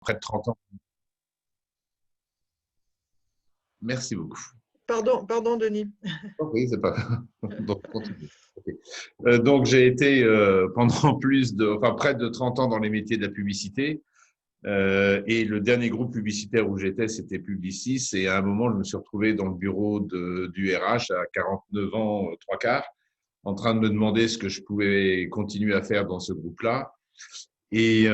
près de 30 ans. Merci beaucoup. Pardon, Denis. Oui, c'est pas. Donc, continue. Ok. Donc, j'ai été pendant près de 30 ans dans les métiers de la publicité. Et le dernier groupe publicitaire où j'étais, c'était Publicis. Et à un moment, je me suis retrouvé dans le bureau du RH à 49 ans, trois quarts, en train de me demander ce que je pouvais continuer à faire dans ce groupe-là. Et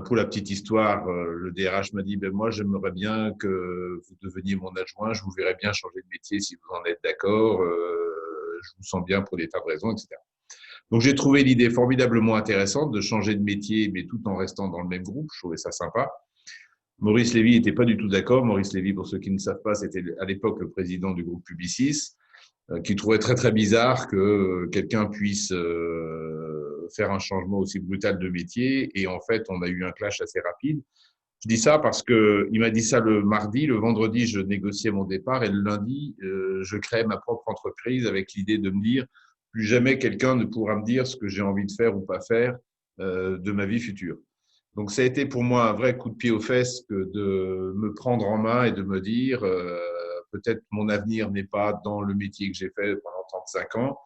pour la petite histoire, le DRH m'a dit, ben moi, j'aimerais bien que vous deveniez mon adjoint. Je vous verrais bien changer de métier si vous en êtes d'accord. Je vous sens bien pour des tas de raisons, etc. Donc, j'ai trouvé l'idée formidablement intéressante de changer de métier, mais tout en restant dans le même groupe. Je trouvais ça sympa. Maurice Lévy n'était pas du tout d'accord. Maurice Lévy, pour ceux qui ne savent pas, c'était à l'époque le président du groupe Publicis, qui trouvait très, très bizarre que quelqu'un puisse faire un changement aussi brutal de métier. Et en fait, on a eu un clash assez rapide. Je dis ça parce que il m'a dit ça le mardi, le vendredi, je négociais mon départ et le lundi, je créais ma propre entreprise avec l'idée de me dire plus jamais quelqu'un ne pourra me dire ce que j'ai envie de faire ou pas faire de ma vie future. Donc ça a été pour moi un vrai coup de pied aux fesses que de me prendre en main et de me dire peut-être mon avenir n'est pas dans le métier que j'ai fait pendant 35 ans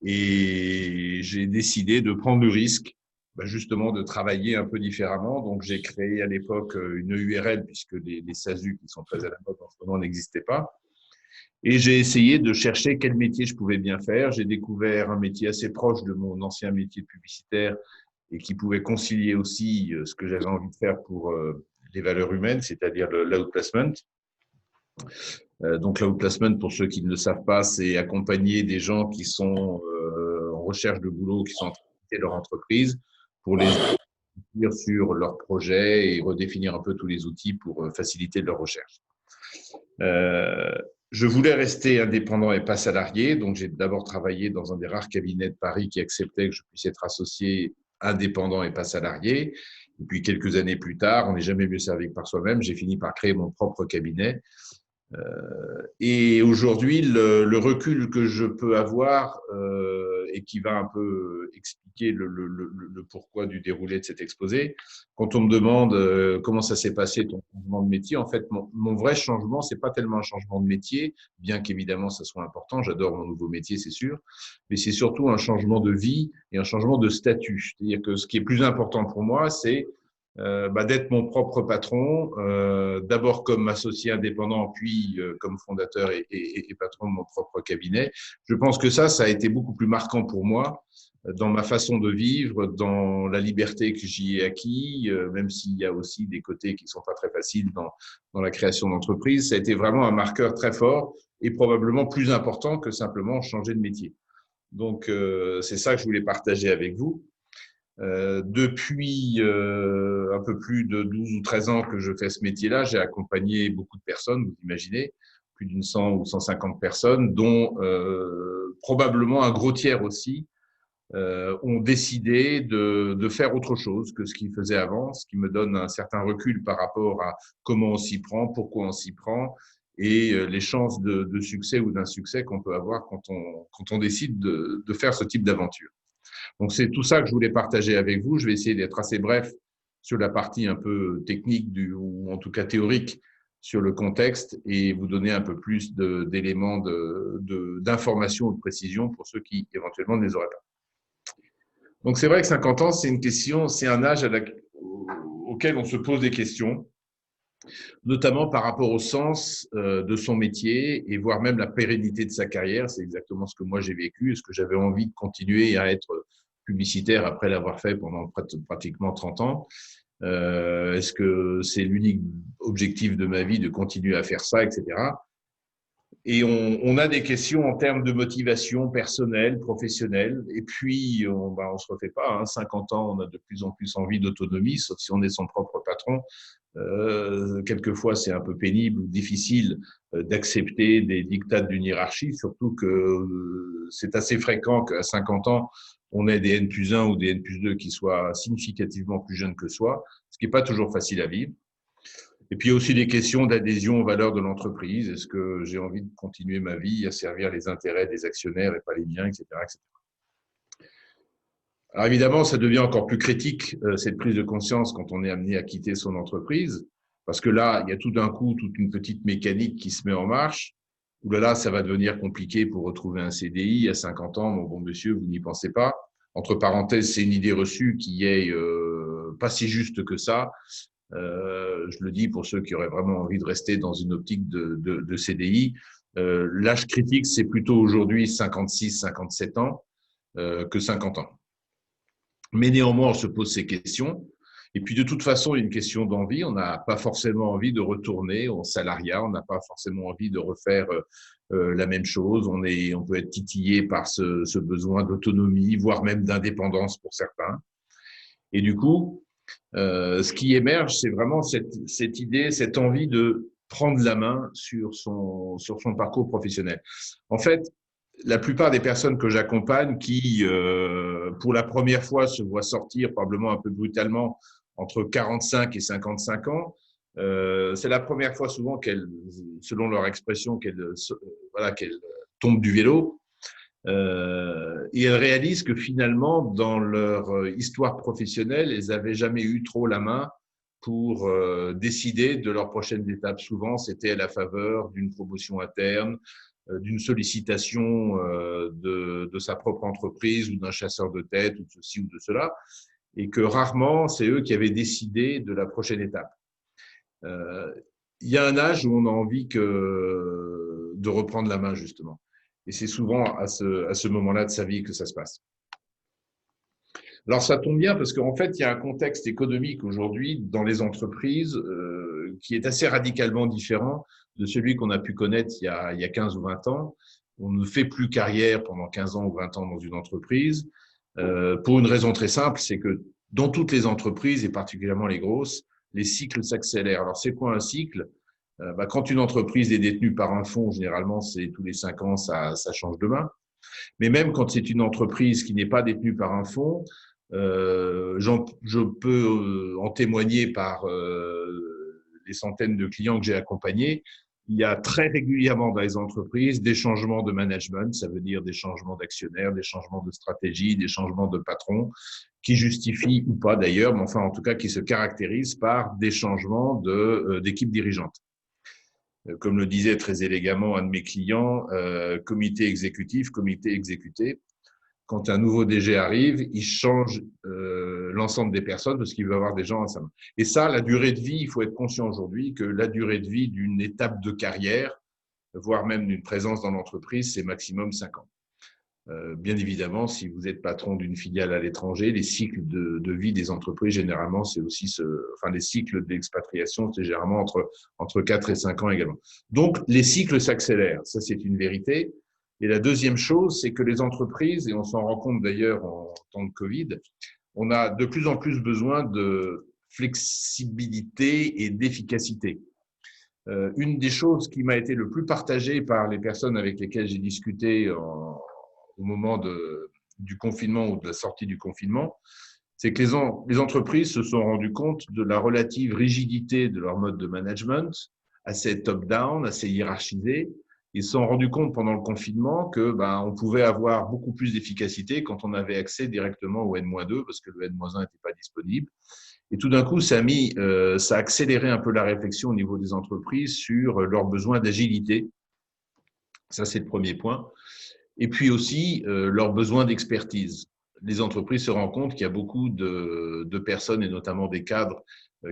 et j'ai décidé de prendre le risque justement de travailler un peu différemment. Donc, j'ai créé à l'époque une URL puisque les SASU qui sont très à la mode en ce moment n'existaient pas. Et j'ai essayé de chercher quel métier je pouvais bien faire. J'ai découvert un métier assez proche de mon ancien métier de publicitaire et qui pouvait concilier aussi ce que j'avais envie de faire pour les valeurs humaines, c'est-à-dire l'outplacement. Donc, l'outplacement, pour ceux qui ne le savent pas, c'est accompagner des gens qui sont en recherche de boulot, qui sont en train de quitter leur entreprise pour les aider sur leurs projets et redéfinir un peu tous les outils pour faciliter leur recherche. Je voulais rester indépendant et pas salarié, donc j'ai d'abord travaillé dans un des rares cabinets de Paris qui acceptait que je puisse être associé indépendant et pas salarié. Et puis quelques années plus tard, on n'est jamais mieux servi que par soi-même, j'ai fini par créer mon propre cabinet. Et aujourd'hui, le recul que je peux avoir et qui va un peu expliquer le pourquoi du déroulé de cet exposé, quand on me demande comment ça s'est passé ton changement de métier, en fait, mon vrai changement, c'est pas tellement un changement de métier, bien qu'évidemment ça soit important, j'adore mon nouveau métier, c'est sûr, mais c'est surtout un changement de vie et un changement de statut. C'est-à-dire que ce qui est plus important pour moi, c'est d'être mon propre patron, d'abord comme associé indépendant, puis comme fondateur et patron de mon propre cabinet. Je pense que ça a été beaucoup plus marquant pour moi dans ma façon de vivre, dans la liberté que j'y ai acquis, même s'il y a aussi des côtés qui sont pas très faciles dans la création d'entreprise. Ça a été vraiment un marqueur très fort et probablement plus important que simplement changer de métier. Donc, c'est ça que je voulais partager avec vous. Depuis un peu plus de 12 ou 13 ans que je fais ce métier-là, j'ai accompagné beaucoup de personnes, vous imaginez, plus d'une 100 ou 150 personnes, dont probablement un gros tiers aussi ont décidé de faire autre chose que ce qu'ils faisaient avant, ce qui me donne un certain recul par rapport à comment on s'y prend, pourquoi on s'y prend et les chances de succès ou d'insuccès qu'on peut avoir quand on décide de faire ce type d'aventure. Donc, c'est tout ça que je voulais partager avec vous. Je vais essayer d'être assez bref sur la partie un peu technique ou en tout cas théorique sur le contexte et vous donner un peu plus d'éléments d'information ou de précision pour ceux qui éventuellement ne les auraient pas. Donc, c'est vrai que 50 ans, c'est une question, c'est un âge auquel on se pose des questions, notamment par rapport au sens de son métier et voire même la pérennité de sa carrière. C'est exactement ce que moi j'ai vécu. Est-ce que j'avais envie de continuer à être publicitaire après l'avoir fait pendant pratiquement 30 ans? Est-ce que c'est l'unique objectif de ma vie de continuer à faire ça, etc. Et on a des questions en termes de motivation personnelle, professionnelle. Et puis, on se refait pas. 50 ans, on a de plus en plus envie d'autonomie, sauf si on est son propre patron. Quelquefois, c'est un peu pénible ou difficile d'accepter des dictats d'une hiérarchie, surtout que c'est assez fréquent qu'à 50 ans, on ait des N+1 ou des N+2 qui soient significativement plus jeunes que soi, ce qui n'est pas toujours facile à vivre. Et puis, il y a aussi des questions d'adhésion aux valeurs de l'entreprise. Est-ce que j'ai envie de continuer ma vie à servir les intérêts des actionnaires et pas les miens, etc., etc. Alors évidemment, ça devient encore plus critique, cette prise de conscience, quand on est amené à quitter son entreprise, parce que là, il y a tout d'un coup toute une petite mécanique qui se met en marche. Ouh là là, ça va devenir compliqué pour retrouver un CDI à 50 ans. Mon bon monsieur, vous n'y pensez pas. Entre parenthèses, c'est une idée reçue qui est pas si juste que ça. Je le dis pour ceux qui auraient vraiment envie de rester dans une optique de CDI. L'âge critique, c'est plutôt aujourd'hui 56, 57 ans que 50 ans. Mais néanmoins, on se pose ces questions. Et puis, de toute façon, il y a une question d'envie. On n'a pas forcément envie de retourner au salariat. On n'a pas forcément envie de refaire la même chose. On peut être titillé par ce besoin d'autonomie, voire même d'indépendance pour certains. Et du coup, ce qui émerge, c'est vraiment cette idée, cette envie de prendre la main sur son parcours professionnel. En fait, la plupart des personnes que j'accompagne qui, pour la première fois, se voient sortir probablement un peu brutalement entre 45 et 55 ans, c'est la première fois souvent qu'elles, selon leur expression, qu'elles tombent du vélo. Et elles réalisent que finalement, dans leur histoire professionnelle, elles n'avaient jamais eu trop la main pour décider de leur prochaine étape. Souvent, c'était à la faveur d'une promotion interne, d'une sollicitation de sa propre entreprise ou d'un chasseur de tête ou de ceci ou de cela, et que rarement, c'est eux qui avaient décidé de la prochaine étape. Il y a un âge où on a envie de reprendre la main, justement. Et c'est souvent à ce moment-là de sa vie que ça se passe. Alors, ça tombe bien parce qu'en fait, il y a un contexte économique aujourd'hui dans les entreprises qui est assez radicalement différent de celui qu'on a pu connaître il y a 15 ou 20 ans. On ne fait plus carrière pendant 15 ans ou 20 ans dans une entreprise pour une raison très simple, c'est que dans toutes les entreprises, et particulièrement les grosses, les cycles s'accélèrent. Alors, c'est quoi un cycle? Quand une entreprise est détenue par un fonds, généralement, c'est tous les 5 ans, ça change de main. Mais même quand c'est une entreprise qui n'est pas détenue par un fonds, je peux en témoigner par les centaines de clients que j'ai accompagnés. Il y a très régulièrement dans les entreprises des changements de management, ça veut dire des changements d'actionnaires, des changements de stratégie, des changements de patrons, qui justifient ou pas d'ailleurs, mais enfin en tout cas qui se caractérisent par des changements d'équipe dirigeante. Comme le disait très élégamment un de mes clients, comité exécutif, comité exécuté. Quand un nouveau DG arrive, il change l'ensemble des personnes parce qu'il veut avoir des gens à sa main. Et ça, la durée de vie, il faut être conscient aujourd'hui que la durée de vie d'une étape de carrière, voire même d'une présence dans l'entreprise, c'est maximum 5 ans. Bien évidemment, si vous êtes patron d'une filiale à l'étranger, les cycles de vie des entreprises, généralement, c'est aussi les cycles d'expatriation, c'est généralement entre 4 et 5 ans également. Donc, les cycles s'accélèrent. Ça, c'est une vérité. Et la deuxième chose, c'est que les entreprises, et on s'en rend compte d'ailleurs en temps de Covid, on a de plus en plus besoin de flexibilité et d'efficacité. Une des choses qui m'a été le plus partagée par les personnes avec lesquelles j'ai discuté au moment du confinement ou de la sortie du confinement, c'est que les entreprises se sont rendues compte de la relative rigidité de leur mode de management, assez top-down, assez hiérarchisé. Ils se sont rendus compte pendant le confinement que on pouvait avoir beaucoup plus d'efficacité quand on avait accès directement au N-2 parce que le N-1 n'était pas disponible. Et tout d'un coup, ça a accéléré un peu la réflexion au niveau des entreprises sur leurs besoins d'agilité. Ça, c'est le premier point. Et puis aussi, leurs besoins d'expertise. Les entreprises se rendent compte qu'il y a beaucoup de personnes, et notamment des cadres,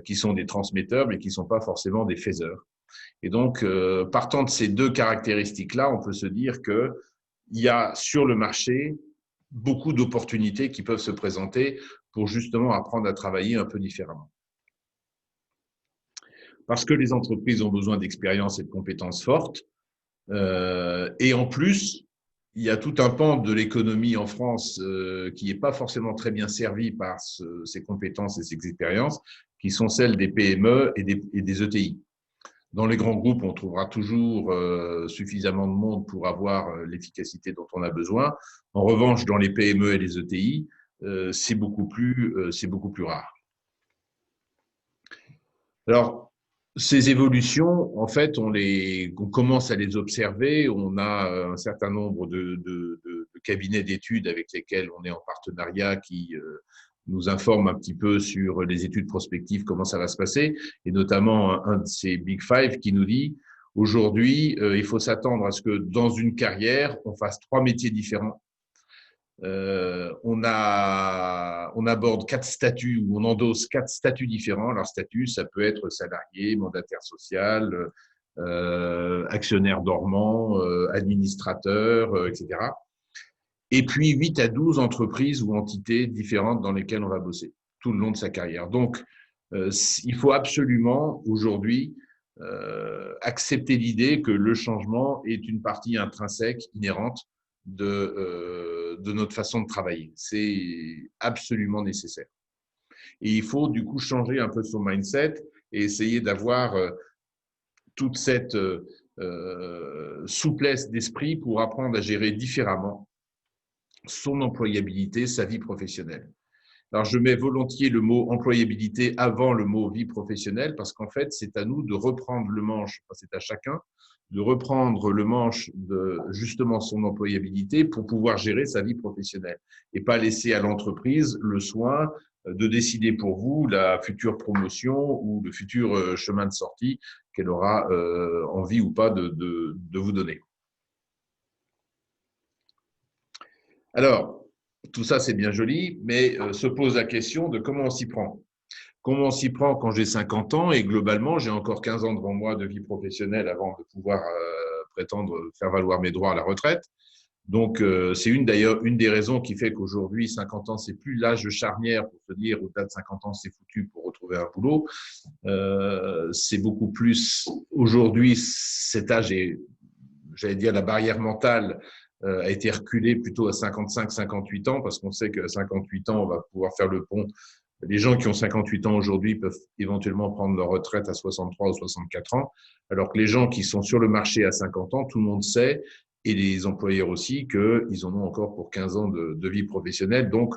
qui sont des transmetteurs, mais qui ne sont pas forcément des faiseurs. Et donc, partant de ces deux caractéristiques-là, on peut se dire qu'il y a sur le marché beaucoup d'opportunités qui peuvent se présenter pour justement apprendre à travailler un peu différemment. Parce que les entreprises ont besoin d'expérience et de compétences fortes. Et en plus, il y a tout un pan de l'économie en France qui n'est pas forcément très bien servi par ces compétences et ces expériences, qui sont celles des PME et des ETI. Dans les grands groupes, on trouvera toujours suffisamment de monde pour avoir l'efficacité dont on a besoin. En revanche, dans les PME et les ETI, c'est beaucoup plus rare. Alors, ces évolutions, en fait, on commence à les observer. On a un certain nombre de cabinets d'études avec lesquels on est en partenariat qui nous informent un petit peu sur les études prospectives, comment ça va se passer, et notamment un de ces Big Five qui nous dit aujourd'hui, il faut s'attendre à ce que dans une carrière, on fasse 3 métiers différents. On aborde 4 statuts ou on endosse 4 statuts différents. Alors, statut, ça peut être salarié, mandataire social, actionnaire dormant, administrateur, etc. Et puis 8 à 12 entreprises ou entités différentes dans lesquelles on va bosser tout le long de sa carrière. Donc, il faut absolument aujourd'hui accepter l'idée que le changement est une partie intrinsèque, inhérente de notre façon de travailler. C'est absolument nécessaire. Et il faut du coup changer un peu son mindset et essayer d'avoir toute cette souplesse d'esprit pour apprendre à gérer différemment son employabilité, sa vie professionnelle. Alors, je mets volontiers le mot employabilité avant le mot vie professionnelle parce qu'en fait, c'est à nous de reprendre le manche, c'est à chacun de reprendre le manche de justement son employabilité pour pouvoir gérer sa vie professionnelle et pas laisser à l'entreprise le soin de décider pour vous la future promotion ou le futur chemin de sortie qu'elle aura envie ou pas de vous donner. Alors, tout ça, c'est bien joli, mais se pose la question de comment on s'y prend. Comment on s'y prend quand j'ai 50 ans et globalement, j'ai encore 15 ans devant moi de vie professionnelle avant de pouvoir prétendre faire valoir mes droits à la retraite. Donc, c'est d'ailleurs une des raisons qui fait qu'aujourd'hui, 50 ans, c'est plus l'âge charnière pour se dire au-delà de 50 ans, c'est foutu pour retrouver un boulot. C'est beaucoup plus aujourd'hui, cet âge est, j'allais dire, la barrière mentale a été reculée plutôt à 55, 58 ans parce qu'on sait qu'à 58 ans, on va pouvoir faire le pont. Les gens qui ont 58 ans aujourd'hui peuvent éventuellement prendre leur retraite à 63 ou 64 ans, alors que les gens qui sont sur le marché à 50 ans, tout le monde sait, et les employeurs aussi, qu'ils en ont encore pour 15 ans de vie professionnelle. Donc,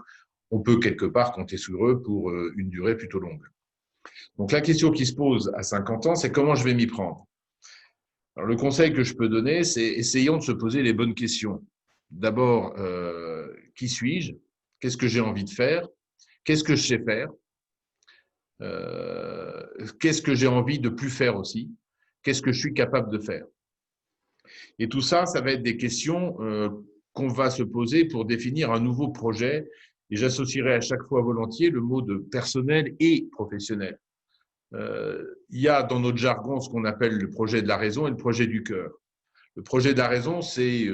on peut quelque part compter sur eux pour une durée plutôt longue. Donc, la question qui se pose à 50 ans, c'est comment je vais m'y prendre. Alors, le conseil que je peux donner, c'est essayons de se poser les bonnes questions. D'abord, qui suis-je? Qu'est-ce que j'ai envie de faire? Qu'est-ce que je sais faire? Qu'est-ce que j'ai envie de plus faire aussi? Qu'est-ce que je suis capable de faire? Et tout ça, ça va être des questions qu'on va se poser pour définir un nouveau projet. Et j'associerai à chaque fois volontiers le mot de personnel et professionnel. Il y a dans notre jargon ce qu'on appelle le projet de la raison et le projet du cœur. Le projet de la raison, c'est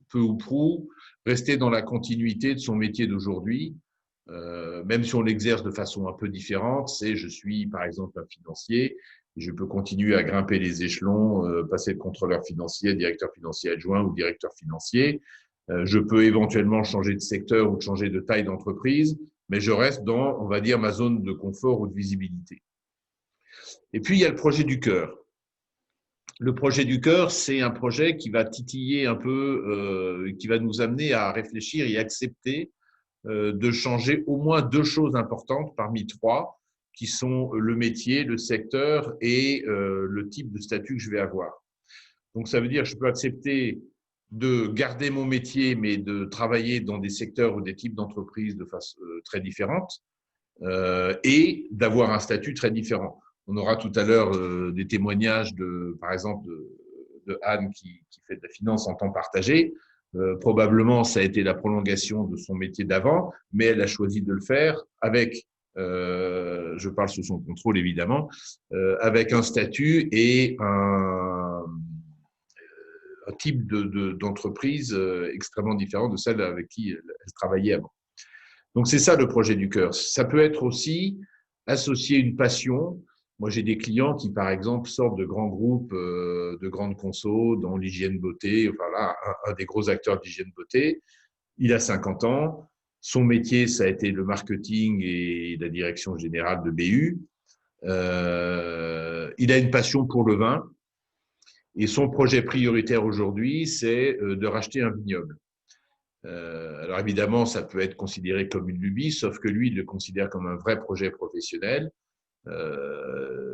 peu ou prou rester dans la continuité de son métier d'aujourd'hui, même si on l'exerce de façon un peu différente. C'est je suis par exemple un financier, je peux continuer à grimper les échelons, passer de contrôleur financier, directeur financier adjoint ou directeur financier. Je peux éventuellement changer de secteur ou de changer de taille d'entreprise, mais je reste dans, on va dire, ma zone de confort ou de visibilité. Et puis, il y a le projet du cœur. Le projet du cœur, c'est un projet qui va titiller un peu, qui va nous amener à réfléchir et accepter de changer au moins 2 choses importantes parmi 3, qui sont le métier, le secteur et le type de statut que je vais avoir. Donc, ça veut dire que je peux accepter de garder mon métier, mais de travailler dans des secteurs ou des types d'entreprises de façon très différente et d'avoir un statut très différent. On aura tout à l'heure des témoignages par exemple, de Anne qui fait de la finance en temps partagé. Probablement, ça a été la prolongation de son métier d'avant, mais elle a choisi de le faire avec, je parle sous son contrôle évidemment, avec un statut et un type d'entreprise extrêmement différent de celle avec qui elle travaillait avant. Donc, c'est ça le projet du cœur. Ça peut être aussi associer une passion. Moi, j'ai des clients qui, par exemple, sortent de grands groupes, de grandes consos dans l'hygiène beauté. Enfin là, un des gros acteurs de l'hygiène beauté, il a 50 ans. Son métier, ça a été le marketing et la direction générale de BU. Il a une passion pour le vin. Et son projet prioritaire aujourd'hui, c'est de racheter un vignoble. Alors évidemment, ça peut être considéré comme une lubie, sauf que lui, il le considère comme un vrai projet professionnel.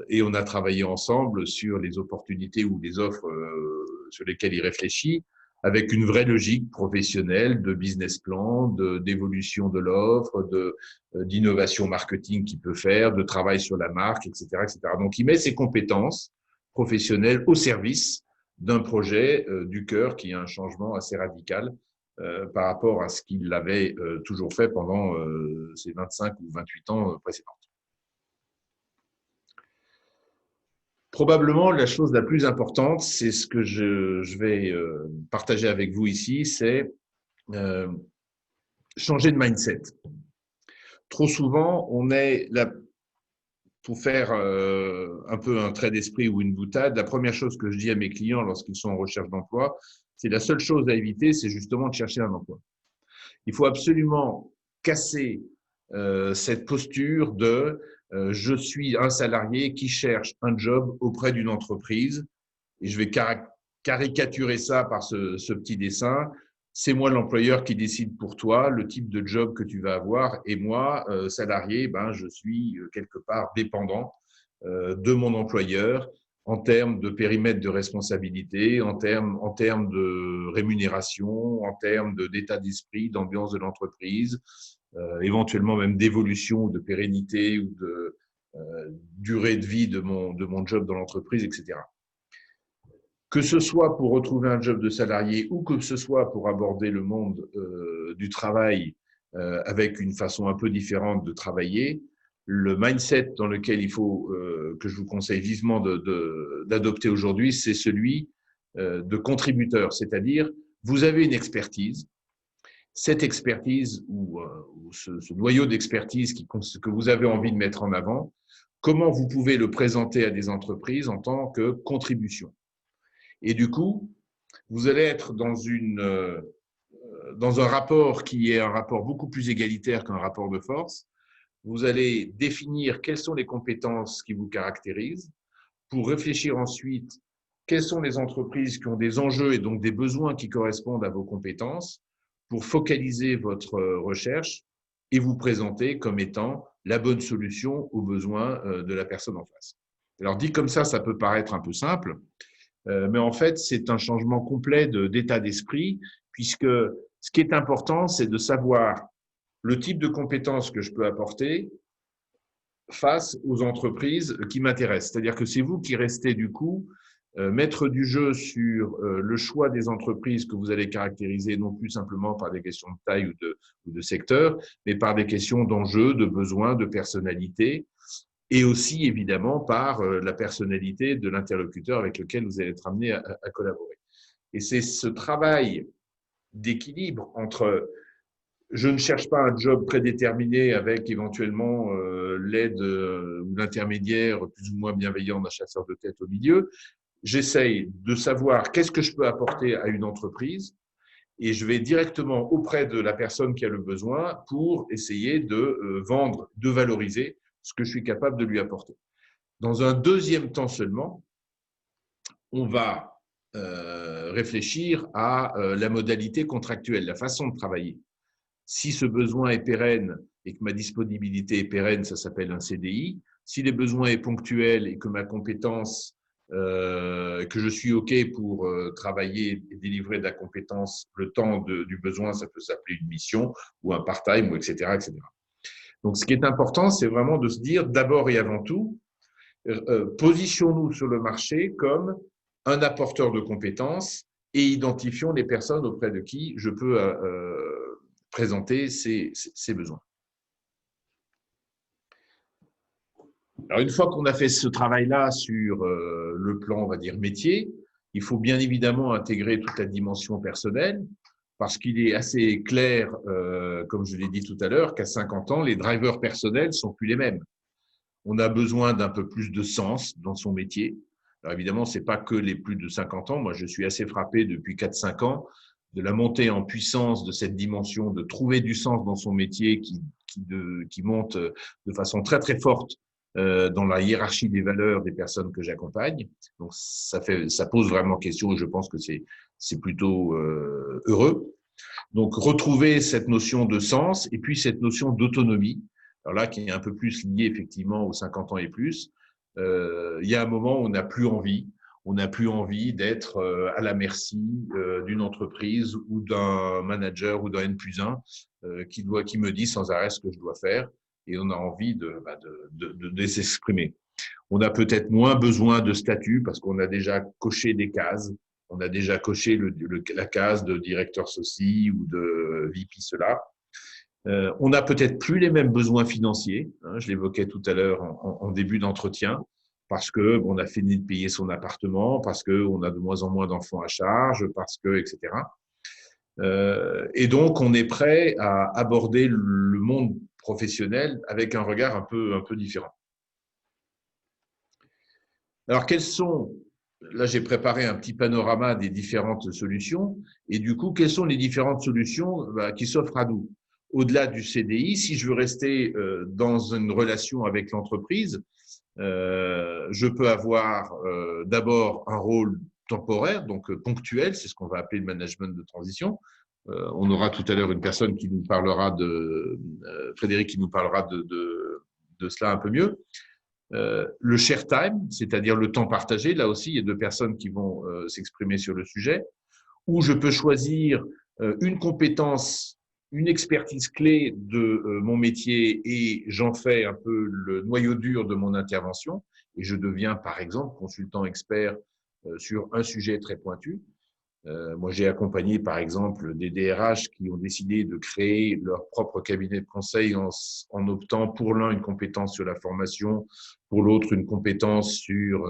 Et on a travaillé ensemble sur les opportunités ou les offres sur lesquelles il réfléchit. avec une vraie logique professionnelle de business plan, d'évolution de l'offre, d'innovation marketing qu'il peut faire, de travail sur la marque, etc., etc. Donc, il met ses compétences professionnelles au service d'un projet du cœur qui a un changement assez radical par rapport à ce qu'il avait toujours fait pendant ses 25 ou 28 ans précédents. Probablement, la chose la plus importante, c'est ce que je vais partager avec vous ici, c'est changer de mindset. Trop souvent, on est là pour faire un peu un trait d'esprit ou une boutade. La première chose que je dis à mes clients lorsqu'ils sont en recherche d'emploi, c'est la seule chose à éviter, c'est justement de chercher un emploi. Il faut absolument casser cette posture de je suis un salarié qui cherche un job auprès d'une entreprise et je vais caricaturer ça par ce petit dessin. C'est moi l'employeur qui décide pour toi le type de job que tu vas avoir et moi, salarié, ben, je suis quelque part dépendant de mon employeur en termes de périmètre de responsabilité, en termes de rémunération, en termes d'état d'esprit, d'ambiance de l'entreprise, éventuellement même d'évolution, de pérennité ou de durée de vie de mon job dans l'entreprise, etc. Que ce soit pour retrouver un job de salarié ou que ce soit pour aborder le monde du travail avec une façon un peu différente de travailler, le mindset dans lequel il faut, que je vous conseille vivement d'adopter aujourd'hui, c'est celui de contributeur, c'est-à-dire vous avez une expertise, cette expertise ou ce noyau d'expertise que vous avez envie de mettre en avant, comment vous pouvez le présenter à des entreprises en tant que contribution. Et du coup, vous allez être dans un rapport qui est un rapport beaucoup plus égalitaire qu'un rapport de force. Vous allez définir quelles sont les compétences qui vous caractérisent pour réfléchir ensuite quelles sont les entreprises qui ont des enjeux et donc des besoins qui correspondent à vos compétences pour focaliser votre recherche et vous présenter comme étant la bonne solution aux besoins de la personne en face. Alors dit comme ça peut paraître un peu simple, mais en fait, c'est un changement complet d'état d'esprit, puisque ce qui est important, c'est de savoir le type de compétences que je peux apporter face aux entreprises qui m'intéressent. C'est-à-dire que c'est vous qui restez du coup maître du jeu sur le choix des entreprises que vous allez caractériser, non plus simplement par des questions de taille ou de secteur, mais par des questions d'enjeux, de besoins, de personnalité, et aussi évidemment par la personnalité de l'interlocuteur avec lequel vous allez être amené à collaborer. Et c'est ce travail d'équilibre entre je ne cherche pas un job prédéterminé avec éventuellement l'aide ou l'intermédiaire plus ou moins bienveillant d'un chasseur de tête au milieu. J'essaye de savoir qu'est-ce que je peux apporter à une entreprise et je vais directement auprès de la personne qui a le besoin pour essayer de vendre, de valoriser ce que je suis capable de lui apporter. Dans un deuxième temps seulement, on va réfléchir à la modalité contractuelle, la façon de travailler. Si ce besoin est pérenne et que ma disponibilité est pérenne, ça s'appelle un CDI. Si les besoins est ponctuel et que ma compétence, que je suis OK pour travailler et délivrer de la compétence le temps du besoin, ça peut s'appeler une mission ou un part-time, ou etc., etc. Donc, ce qui est important, c'est vraiment de se dire, d'abord et avant tout, positionnons-nous sur le marché comme un apporteur de compétences et identifions les personnes auprès de qui je peux présenter ces besoins. Alors, une fois qu'on a fait ce travail-là sur le plan, on va dire, métier, il faut bien évidemment intégrer toute la dimension personnelle, parce qu'il est assez clair, comme je l'ai dit tout à l'heure, qu'à 50 ans, les drivers personnels sont plus les mêmes. On a besoin d'un peu plus de sens dans son métier. Alors évidemment, ce n'est pas que les plus de 50 ans. Moi, je suis assez frappé depuis 4-5 ans de la montée en puissance de cette dimension de trouver du sens dans son métier qui monte de façon très, très forte dans la hiérarchie des valeurs des personnes que j'accompagne. Donc, ça pose vraiment question et je pense que c'est plutôt heureux. Donc, retrouver cette notion de sens et puis cette notion d'autonomie. Alors là, qui est un peu plus liée effectivement aux 50 ans et plus. Il y a un moment où on n'a plus envie. On n'a plus envie d'être à la merci d'une entreprise ou d'un manager ou d'un N+1 qui me dit sans arrêt ce que je dois faire, et on a envie de s'exprimer. On a peut-être moins besoin de statut parce qu'on a déjà coché des cases. On a déjà coché la case de directeur ceci ou de VP cela. On n'a peut-être plus les mêmes besoins financiers. Hein, je l'évoquais tout à l'heure en début d'entretien, parce que on a fini de payer son appartement, parce qu'on a de moins en moins d'enfants à charge, parce que, etc. Et donc, on est prêt à aborder le monde professionnel avec un regard un peu différent. Alors, là, j'ai préparé un petit panorama des différentes solutions. Et du coup, quelles sont les différentes solutions qui s'offrent à nous? Au-delà du CDI, si je veux rester dans une relation avec l'entreprise, je peux avoir d'abord un rôle temporaire, donc ponctuel, c'est ce qu'on va appeler le management de transition. On aura tout à l'heure une personne qui nous parlera Frédéric, qui nous parlera de cela un peu mieux. Le share time, c'est-à-dire le temps partagé. Là aussi, il y a deux personnes qui vont s'exprimer sur le sujet. Où je peux choisir une compétence, une expertise clé de mon métier et j'en fais un peu le noyau dur de mon intervention. Et je deviens, par exemple, consultant expert sur un sujet très pointu. Moi, j'ai accompagné, par exemple, des DRH qui ont décidé de créer leur propre cabinet de conseil en optant pour l'un une compétence sur la formation, pour l'autre une compétence sur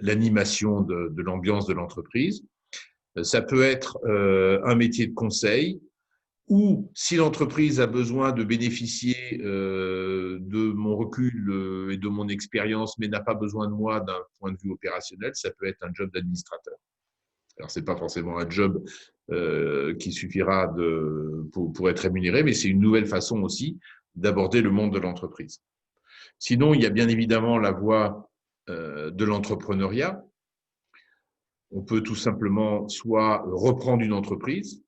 l'animation de l'ambiance de l'entreprise. Ça peut être un métier de conseil ou si l'entreprise a besoin de bénéficier de mon recul et de mon expérience, mais n'a pas besoin de moi d'un point de vue opérationnel, ça peut être un job d'administrateur. Alors, ce n'est pas forcément un job qui suffira pour être rémunéré, mais c'est une nouvelle façon aussi d'aborder le monde de l'entreprise. Sinon, il y a bien évidemment la voie de l'entrepreneuriat. On peut tout simplement soit reprendre une entreprise,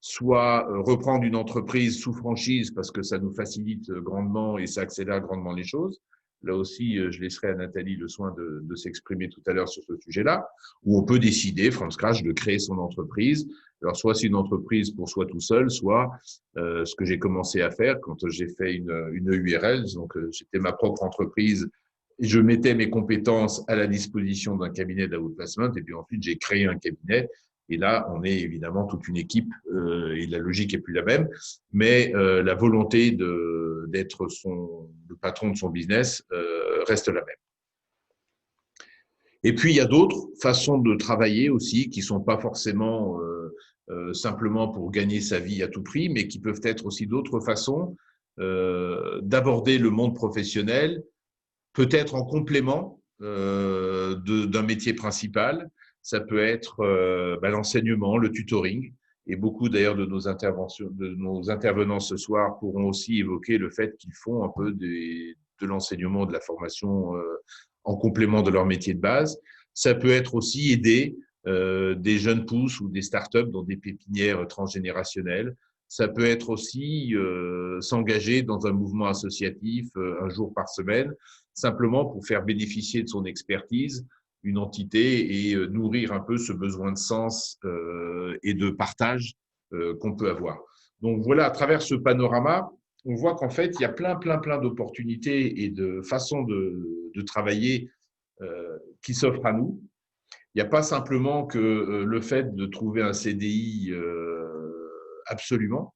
soit reprendre une entreprise sous franchise parce que ça nous facilite grandement et ça accélère grandement les choses. Là aussi, je laisserai à Nathalie le soin de s'exprimer tout à l'heure sur ce sujet-là, où on peut décider, from scratch, de créer son entreprise. Alors, soit c'est une entreprise pour soi tout seul, soit ce que j'ai commencé à faire quand j'ai fait une URL, donc c'était ma propre entreprise, et je mettais mes compétences à la disposition d'un cabinet d'outplacement, et puis ensuite j'ai créé un cabinet. Et là, on est évidemment toute une équipe et la logique est plus la même, mais la volonté d'être le patron de son business reste la même. Et puis, il y a d'autres façons de travailler aussi qui ne sont pas forcément simplement pour gagner sa vie à tout prix, mais qui peuvent être aussi d'autres façons d'aborder le monde professionnel, peut-être en complément d'un métier principal. Ça peut être l'enseignement, le tutoring. Et beaucoup d'ailleurs de nos intervenants ce soir pourront aussi évoquer le fait qu'ils font un peu de l'enseignement, de la formation en complément de leur métier de base. Ça peut être aussi aider des jeunes pousses ou des startups dans des pépinières transgénérationnelles. Ça peut être aussi s'engager dans un mouvement associatif un jour par semaine, simplement pour faire bénéficier de son expertise une entité et nourrir un peu ce besoin de sens et de partage qu'on peut avoir. Donc voilà, à travers ce panorama, on voit qu'en fait, il y a plein d'opportunités et de façons de travailler qui s'offrent à nous. Il n'y a pas simplement que le fait de trouver un CDI absolument.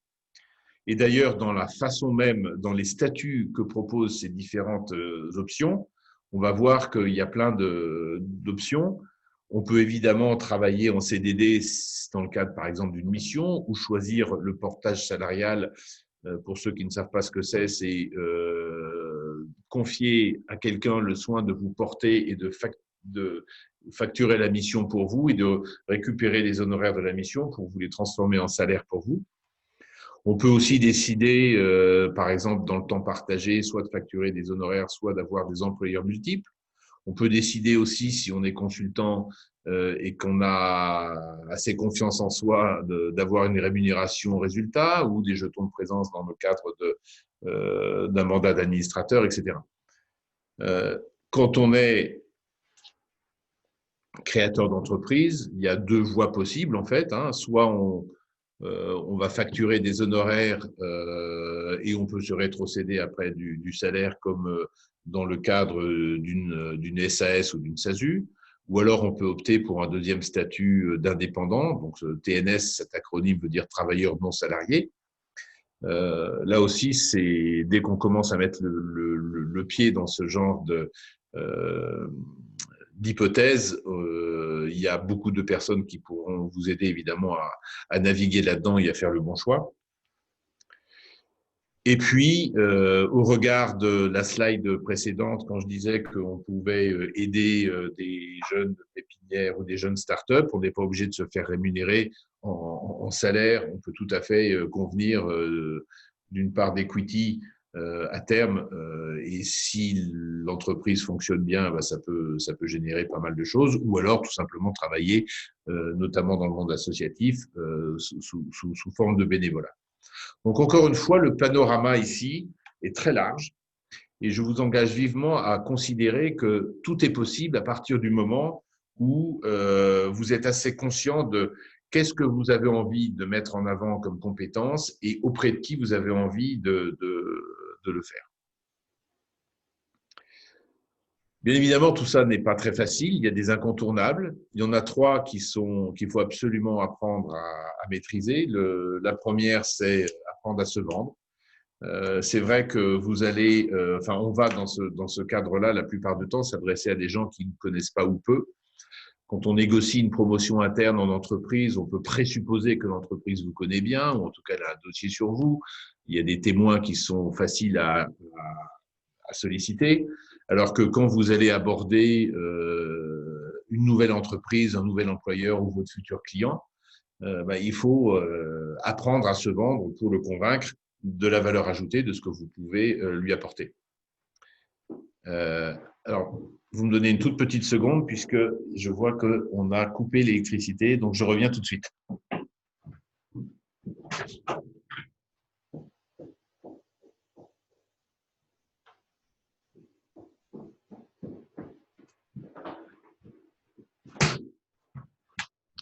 Et d'ailleurs, dans la façon même, dans les statuts que proposent ces différentes options, on va voir qu'il y a plein d'options. On peut évidemment travailler en CDD dans le cadre, par exemple, d'une mission ou choisir le portage salarial. Pour ceux qui ne savent pas ce que c'est confier à quelqu'un le soin de vous porter et de facturer la mission pour vous et de récupérer les honoraires de la mission pour vous les transformer en salaire pour vous. On peut aussi décider, par exemple, dans le temps partagé, soit de facturer des honoraires, soit d'avoir des employeurs multiples. On peut décider aussi, si on est consultant et qu'on a assez confiance en soi, d'avoir une rémunération au résultat ou des jetons de présence dans le cadre d'un mandat d'administrateur, etc. Quand on est créateur d'entreprise, il y a deux voies possibles en fait. Soit on va facturer des honoraires et on peut se rétrocéder après du salaire comme dans le cadre d'une SAS ou d'une SASU. Ou alors on peut opter pour un deuxième statut d'indépendant. Donc TNS, cet acronyme veut dire travailleur non salarié. Là aussi, c'est dès qu'on commence à mettre le pied dans ce genre d'hypothèse, il y a beaucoup de personnes qui pourront vous aider évidemment à naviguer là-dedans et à faire le bon choix. Et puis, au regard de la slide précédente, quand je disais qu'on pouvait aider des jeunes pépinières ou des jeunes startups, on n'est pas obligé de se faire rémunérer en salaire. On peut tout à fait convenir d'une part d'equity à terme. Et si l'entreprise fonctionne bien, bah, ça peut générer pas mal de choses. Ou alors, tout simplement, travailler, notamment dans le monde associatif, sous forme de bénévolat. Donc, encore une fois, le panorama ici est très large et je vous engage vivement à considérer que tout est possible à partir du moment où vous êtes assez conscient de qu'est-ce que vous avez envie de mettre en avant comme compétence et auprès de qui vous avez envie de le faire. Bien évidemment, tout ça n'est pas très facile. Il y a des incontournables. Il y en a trois qu'il faut absolument apprendre à maîtriser. La première, c'est apprendre à se vendre. C'est vrai que vous allez, on va dans ce cadre-là la plupart du temps s'adresser à des gens qui ne connaissent pas ou peu. Quand on négocie une promotion interne en entreprise, on peut présupposer que l'entreprise vous connaît bien, ou en tout cas elle a un dossier sur vous. Il y a des témoins qui sont faciles à solliciter. Alors que quand vous allez aborder une nouvelle entreprise, un nouvel employeur ou votre futur client, il faut apprendre à se vendre pour le convaincre de la valeur ajoutée de ce que vous pouvez lui apporter. Alors, vous me donnez une toute petite seconde puisque je vois qu'on a coupé l'électricité, donc je reviens tout de suite.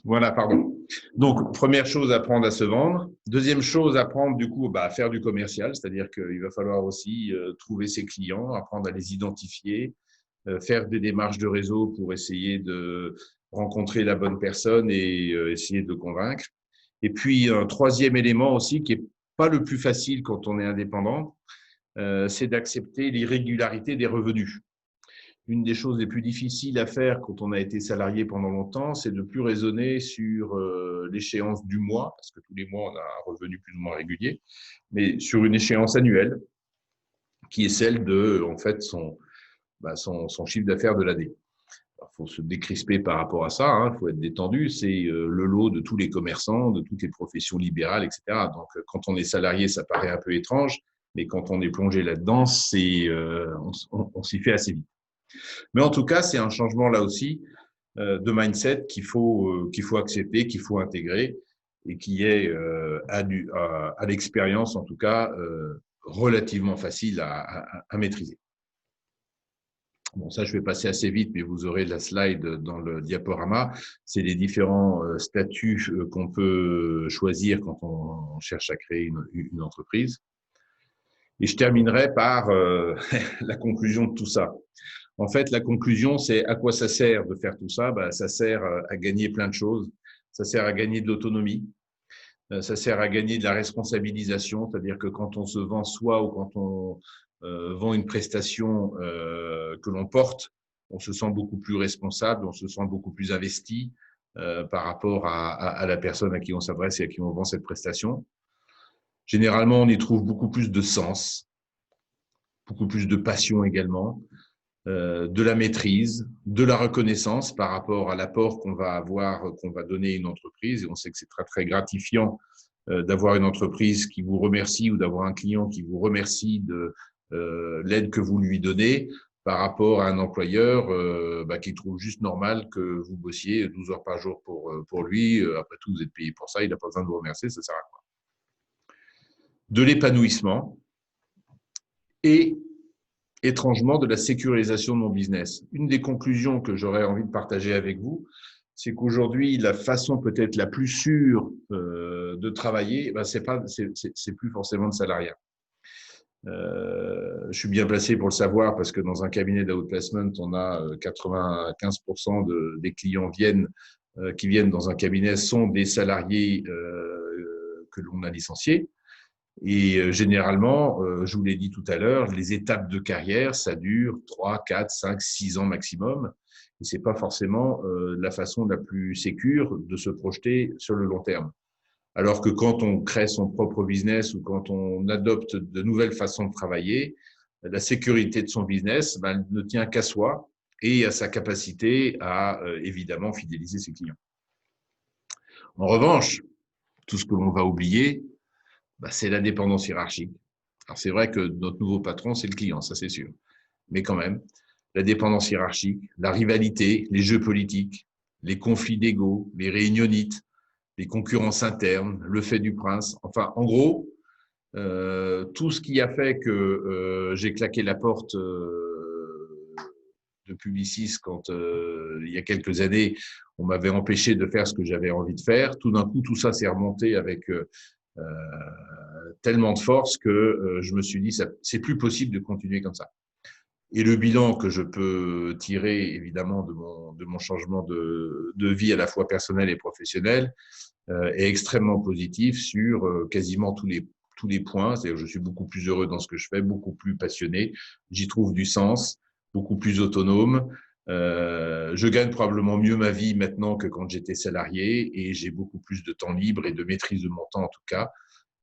Voilà, pardon. Donc, première chose, apprendre à se vendre. Deuxième chose, apprendre du coup à faire du commercial, c'est-à-dire qu'il va falloir aussi trouver ses clients, apprendre à les identifier, faire des démarches de réseau pour essayer de rencontrer la bonne personne et essayer de convaincre. Et puis, un troisième élément aussi qui n'est pas le plus facile quand on est indépendant, c'est d'accepter l'irrégularité des revenus. Une des choses les plus difficiles à faire quand on a été salarié pendant longtemps, c'est de ne plus raisonner sur l'échéance du mois, parce que tous les mois, on a un revenu plus ou moins régulier, mais sur une échéance annuelle, qui est celle de, en fait, son chiffre d'affaires de l'année. Il faut se décrisper par rapport à ça, il faut être détendu, c'est le lot de tous les commerçants, de toutes les professions libérales, etc. Donc, quand on est salarié, ça paraît un peu étrange, mais quand on est plongé là-dedans, on s'y fait assez vite. Mais en tout cas, c'est un changement là aussi de mindset qu'il faut accepter, qu'il faut intégrer et qui est à l'expérience, en tout cas, relativement facile à maîtriser. Bon, ça, je vais passer assez vite, mais vous aurez la slide dans le diaporama. C'est les différents statuts qu'on peut choisir quand on cherche à créer une entreprise. Et je terminerai par la conclusion de tout ça. En fait, la conclusion, c'est à quoi ça sert de faire tout ça? Ça sert à gagner plein de choses. Ça sert à gagner de l'autonomie. Ça sert à gagner de la responsabilisation, c'est-à-dire que quand on se vend soi ou quand on vend une prestation que l'on porte, on se sent beaucoup plus responsable, on se sent beaucoup plus investi par rapport à la personne à qui on s'adresse et à qui on vend cette prestation. Généralement, on y trouve beaucoup plus de sens, beaucoup plus de passion également, de la maîtrise, de la reconnaissance par rapport à l'apport qu'on va donner à une entreprise. Et on sait que c'est très, très gratifiant d'avoir une entreprise qui vous remercie ou d'avoir un client qui vous remercie de l'aide que vous lui donnez par rapport à un employeur qui trouve juste normal que vous bossiez 12 heures par jour pour lui. Après tout, vous êtes payé pour ça, il n'a pas besoin de vous remercier, ça sert à quoi? De l'épanouissement et étrangement de la sécurisation de mon business. Une des conclusions que j'aurais envie de partager avec vous, c'est qu'aujourd'hui, la façon peut-être la plus sûre de travailler, ben, c'est plus forcément le salariat. Je suis bien placé pour le savoir parce que dans un cabinet d'outplacement, on a 95% des clients qui viennent dans un cabinet sont des salariés que l'on a licenciés. Et généralement, je vous l'ai dit tout à l'heure, les étapes de carrière, ça dure 3, 4, 5, 6 ans maximum. Et c'est pas forcément la façon la plus sécure de se projeter sur le long terme. Alors que quand on crée son propre business ou quand on adopte de nouvelles façons de travailler, la sécurité de son business ne tient qu'à soi et à sa capacité à évidemment fidéliser ses clients. En revanche, tout ce que l'on va oublier, c'est la dépendance hiérarchique. Alors c'est vrai que notre nouveau patron, c'est le client, ça c'est sûr. Mais quand même, la dépendance hiérarchique, la rivalité, les jeux politiques, les conflits d'ego, les réunionites, les concurrences internes, le fait du prince. Enfin, en gros, tout ce qui a fait que j'ai claqué la porte de Publicis quand, il y a quelques années, on m'avait empêché de faire ce que j'avais envie de faire. Tout d'un coup, tout ça s'est remonté avec tellement de force que je me suis dit, c'est plus possible de continuer comme ça. Et le bilan que je peux tirer, évidemment, de mon changement de vie à la fois personnelle et professionnelle, est extrêmement positif sur quasiment tous les points. C'est-à-dire que je suis beaucoup plus heureux dans ce que je fais, beaucoup plus passionné. J'y trouve du sens, beaucoup plus autonome. Je gagne probablement mieux ma vie maintenant que quand j'étais salarié et j'ai beaucoup plus de temps libre et de maîtrise de mon temps, en tout cas,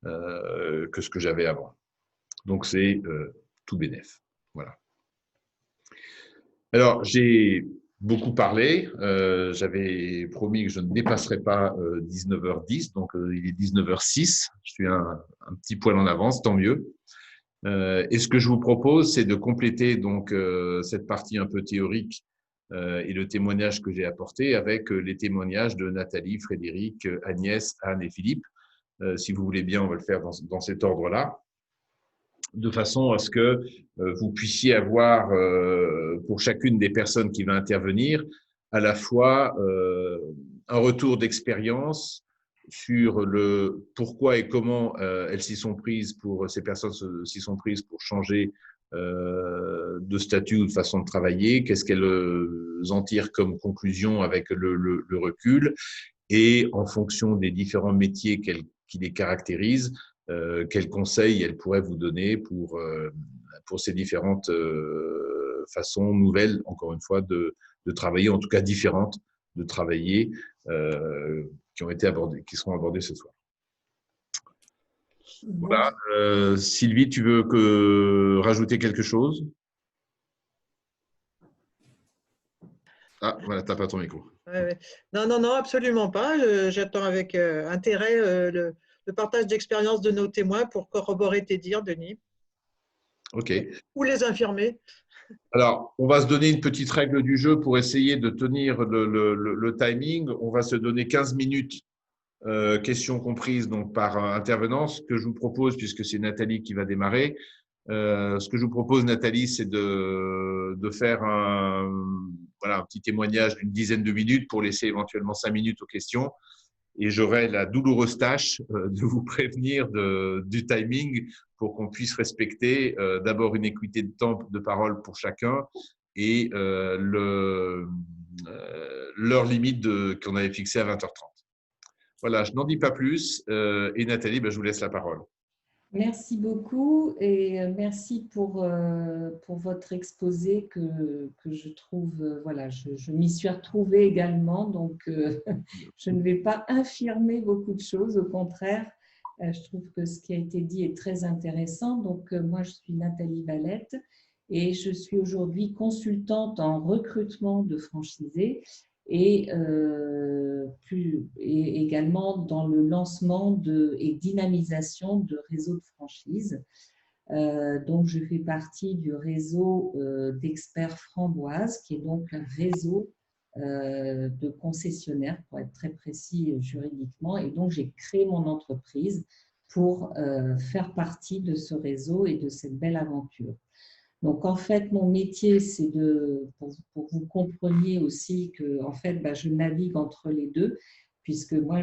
que ce que j'avais avant. Donc, c'est tout bénef. Voilà. Alors, j'ai beaucoup parlé. J'avais promis que je ne dépasserais pas 19h10, donc il est 19h06. Je suis un petit poil en avance, tant mieux. Et ce que je vous propose, c'est de compléter donc cette partie un peu théorique et le témoignage que j'ai apporté avec les témoignages de Nathalie, Frédéric, Agnès, Anne et Philippe. Si vous voulez bien, on va le faire dans cet ordre-là, de façon à ce que vous puissiez avoir, pour chacune des personnes qui va intervenir, à la fois un retour d'expérience sur le pourquoi et comment elles s'y sont prises pour ces personnes s'y sont prises pour changer de statut ou de façon de travailler, qu'est-ce qu'elles en tirent comme conclusion avec le recul, et en fonction des différents métiers qui les caractérisent, quels conseils elle pourrait vous donner pour ces différentes façons nouvelles, encore une fois, de travailler, en tout cas différentes de travailler, qui ont été abordées, qui seront abordées ce soir. Voilà. Sylvie, tu veux rajouter quelque chose? Ah, voilà, tu n'as pas ton micro. Ouais. Non, absolument pas. J'attends avec intérêt le partage d'expérience de nos témoins pour corroborer tes dires, Denis. OK. Ou les infirmer. Alors, on va se donner une petite règle du jeu pour essayer de tenir le timing. On va se donner 15 minutes, questions comprises donc par intervenant. Ce que je vous propose, puisque c'est Nathalie qui va démarrer, ce que je vous propose, Nathalie, c'est de faire un petit témoignage d'une dizaine de minutes pour laisser éventuellement 5 minutes aux questions. Et j'aurai la douloureuse tâche de vous prévenir du timing pour qu'on puisse respecter d'abord une équité de temps de parole pour chacun et l'heure limite qu'on avait fixée à 20h30. Voilà, je n'en dis pas plus. Et Nathalie, je vous laisse la parole. Merci beaucoup et merci pour votre exposé que je trouve, voilà, je m'y suis retrouvée également, donc je ne vais pas infirmer beaucoup de choses, au contraire, je trouve que ce qui a été dit est très intéressant. Donc moi, je suis Nathalie Valette et je suis aujourd'hui consultante en recrutement de franchisés et également dans le lancement et dynamisation de réseaux de franchise. Donc, je fais partie du réseau d'experts Framboise, qui est donc un réseau de concessionnaires, pour être très précis juridiquement. Et donc, j'ai créé mon entreprise pour faire partie de ce réseau et de cette belle aventure. Donc, en fait, mon métier, c'est pour que vous compreniez aussi que, en fait, je navigue entre les deux, puisque moi,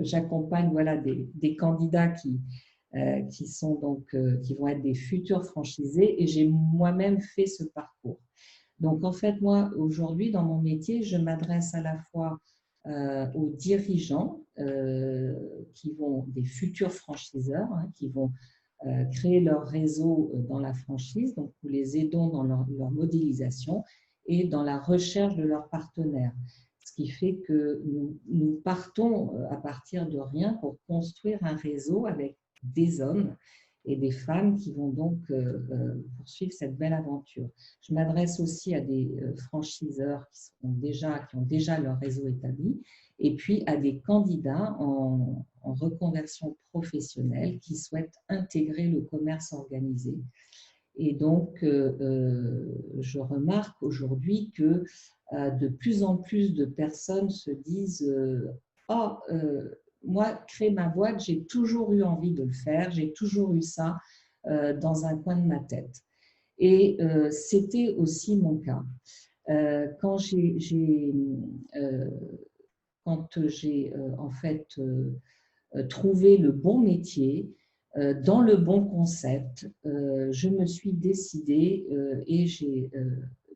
j'accompagne voilà, des candidats qui sont donc, qui vont être des futurs franchisés, et j'ai moi-même fait ce parcours. Donc, en fait, moi, aujourd'hui, dans mon métier, je m'adresse à la fois aux dirigeants des futurs franchiseurs, hein, qui vont créer leur réseau dans la franchise, donc nous les aidons dans leur modélisation et dans la recherche de leurs partenaires. Ce qui fait que nous partons à partir de rien pour construire un réseau avec des hommes et des femmes qui vont donc poursuivre cette belle aventure. Je m'adresse aussi à des franchiseurs qui ont déjà leur réseau établi, et puis à des candidats en reconversion professionnelle qui souhaitent intégrer le commerce organisé. Et donc, je remarque aujourd'hui que de plus en plus de personnes se disent « Oh, moi, créer ma boîte, j'ai toujours eu envie de le faire, j'ai toujours eu ça dans un coin de ma tête. » Et c'était aussi mon cas. Quand j'ai en fait trouvé le bon métier, dans le bon concept, je me suis décidée et j'ai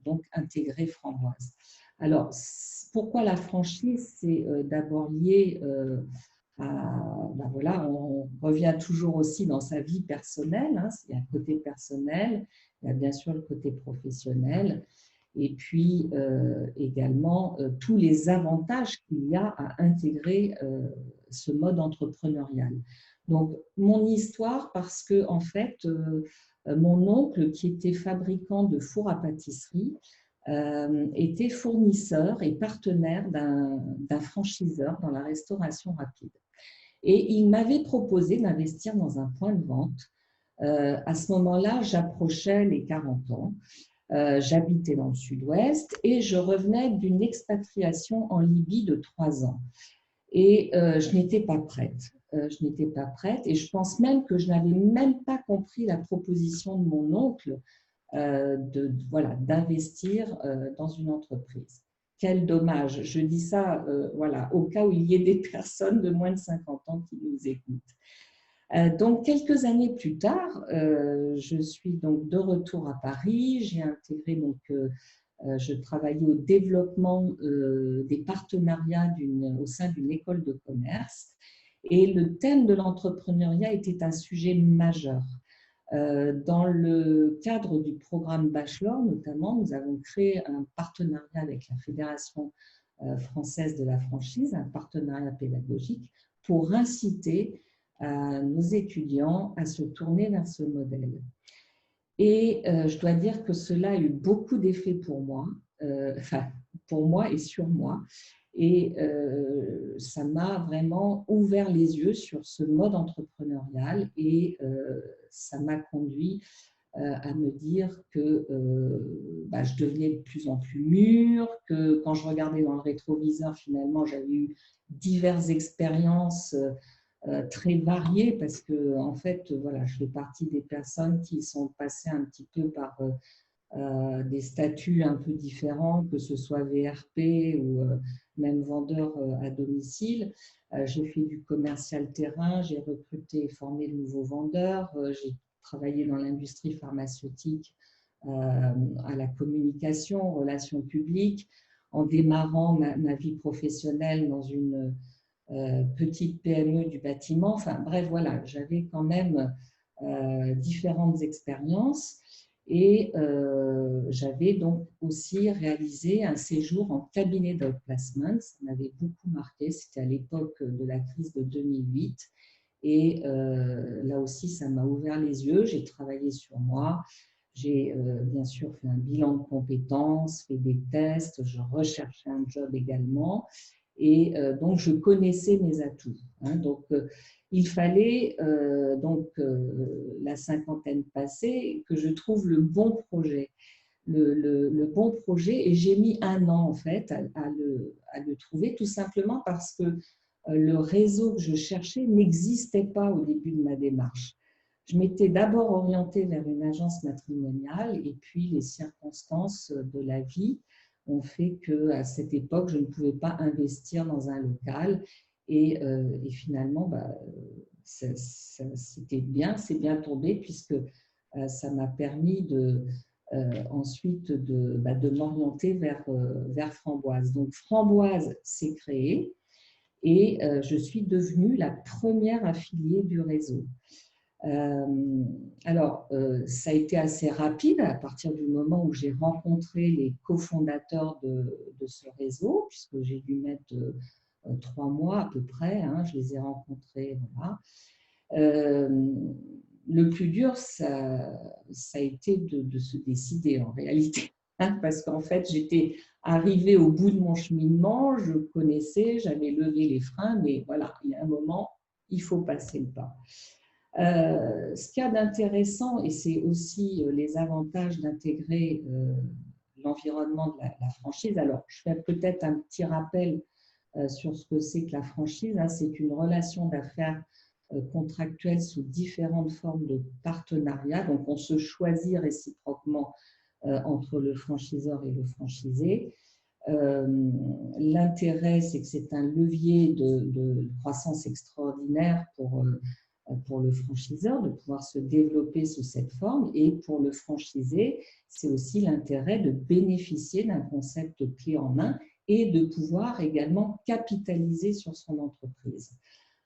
donc intégré Framboise. Alors, pourquoi la franchise? C'est d'abord lié voilà, on revient toujours aussi dans sa vie personnelle, hein, il y a un côté personnel, il y a bien sûr le côté professionnel, et puis également tous les avantages qu'il y a à intégrer ce mode entrepreneurial. Donc, mon histoire, parce que en fait, mon oncle, qui était fabricant de fours à pâtisserie, était fournisseur et partenaire d'un franchiseur dans la restauration rapide. Et il m'avait proposé d'investir dans un point de vente. À ce moment-là, j'approchais les 40 ans. J'habitais dans le sud-ouest et je revenais d'une expatriation en Libye de 3 ans. Et je n'étais pas prête. Je n'étais pas prête et je pense même que je n'avais même pas compris la proposition de mon oncle voilà, d'investir dans une entreprise. Quel dommage. Je dis ça voilà, au cas où il y ait des personnes de moins de 50 ans qui nous écoutent. Donc, quelques années plus tard, je suis donc de retour à Paris. J'ai intégré, donc, je travaillais au développement des partenariats au sein d'une école de commerce. Et le thème de l'entrepreneuriat était un sujet majeur. Dans le cadre du programme Bachelor, notamment, nous avons créé un partenariat avec la Fédération française de la franchise, un partenariat pédagogique, pour inciter nos étudiants à se tourner vers ce modèle. Et je dois dire que cela a eu beaucoup d'effets pour moi, pour moi et sur moi. Et ça m'a vraiment ouvert les yeux sur ce mode entrepreneurial et ça m'a conduit à me dire que je devenais de plus en plus mûre, que quand je regardais dans le rétroviseur, finalement, j'avais eu diverses expériences très variées parce que, en fait, voilà, je fais partie des personnes qui sont passées un petit peu par des statuts un peu différents, que ce soit VRP ou même vendeur à domicile. J'ai fait du commercial terrain, j'ai recruté et formé de nouveaux vendeurs, j'ai travaillé dans l'industrie pharmaceutique à la communication, aux relations publiques, en démarrant ma vie professionnelle dans une petite PME du bâtiment. Enfin bref, voilà, j'avais quand même différentes expériences. Et j'avais donc aussi réalisé un séjour en cabinet d'outplacement. Ça m'avait beaucoup marqué. C'était à l'époque de la crise de 2008. Et là aussi, ça m'a ouvert les yeux. J'ai travaillé sur moi. J'ai bien sûr fait un bilan de compétences, fait des tests. Je recherchais un job également. Et donc, je connaissais mes atouts. Hein. Donc, il fallait, la cinquantaine passée, que je trouve le bon projet. Le bon projet, et j'ai mis 1 an en fait à le trouver, tout simplement parce que le réseau que je cherchais n'existait pas au début de ma démarche. Je m'étais d'abord orientée vers une agence matrimoniale et puis les circonstances de la vie ont fait qu'à cette époque, je ne pouvais pas investir dans un local et finalement, c'était bien, c'est bien tombé puisque ça m'a permis ensuite de m'orienter vers Framboise. Donc Framboise s'est créée et je suis devenue la première affiliée du réseau. Ça a été assez rapide à partir du moment où j'ai rencontré les cofondateurs de ce réseau, puisque j'ai dû mettre 3 mois à peu près, hein, je les ai rencontrés. Voilà. Le plus dur, ça a été de se décider en réalité, hein, parce qu'en fait, j'étais arrivée au bout de mon cheminement, je connaissais, j'avais levé les freins, mais voilà, il y a un moment, il faut passer le pas. Ce qu'il y a d'intéressant, et c'est aussi les avantages d'intégrer l'environnement de la franchise. Alors, je fais peut-être un petit rappel sur ce que c'est que la franchise. Hein. C'est une relation d'affaires contractuelle sous différentes formes de partenariat. Donc, on se choisit réciproquement entre le franchiseur et le franchisé. L'intérêt, c'est que c'est un levier de croissance extraordinaire pour le franchiseur de pouvoir se développer sous cette forme, et pour le franchisé, c'est aussi l'intérêt de bénéficier d'un concept clé en main et de pouvoir également capitaliser sur son entreprise.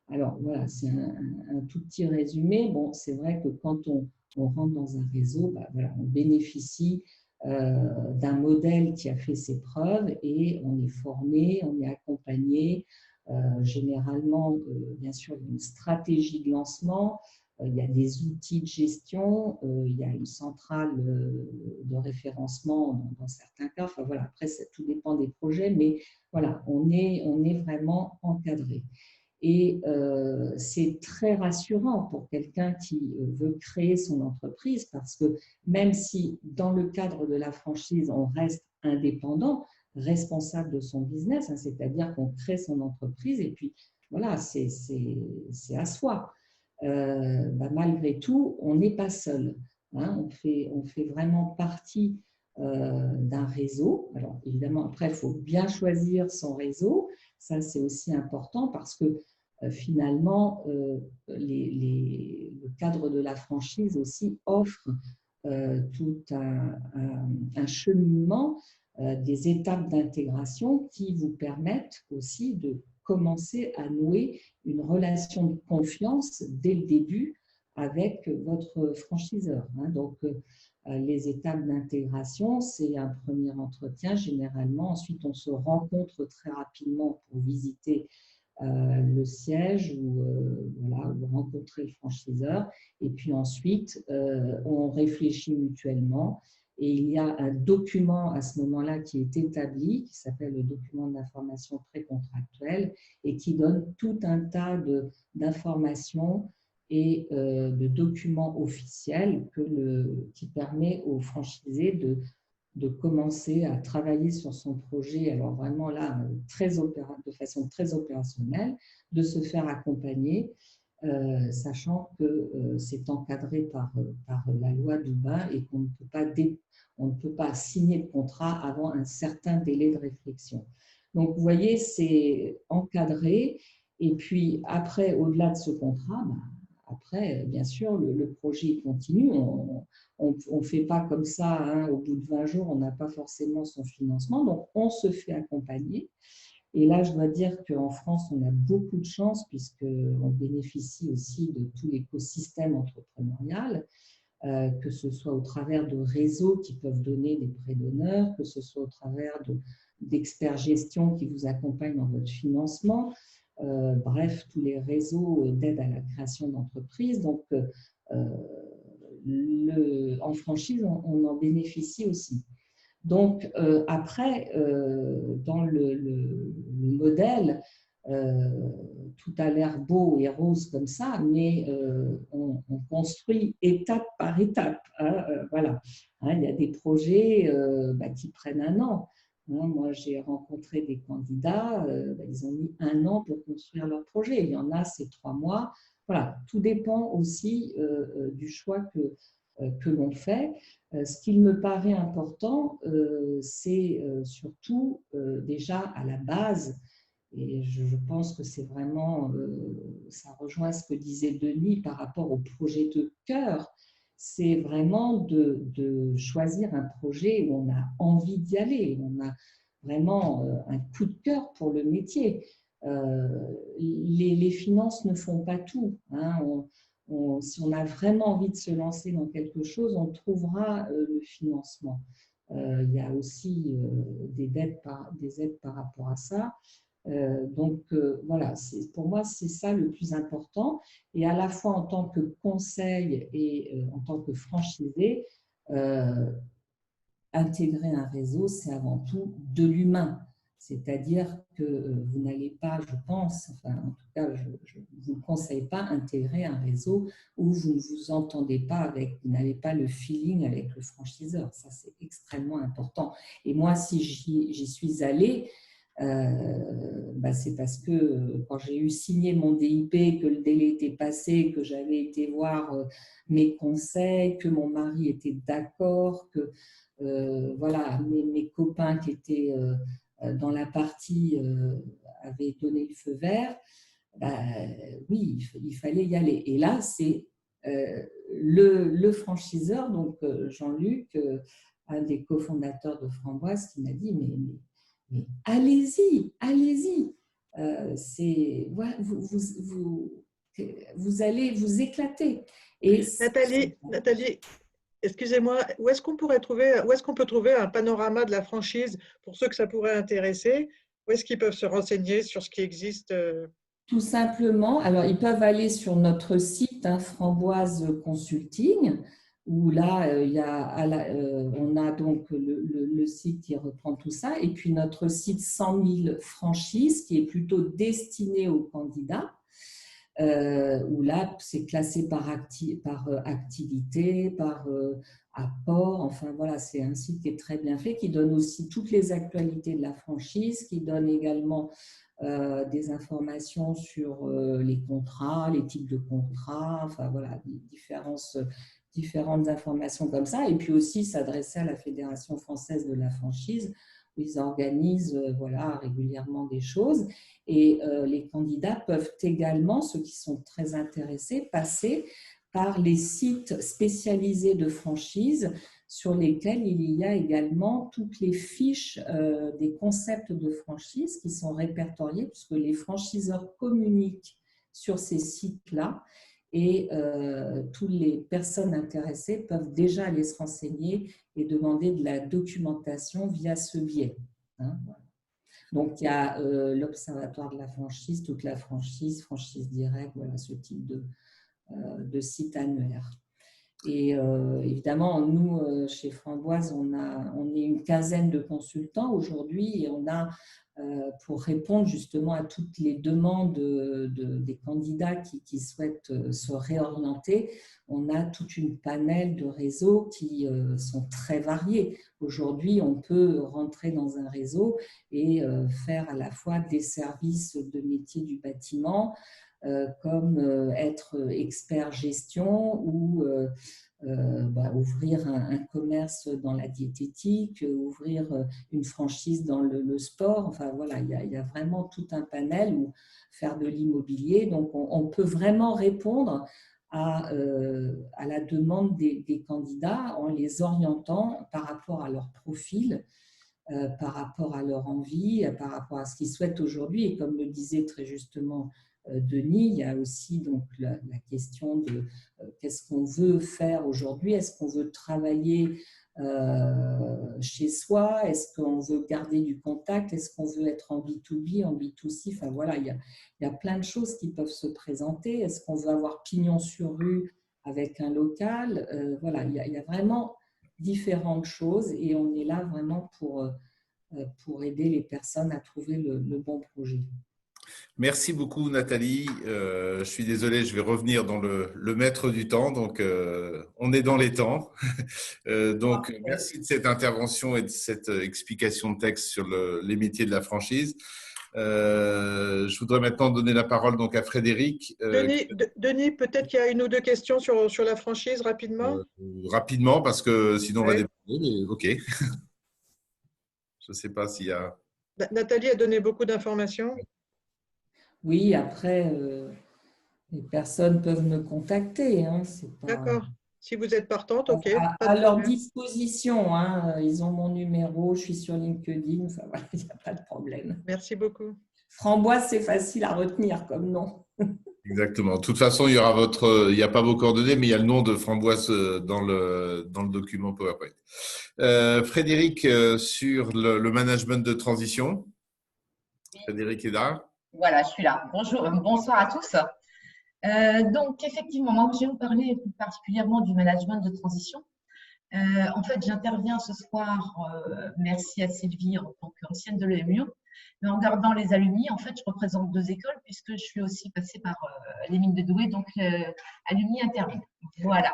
Alors voilà, c'est un tout petit résumé. Bon, c'est vrai que quand on rentre dans un réseau, voilà, on bénéficie d'un modèle qui a fait ses preuves et on est formé, on est accompagné. Généralement, bien sûr, il y a une stratégie de lancement, il y a des outils de gestion, il y a une centrale de référencement dans certains cas. Enfin, voilà, après, tout dépend des projets, mais voilà, on est vraiment encadré. Et c'est très rassurant pour quelqu'un qui veut créer son entreprise, parce que même si dans le cadre de la franchise, on reste indépendant, responsable de son business, hein, c'est-à-dire qu'on crée son entreprise et puis voilà, c'est à soi. Malgré tout, on n'est pas seul. Hein, on fait vraiment partie d'un réseau. Alors évidemment, après, il faut bien choisir son réseau. Ça, c'est aussi important parce que finalement, le cadre de la franchise aussi offre tout un cheminement, des étapes d'intégration qui vous permettent aussi de commencer à nouer une relation de confiance dès le début avec votre franchiseur. Hein. Donc, les étapes d'intégration, c'est un premier entretien généralement. Ensuite, on se rencontre très rapidement pour visiter le siège ou rencontrer le franchiseur. Et puis ensuite, on réfléchit mutuellement. Et il y a un document à ce moment-là qui est établi, qui s'appelle le document d'information précontractuelle et qui donne tout un tas d'informations et de documents officiels qui permet au franchisé de commencer à travailler sur son projet, alors vraiment là, de façon très opérationnelle, de se faire accompagner, sachant que c'est encadré par la loi Dubin et qu'on ne peut pas signer de contrat avant un certain délai de réflexion. Donc, vous voyez, c'est encadré. Et puis, après, au-delà de ce contrat, après, bien sûr, le projet continue. On ne fait pas comme ça, hein, au bout de 20 jours, on n'a pas forcément son financement. Donc, on se fait accompagner. Et là, je dois dire qu'en France, on a beaucoup de chance puisqu'on bénéficie aussi de tout l'écosystème entrepreneurial, que ce soit au travers de réseaux qui peuvent donner des prêts d'honneur, que ce soit au travers d'experts gestion qui vous accompagnent dans votre financement. Bref, tous les réseaux d'aide à la création d'entreprises. Donc, en franchise, on en bénéficie aussi. Donc, après, dans le modèle, tout a l'air beau et rose comme ça, mais on construit étape par étape. Hein, voilà. Hein, il y a des projets qui prennent 1 an. Hein, moi, j'ai rencontré des candidats, ils ont mis 1 an pour construire leur projet. Il y en a, c'est 3 mois. voilà, tout dépend aussi du choix que l'on fait. Ce qu'il me paraît important, c'est surtout déjà à la base, et je pense que c'est vraiment, ça rejoint ce que disait Denis par rapport au projet de cœur, c'est vraiment de choisir un projet où on a envie d'y aller, où on a vraiment un coup de cœur pour le métier. Les finances ne font pas tout, hein. Si on a vraiment envie de se lancer dans quelque chose, on trouvera le financement. Il y a aussi des aides par rapport à ça. Donc voilà, pour moi, c'est ça le plus important. Et à la fois en tant que conseil et en tant que franchisé, intégrer un réseau, c'est avant tout de l'humain. C'est-à-dire que vous n'allez pas, je pense, enfin en tout cas, je ne vous conseille pas intégrer un réseau où vous ne vous entendez pas avec, vous n'avez pas le feeling avec le franchiseur. Ça, c'est extrêmement important. Et moi, si j'y suis allée, c'est parce que quand j'ai eu signé mon DIP, que le délai était passé, que j'avais été voir mes conseils, que mon mari était d'accord, que voilà, mes copains qui étaient dans la partie avaient donné le feu vert, oui, il fallait y aller. Et là, c'est le franchiseur, donc Jean-Luc, un des cofondateurs de Framboise, qui m'a dit mais allez-y, allez-y. Voilà, vous allez vous éclater. Et Nathalie, excusez-moi, où est-ce qu'on peut trouver un panorama de la franchise pour ceux que ça pourrait intéresser? Où est-ce qu'ils peuvent se renseigner sur ce qui existe? Tout simplement, alors ils peuvent aller sur notre site, hein, Framboise Consulting, où là, on a donc le site qui reprend tout ça, et puis notre site 100 000 franchises, qui est plutôt destiné aux candidats, où là, c'est classé par activité, par apport, enfin voilà, c'est un site qui est très bien fait, qui donne aussi toutes les actualités de la franchise, qui donne également des informations sur les contrats, les types de contrats, enfin voilà, différentes informations comme ça, et puis aussi s'adresser à la Fédération française de la franchise, où ils organisent voilà, régulièrement des choses. Et les candidats peuvent également, ceux qui sont très intéressés, passer par les sites spécialisés de franchise sur lesquels il y a également toutes les fiches des concepts de franchise qui sont répertoriés, puisque les franchiseurs communiquent sur ces sites-là, et toutes les personnes intéressées peuvent déjà aller se renseigner et demander de la documentation via ce biais. Hein, voilà. Donc, il y a l'Observatoire de la franchise, toute la franchise, franchise directe, voilà ce type de site annuaire. Et évidemment, nous, chez Framboise, on est une quinzaine de consultants aujourd'hui, et on a, pour répondre justement à toutes les demandes des candidats qui souhaitent se réorienter, on a toute une panel de réseaux qui sont très variés. Aujourd'hui, on peut rentrer dans un réseau et faire à la fois des services de métier du bâtiment, comme être expert gestion ou ouvrir un commerce dans la diététique, ouvrir une franchise dans le sport. Enfin voilà, il y a vraiment tout un panel, ou faire de l'immobilier. Donc on peut vraiment répondre à la demande des candidats en les orientant par rapport à leur profil, par rapport à leur envie, par rapport à ce qu'ils souhaitent aujourd'hui. Et comme le disait très justement Denis, il y a aussi donc la question de qu'est-ce qu'on veut faire aujourd'hui. Est-ce qu'on veut travailler chez soi? Est-ce qu'on veut garder du contact? Est-ce qu'on veut être en B2B, en B2C? Enfin voilà, il y a plein de choses qui peuvent se présenter. Est-ce qu'on veut avoir pignon sur rue avec un local? Voilà, il y a vraiment différentes choses, et on est là vraiment pour aider les personnes à trouver le bon projet. Merci beaucoup, Nathalie. Je suis désolé, je vais revenir dans le maître du temps. Donc, on est dans les temps. Donc, merci de cette intervention et de cette explication de texte sur les métiers de la franchise. Je voudrais maintenant donner la parole donc à Frédéric. Denis, peut-être qu'il y a une ou deux questions sur la franchise rapidement. Rapidement, parce que sinon on va Ouais. déborder, mais OK. Je ne sais pas s'il y a… Nathalie a donné beaucoup d'informations. Oui, après, les personnes peuvent me contacter. Hein, c'est pas… D'accord. Si vous êtes partante, OK. Pas À de leur problème. disposition. Hein. Ils ont mon numéro, je suis sur LinkedIn. Enfin, voilà, il n'y a pas de problème. Merci beaucoup. Framboise, c'est facile à retenir comme nom. Exactement. De toute façon, il n'y a pas vos coordonnées, mais il y a le nom de Framboise dans le document PowerPoint. Frédéric, sur le management de transition. Frédéric est là. Voilà, je suis là. Bonjour, bonsoir à tous. Donc, effectivement, moi, je vais vous parler plus particulièrement du management de transition. En fait, j'interviens ce soir, merci à Sylvie en tant qu'ancienne de l'EMU, mais en gardant les alumni, en fait, je représente deux écoles puisque je suis aussi passée par les mines de Douai, donc alumni intermine. Voilà.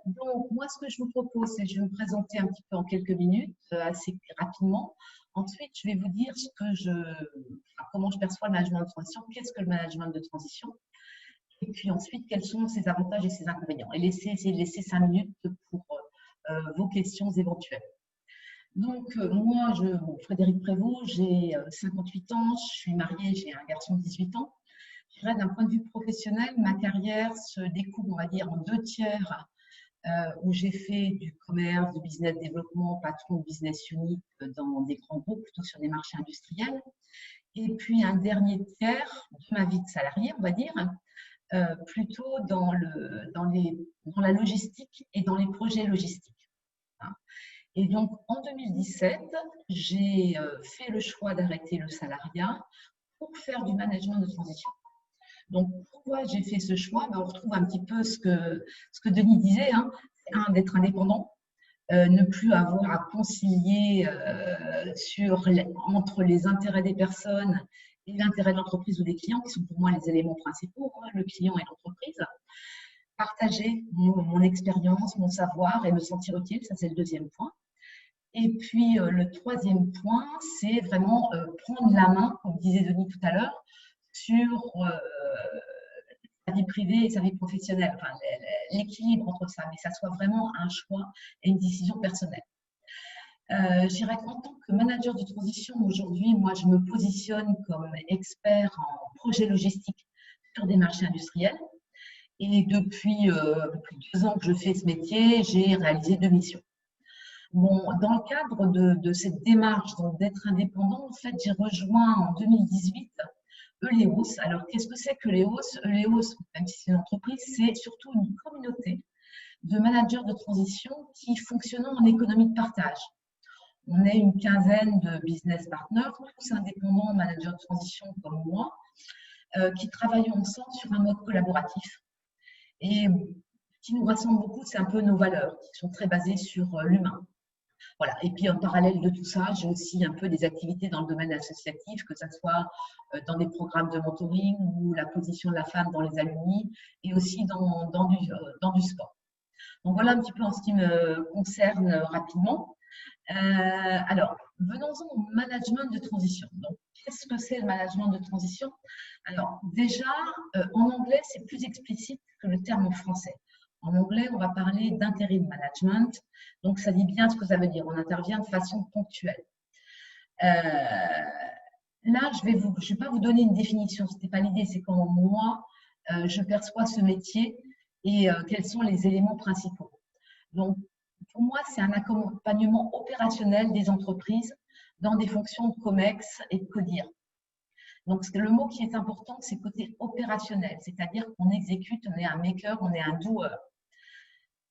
Donc, moi, ce que je vous propose, c'est que je vais me présenter un petit peu en quelques minutes, assez rapidement. Ensuite, je vais vous dire comment je perçois le management de transition, qu'est-ce que le management de transition, et puis ensuite, quels sont ses avantages et ses inconvénients. Et essayer de laisser 5 minutes pour vos questions éventuelles. Donc, moi, Frédéric Prévost, j'ai 58 ans, je suis mariée, j'ai un garçon de 18 ans. Je dirais d'un point de vue professionnel, ma carrière se découpe, on va dire, en 2/3 où j'ai fait du commerce, du business développement, patron de business unit dans des grands groupes, plutôt sur des marchés industriels. Et puis un dernier tiers de ma vie de salarié, on va dire, plutôt dans la logistique et dans les projets logistiques. Et donc, en 2017, j'ai fait le choix d'arrêter le salariat pour faire du management de transition. Donc, pourquoi j'ai fait ce choix? On retrouve un petit peu ce que Denis disait, hein, d'être indépendant, ne plus avoir à concilier entre les intérêts des personnes et l'intérêt de l'entreprise ou des clients, qui sont pour moi les éléments principaux, hein, le client et l'entreprise. Partager mon expérience, mon savoir et me sentir utile, ça c'est le deuxième point. Et puis, le troisième point, c'est vraiment prendre la main, comme disait Denis tout à l'heure, sur sa vie privée et sa vie professionnelle, enfin, l'équilibre entre ça, mais ça soit vraiment un choix et une décision personnelle. Je dirais qu'en tant que manager de transition, aujourd'hui, moi, je me positionne comme expert en projet logistique sur des marchés industriels. Et depuis 2 ans que je fais ce métier, j'ai réalisé 2 missions. Bon, dans le cadre de cette démarche d'être indépendant, en fait, j'ai rejoint en 2018 Euleos. Alors, qu'est-ce que c'est que Euleos? Euleos, même si c'est une entreprise, c'est surtout une communauté de managers de transition qui fonctionnent en économie de partage. On est une quinzaine de business partners, tous indépendants, managers de transition comme moi, qui travaillent ensemble sur un mode collaboratif. Et qui nous rassemble beaucoup, c'est un peu nos valeurs, qui sont très basées sur l'humain. Voilà. Et puis en parallèle de tout ça, j'ai aussi un peu des activités dans le domaine associatif, que ce soit dans des programmes de mentoring ou la position de la femme dans les alumni, et aussi dans du sport. Donc voilà un petit peu en ce qui me concerne rapidement. Alors, venons-en au management de transition. Donc, qu'est-ce que c'est le management de transition? Alors, déjà, en anglais, c'est plus explicite que le terme en français. En anglais, on va parler d'interim management. Donc, ça dit bien ce que ça veut dire. On intervient de façon ponctuelle. Là, je ne vais pas vous donner une définition. Ce n'était pas l'idée. C'est comment moi, je perçois ce métier et quels sont les éléments principaux. Donc, pour moi, c'est un accompagnement opérationnel des entreprises dans des fonctions de COMEX et de CODIR. Donc, le mot qui est important, c'est côté opérationnel, c'est-à-dire qu'on exécute, on est un maker, on est un doer.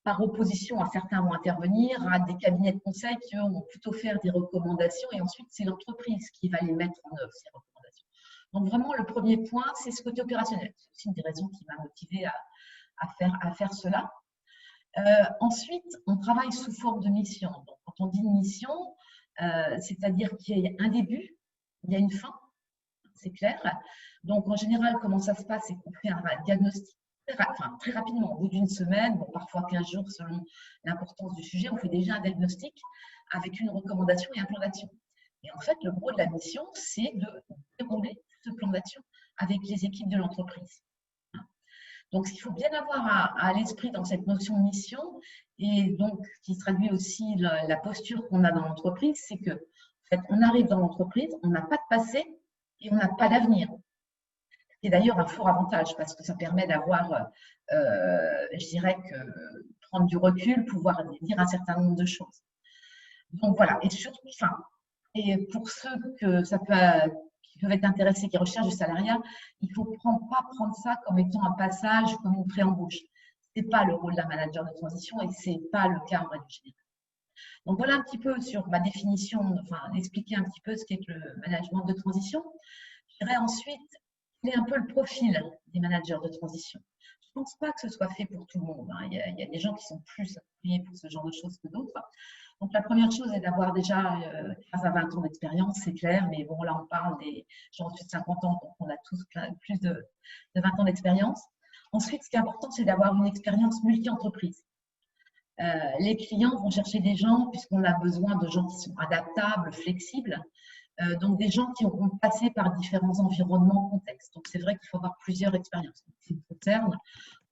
Par opposition à certains vont intervenir, à des cabinets de conseil qui, eux, vont plutôt faire des recommandations et ensuite, c'est l'entreprise qui va les mettre en œuvre, ces recommandations. Donc, vraiment, le premier point, c'est ce côté opérationnel. C'est aussi une des raisons qui m'a motivée à faire cela. Ensuite, on travaille sous forme de mission. Donc, quand on dit une mission, c'est-à-dire qu'il y a un début, il y a une fin, c'est clair. Donc, en général, comment ça se passe? C'est qu'on fait un diagnostic très rapidement, au bout d'une semaine, bon, parfois 15 jours selon l'importance du sujet, on fait déjà un diagnostic avec une recommandation et un plan d'action. Et en fait, le gros de la mission, c'est de dérouler ce plan d'action avec les équipes de l'entreprise. Donc, ce qu'il faut bien avoir à l'esprit dans cette notion de mission, et donc qui traduit aussi la posture qu'on a dans l'entreprise, c'est que en fait, on arrive dans l'entreprise, on n'a pas de passé et on n'a pas d'avenir. C'est d'ailleurs un fort avantage parce que ça permet d'avoir, je dirais que prendre du recul, pouvoir dire un certain nombre de choses. Donc voilà, et surtout, enfin, et pour ceux que ça peut, qui peuvent être intéressés, qui recherchent du salariat, il ne faut pas prendre ça comme étant un passage, comme une pré-embauche. Ce n'est pas le rôle d'un manager de transition et ce n'est pas le cas en règle générale. Donc voilà un petit peu sur ma définition, enfin expliquer un petit peu ce qu'est le management de transition. Je dirais ensuite quel est un peu le profil des managers de transition. Je ne pense pas que ce soit fait pour tout le monde. Hein. Il y a des gens qui sont plus appropriés pour ce genre de choses que d'autres. Donc, la première chose est d'avoir déjà 15 à 20 ans d'expérience, c'est clair, mais bon, là, on parle des gens au-dessus de 50 ans, donc on a tous plus de 20 ans d'expérience. Ensuite, ce qui est important, c'est d'avoir une expérience multi-entreprise. Les clients vont chercher des gens, puisqu'on a besoin de gens qui sont adaptables, flexibles, donc des gens qui auront passé par différents environnements, contextes. Donc, c'est vrai qu'il faut avoir plusieurs expériences. Ce qui me concerne,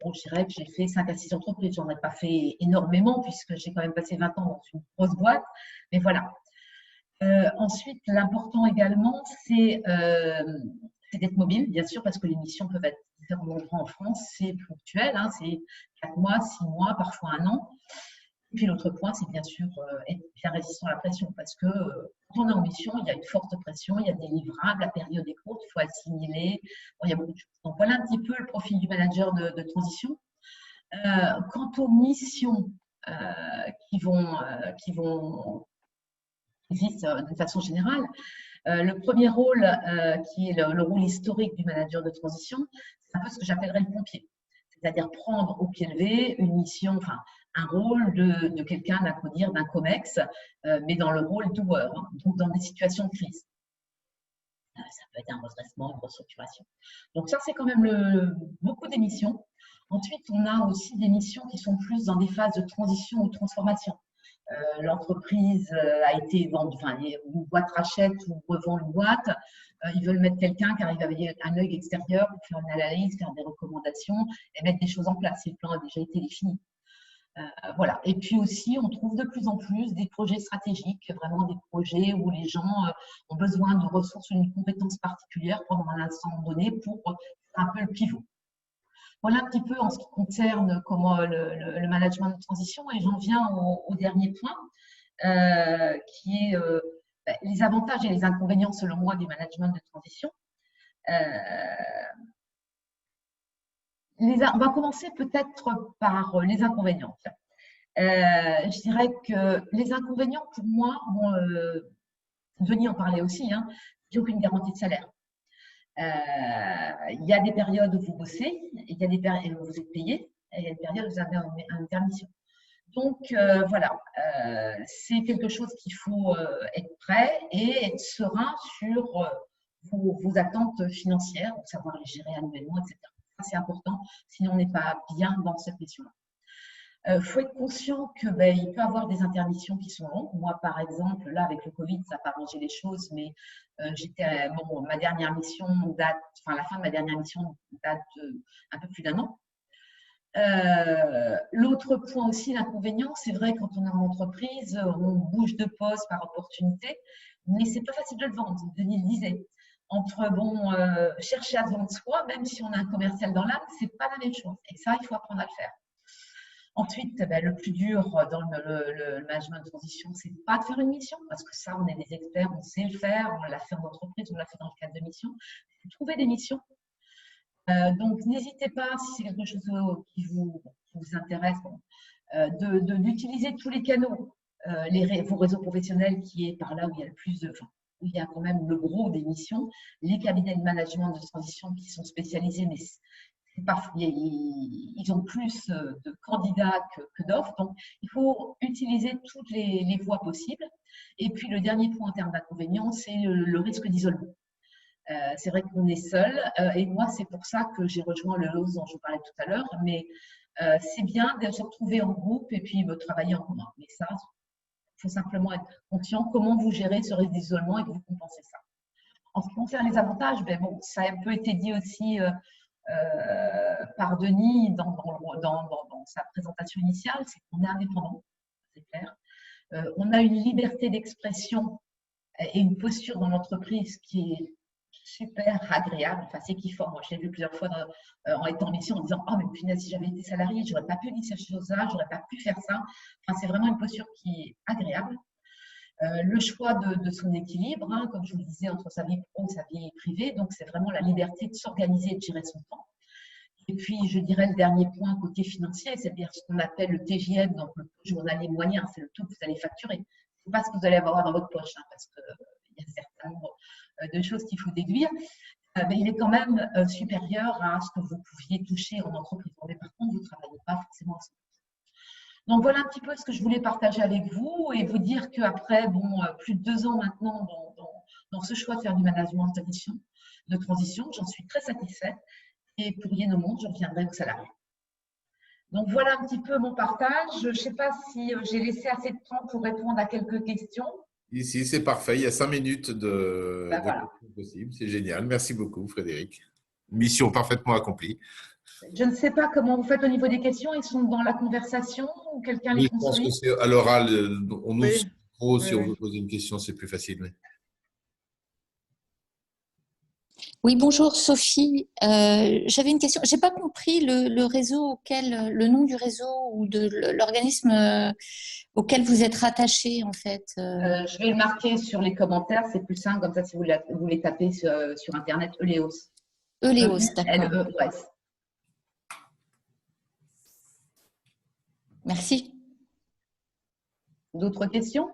bon, je dirais que j'ai fait 5 à 6 entreprises. Je n'en ai pas fait énormément puisque j'ai quand même passé 20 ans dans une grosse boîte. Mais voilà. Ensuite, l'important également, c'est d'être mobile, bien sûr, parce que les missions peuvent être différents endroits en France. C'est ponctuel, hein, c'est 4 mois, 6 mois, parfois 1 an. Et puis l'autre point, c'est bien sûr être bien résistant à la pression parce que quand on est en mission, il y a une forte pression, il y a des livrables, la période est courte, il faut assimiler, bon, il y a beaucoup de choses. Donc voilà un petit peu le profil du manager de transition. Quant aux missions qui existent de façon générale, le premier rôle qui est le rôle historique du manager de transition, c'est un peu ce que j'appellerais le pompier. C'est-à-dire prendre au pied levé une mission, enfin un rôle de quelqu'un, d'un COMEX, mais dans le rôle doer, hein, donc dans des situations de crise. Ça peut être un redressement, une restructuration. Donc ça, c'est quand même beaucoup d'émissions. Ensuite, on a aussi des missions qui sont plus dans des phases de transition ou de transformation. L'entreprise a été vendue, enfin, une boîte rachète ou revend une boîte. Ils veulent mettre quelqu'un qui arrive avec un œil extérieur pour faire une analyse, faire des recommandations et mettre des choses en place. Si le plan a déjà été défini. Voilà. Et puis aussi, on trouve de plus en plus des projets stratégiques, vraiment des projets où les gens ont besoin de ressources, une compétence particulière pendant un instant donné pour faire un peu le pivot. Voilà un petit peu en ce qui concerne comment le management de transition. Et j'en viens au dernier point, qui est les avantages et les inconvénients, selon moi, du management de transition. On va commencer peut-être par les inconvénients. Je dirais que les inconvénients, pour moi, Denis en parlait aussi, hein, il n'y a aucune garantie de salaire. Il y a des périodes où vous bossez, il y a des périodes où vous êtes payé, et il y a des périodes où vous avez une intermission. Donc, voilà, c'est quelque chose qu'il faut être prêt et être serein sur vos attentes financières, pour savoir les gérer annuellement, etc. C'est important, sinon on n'est pas bien dans cette mission-là. Il faut être conscient qu'il peut y avoir des intermissions qui sont longues. Moi, par exemple, là, avec le Covid, ça n'a pas arrangé les choses, mais ma dernière mission date, enfin, la fin de ma dernière mission date un peu plus d'1 an. L'autre point aussi, l'inconvénient, c'est vrai, quand on est en entreprise, on bouge de poste par opportunité, mais c'est pas facile de le vendre. Denis le disait. Entre chercher à se vendre soi, même si on a un commercial dans l'âme, c'est pas la même chose. Et ça, il faut apprendre à le faire. Ensuite, le plus dur dans le management de transition, c'est pas de faire une mission, parce que ça, on est des experts, on sait le faire, on l'a fait en entreprise, on l'a fait dans le cadre de mission. C'est trouver des missions. Donc, n'hésitez pas, si c'est quelque chose qui vous intéresse, d'utiliser tous les canaux, vos réseaux professionnels, qui est par là où il y a le plus de... où il y a quand même le gros des missions, les cabinets de management de transition qui sont spécialisés, mais ils ont plus de candidats que d'offres. Donc, il faut utiliser toutes les voies possibles. Et puis, le dernier point en termes d'inconvénients, c'est le risque d'isolement. C'est vrai qu'on est seul. Et moi, c'est pour ça que j'ai rejoint le LOS dont je vous parlais tout à l'heure. Mais c'est bien de se retrouver en groupe et puis travailler en commun. Mais ça, faut simplement être conscient comment vous gérez ce risque d'isolement et que vous compensez ça. En ce qui concerne les avantages, ben bon, ça a un peu été dit aussi par Denis dans sa présentation initiale, c'est qu'on est indépendant, c'est clair. On a une liberté d'expression et une posture dans l'entreprise qui est super agréable, enfin c'est kiffant. Moi, je l'ai vu plusieurs fois en étant en mission en disant « Oh, mais punaise, si j'avais été salarié, j'aurais pas pu dire ces choses-là, j'aurais pas pu faire ça. » Enfin, c'est vraiment une posture qui est agréable. Le choix de son équilibre, hein, comme je vous le disais, entre sa vie pro et sa vie privée. Donc, c'est vraiment la liberté de s'organiser et de gérer son temps. Et puis, je dirais le dernier point côté financier, c'est-à-dire ce qu'on appelle le TJM, donc le taux journalier moyen, c'est le taux que vous allez facturer. Ce n'est pas ce que vous allez avoir dans votre poche, hein, parce qu'il y a un certain nombre de choses qu'il faut déduire. Mais il est quand même supérieur à ce que vous pouviez toucher en entreprise. Mais par contre, vous ne travaillez pas forcément à 100%. Donc, voilà un petit peu ce que je voulais partager avec vous et vous dire qu'après plus de 2 ans maintenant dans ce choix de faire du management de transition, j'en suis très satisfaite et pour rien au monde, je reviendrai au salarié. Donc, voilà un petit peu mon partage. Je ne sais pas si j'ai laissé assez de temps pour répondre à quelques questions. Ici, c'est parfait. Il y a 5 minutes de Voilà. questions possibles. C'est génial. Merci beaucoup, Frédéric. Mission parfaitement accomplie. Je ne sais pas comment vous faites au niveau des questions. Ils sont dans la conversation ou quelqu'un les Oui, je pense que construit? c'est à l'oral. On ouvre Oui. son micro. Si Oui, on oui. veut poser une question, c'est plus facile. Oui. Oui, bonjour Sophie. J'avais une question. J'ai pas compris le réseau auquel, le nom du réseau ou de l'organisme auquel vous êtes rattaché en fait. Je vais le marquer sur les commentaires. C'est plus simple comme ça si vous les tapez sur Internet. Eleos. Eleos, d'accord. E-L-E-O-S. Merci. D'autres questions?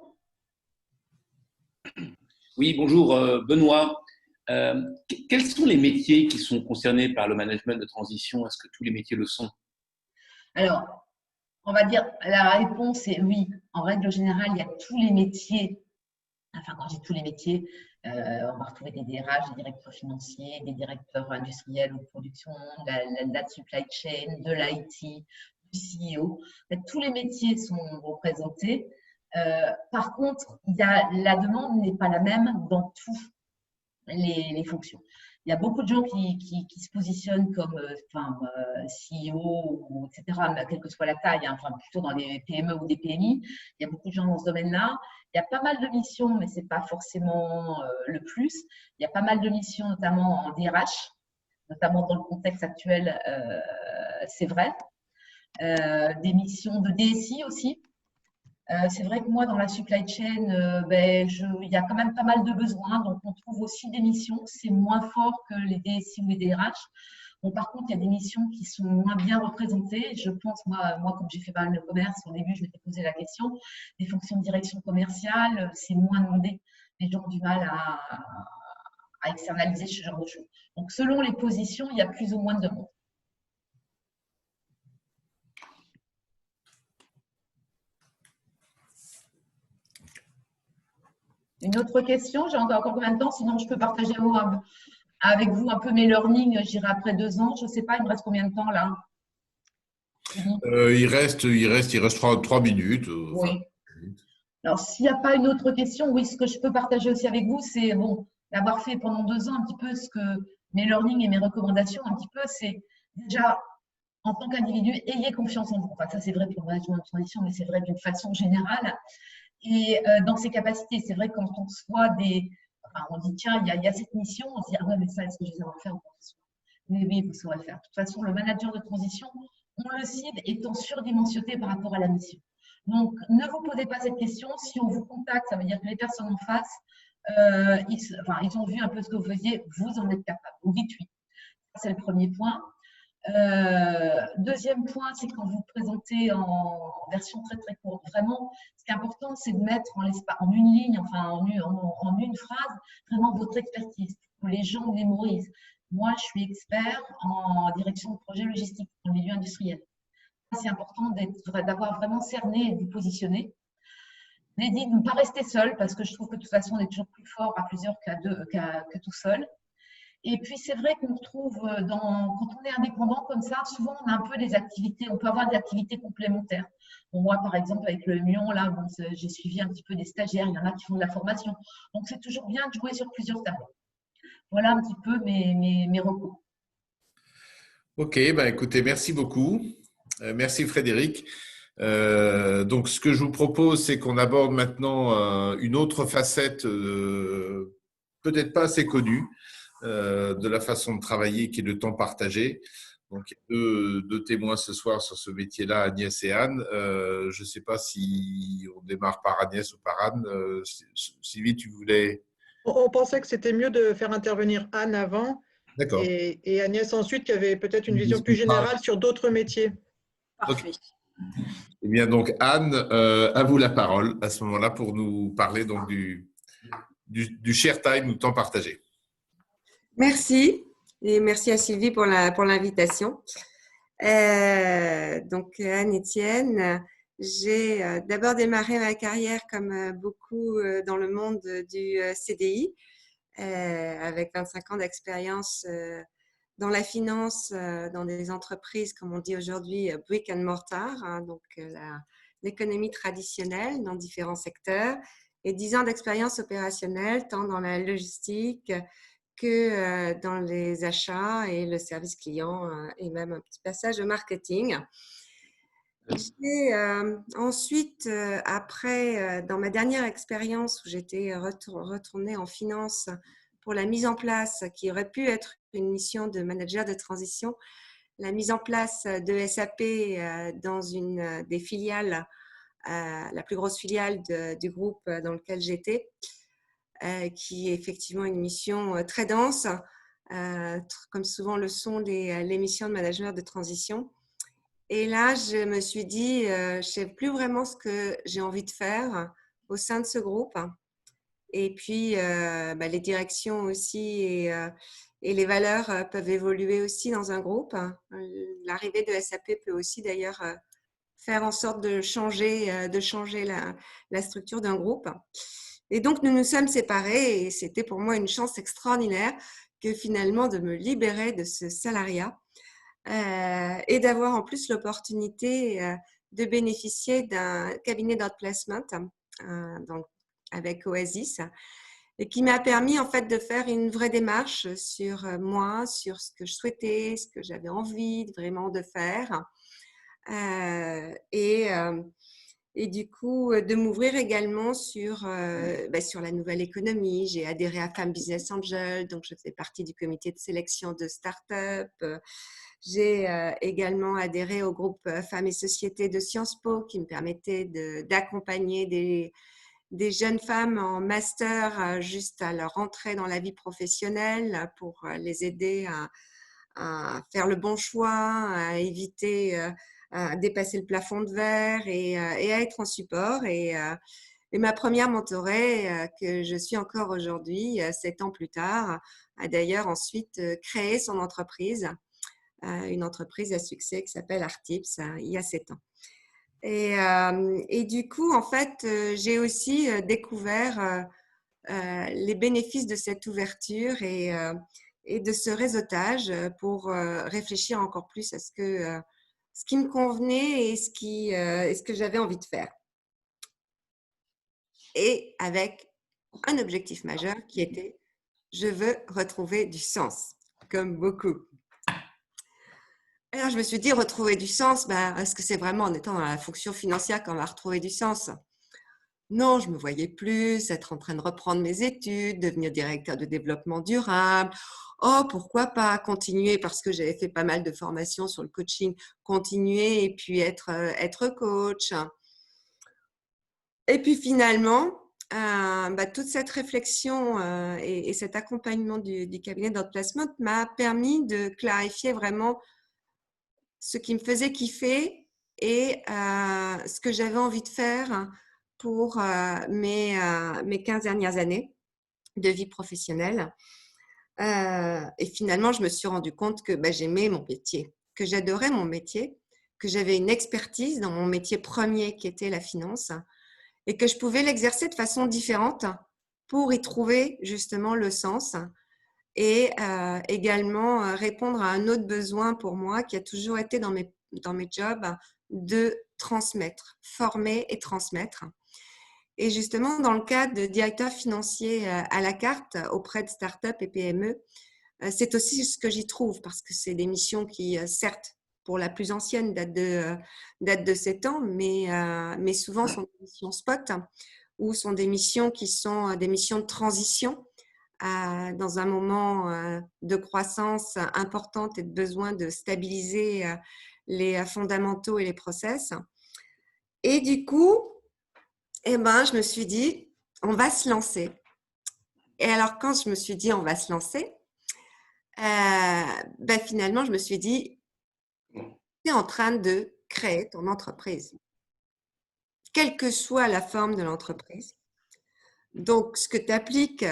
Oui, bonjour Benoît. Quels sont les métiers qui sont concernés par le management de transition? Est-ce que tous les métiers le sont? Alors, on va dire, la réponse est oui. En règle générale, il y a tous les métiers. Enfin, quand j'ai tous les métiers, on va retrouver des DRH, des directeurs financiers, des directeurs industriels ou de production, de la supply chain, de l'IT, du CEO. Tous les métiers sont représentés. Par contre, la demande n'est pas la même dans tous les fonctions. Il y a beaucoup de gens qui se positionnent comme CEO, ou etc., quelle que soit la taille, hein, enfin, plutôt dans des PME ou des PMI. Il y a beaucoup de gens dans ce domaine-là. Il y a pas mal de missions, mais ce n'est pas forcément le plus. Il y a pas mal de missions, notamment en DRH, notamment dans le contexte actuel, c'est vrai. Des missions de DSI aussi. C'est vrai que moi, dans la supply chain, il y a quand même pas mal de besoins. Donc, on trouve aussi des missions. C'est moins fort que les DSI ou les DRH. Bon, par contre, il y a des missions qui sont moins bien représentées. Je pense, moi comme j'ai fait pas mal de commerce, au début, je m'étais posé la question. Les fonctions de direction commerciale, c'est moins demandé. Les gens ont du mal à externaliser ce genre de choses. Donc, selon les positions, il y a plus ou moins de demandes. Une autre question? J'ai encore combien de temps? Sinon, je peux partager avec vous un peu mes learnings. J'irai après 2 ans. Je ne sais pas, il me reste combien de temps là? Il reste 3 minutes. Oui. Alors, s'il n'y a pas une autre question, oui, ce que je peux partager aussi avec vous, c'est d'avoir fait pendant 2 ans un petit peu ce que mes learnings et mes recommandations, un petit peu, c'est déjà, en tant qu'individu, ayez confiance en vous. Enfin, ça, c'est vrai pour le management de transition, mais c'est vrai d'une façon générale. Et dans ses capacités, c'est vrai quand on soit on dit tiens, il y a cette mission, on se dit ah ouais, mais ça, est-ce que je vais savoir faire ou pas? Mais oui, vous saurez faire. De toute façon, le manager de transition, on le cible étant surdimensionné par rapport à la mission. Donc, ne vous posez pas cette question. Si on vous contacte, ça veut dire que les personnes en face, ils ont vu un peu ce que vous faisiez, vous en êtes capable. Vous dites oui. C'est le premier point. Deuxième point, c'est quand vous présentez en version très très courte. Vraiment, ce qui est important, c'est de mettre en une ligne, enfin en une phrase, vraiment votre expertise, pour que les gens mémorisent. Moi, je suis expert en direction de projet logistique dans le milieu industriel. C'est important d'avoir vraiment cerné et de vous positionner. Mais dit de ne pas rester seul, parce que je trouve que de toute façon, on est toujours plus fort à plusieurs que tout seul. Et puis, c'est vrai qu'on retrouve, quand on est indépendant comme ça, souvent, on a un peu des activités, on peut avoir des activités complémentaires. Bon, moi, par exemple, avec le Lyon, là, bon, j'ai suivi un petit peu des stagiaires, il y en a qui font de la formation. Donc, c'est toujours bien de jouer sur plusieurs tableaux. Voilà un petit peu mes recours. Ok, ben écoutez, merci beaucoup. Merci Frédéric. Donc, ce que je vous propose, c'est qu'on aborde maintenant une autre facette, peut-être pas assez connue, de la façon de travailler, qui est le temps partagé. Donc, il y a deux témoins ce soir sur ce métier-là, Agnès et Anne. Je ne sais pas si on démarre par Agnès ou par Anne. Sylvie, tu voulais… On pensait que c'était mieux de faire intervenir Anne avant D'accord. et Agnès ensuite, qui avait peut-être une On vision plus discutera. générale sur d'autres métiers. Ok. Eh bien, donc, Anne, à vous la parole à ce moment-là pour nous parler donc du share time ou temps partagé. Merci et merci à Sylvie pour l'invitation. Donc Anne-Étienne, j'ai d'abord démarré ma carrière comme beaucoup dans le monde du CDI avec 25 ans d'expérience dans la finance, dans des entreprises, comme on dit aujourd'hui, brick and mortar, hein, donc l'économie traditionnelle dans différents secteurs, et 10 ans d'expérience opérationnelle, tant dans la logistique que dans les achats et le service client, et même un petit passage au marketing. J'ai ensuite, après, dans ma dernière expérience où j'étais retournée en finance pour la mise en place, qui aurait pu être une mission de manager de transition, la mise en place de SAP dans une des filiales, la plus grosse filiale du groupe dans lequel j'étais, qui est effectivement une mission très dense, comme souvent le sont les missions de management de transition. Et là, je me suis dit, je ne sais plus vraiment ce que j'ai envie de faire au sein de ce groupe. Et puis, les directions aussi et les valeurs peuvent évoluer aussi dans un groupe. L'arrivée de SAP peut aussi d'ailleurs faire en sorte de changer la structure d'un groupe. Et donc, nous nous sommes séparés et c'était pour moi une chance extraordinaire que finalement de me libérer de ce salariat et d'avoir en plus l'opportunité de bénéficier d'un cabinet d'outplacement avec Oasis et qui m'a permis en fait de faire une vraie démarche sur moi, sur ce que je souhaitais, ce que j'avais envie vraiment de faire et du coup de m'ouvrir également sur la nouvelle économie. J'ai adhéré à Femmes Business Angel, donc je fais partie du comité de sélection de start-up. J'ai également adhéré au groupe Femmes et Sociétés de Sciences Po qui me permettait d'accompagner des jeunes femmes en master juste à leur entrée dans la vie professionnelle pour les aider à faire le bon choix, à éviter à dépasser le plafond de verre et à être en support. Et ma première mentorée, que je suis encore aujourd'hui, 7 ans plus tard, a d'ailleurs ensuite créé son entreprise, une entreprise à succès qui s'appelle Artips, il y a 7 ans. Et du coup, en fait, j'ai aussi découvert les bénéfices de cette ouverture et de ce réseautage pour réfléchir encore plus à ce qui me convenait et ce que j'avais envie de faire. Et avec un objectif majeur qui était « je veux retrouver du sens », comme beaucoup. Alors, je me suis dit, retrouver du sens, est-ce que c'est vraiment en étant dans la fonction financière qu'on va retrouver du sens ? Non, je me voyais plus être en train de reprendre mes études, devenir directeur de développement durable. Oh, pourquoi pas continuer, parce que j'avais fait pas mal de formations sur le coaching, continuer et puis être coach. Et puis finalement, toute cette réflexion et cet accompagnement du cabinet d'outplacement m'a permis de clarifier vraiment ce qui me faisait kiffer et ce que j'avais envie de faire pour mes 15 dernières années de vie professionnelle. Et finalement, je me suis rendu compte que j'aimais mon métier, que j'adorais mon métier, que j'avais une expertise dans mon métier premier qui était la finance et que je pouvais l'exercer de façon différente pour y trouver justement le sens et également répondre à un autre besoin pour moi qui a toujours été dans mes jobs, de transmettre, former et transmettre. Et justement, dans le cadre de directeur financier à la carte auprès de startups et PME, c'est aussi ce que j'y trouve, parce que c'est des missions qui, certes, pour la plus ancienne, datent de 7 ans, mais souvent sont des missions spot ou sont des missions qui sont des missions de transition dans un moment de croissance importante et de besoin de stabiliser les fondamentaux et les process. Et du coup, je me suis dit, on va se lancer. Et alors, quand je me suis dit, on va se lancer, finalement, je me suis dit, tu es en train de créer ton entreprise, quelle que soit la forme de l'entreprise. Donc, ce que tu appliques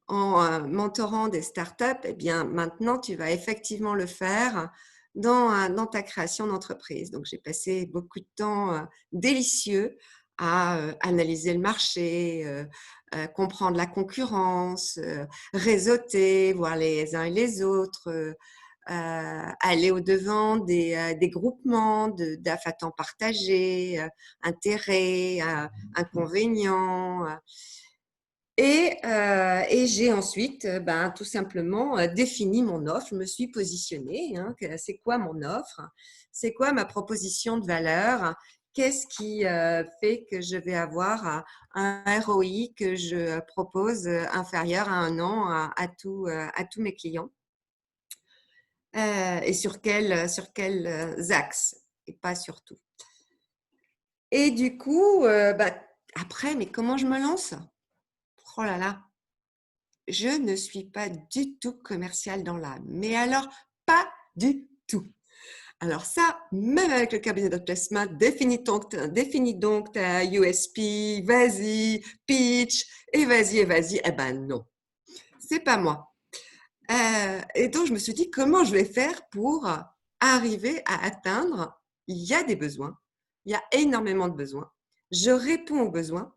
en mentorant des startups, eh bien, maintenant, tu vas effectivement le faire dans ta création d'entreprise. Donc, j'ai passé beaucoup de temps délicieux à analyser le marché, comprendre la concurrence, réseauter, voir les uns et les autres, aller au-devant des groupements d'affectants partagés, intérêts, inconvénients. Et j'ai ensuite tout simplement défini mon offre. Je me suis positionnée. C'est quoi mon offre? C'est quoi ma proposition de valeur? Qu'est-ce qui fait que je vais avoir un ROI que je propose inférieur à 1 an à tous mes clients? Et sur quels axes et pas sur tout. Et du coup, après, mais comment je me lance? Oh là là, je ne suis pas du tout commerciale dans l'âme. Mais alors, pas du tout. Alors ça, même avec le cabinet de placement, définis donc ta USP, vas-y, pitch, et vas-y. Eh ben non, c'est pas moi. Et donc, je me suis dit, comment je vais faire pour arriver à atteindre? Il y a des besoins, il y a énormément de besoins. Je réponds aux besoins,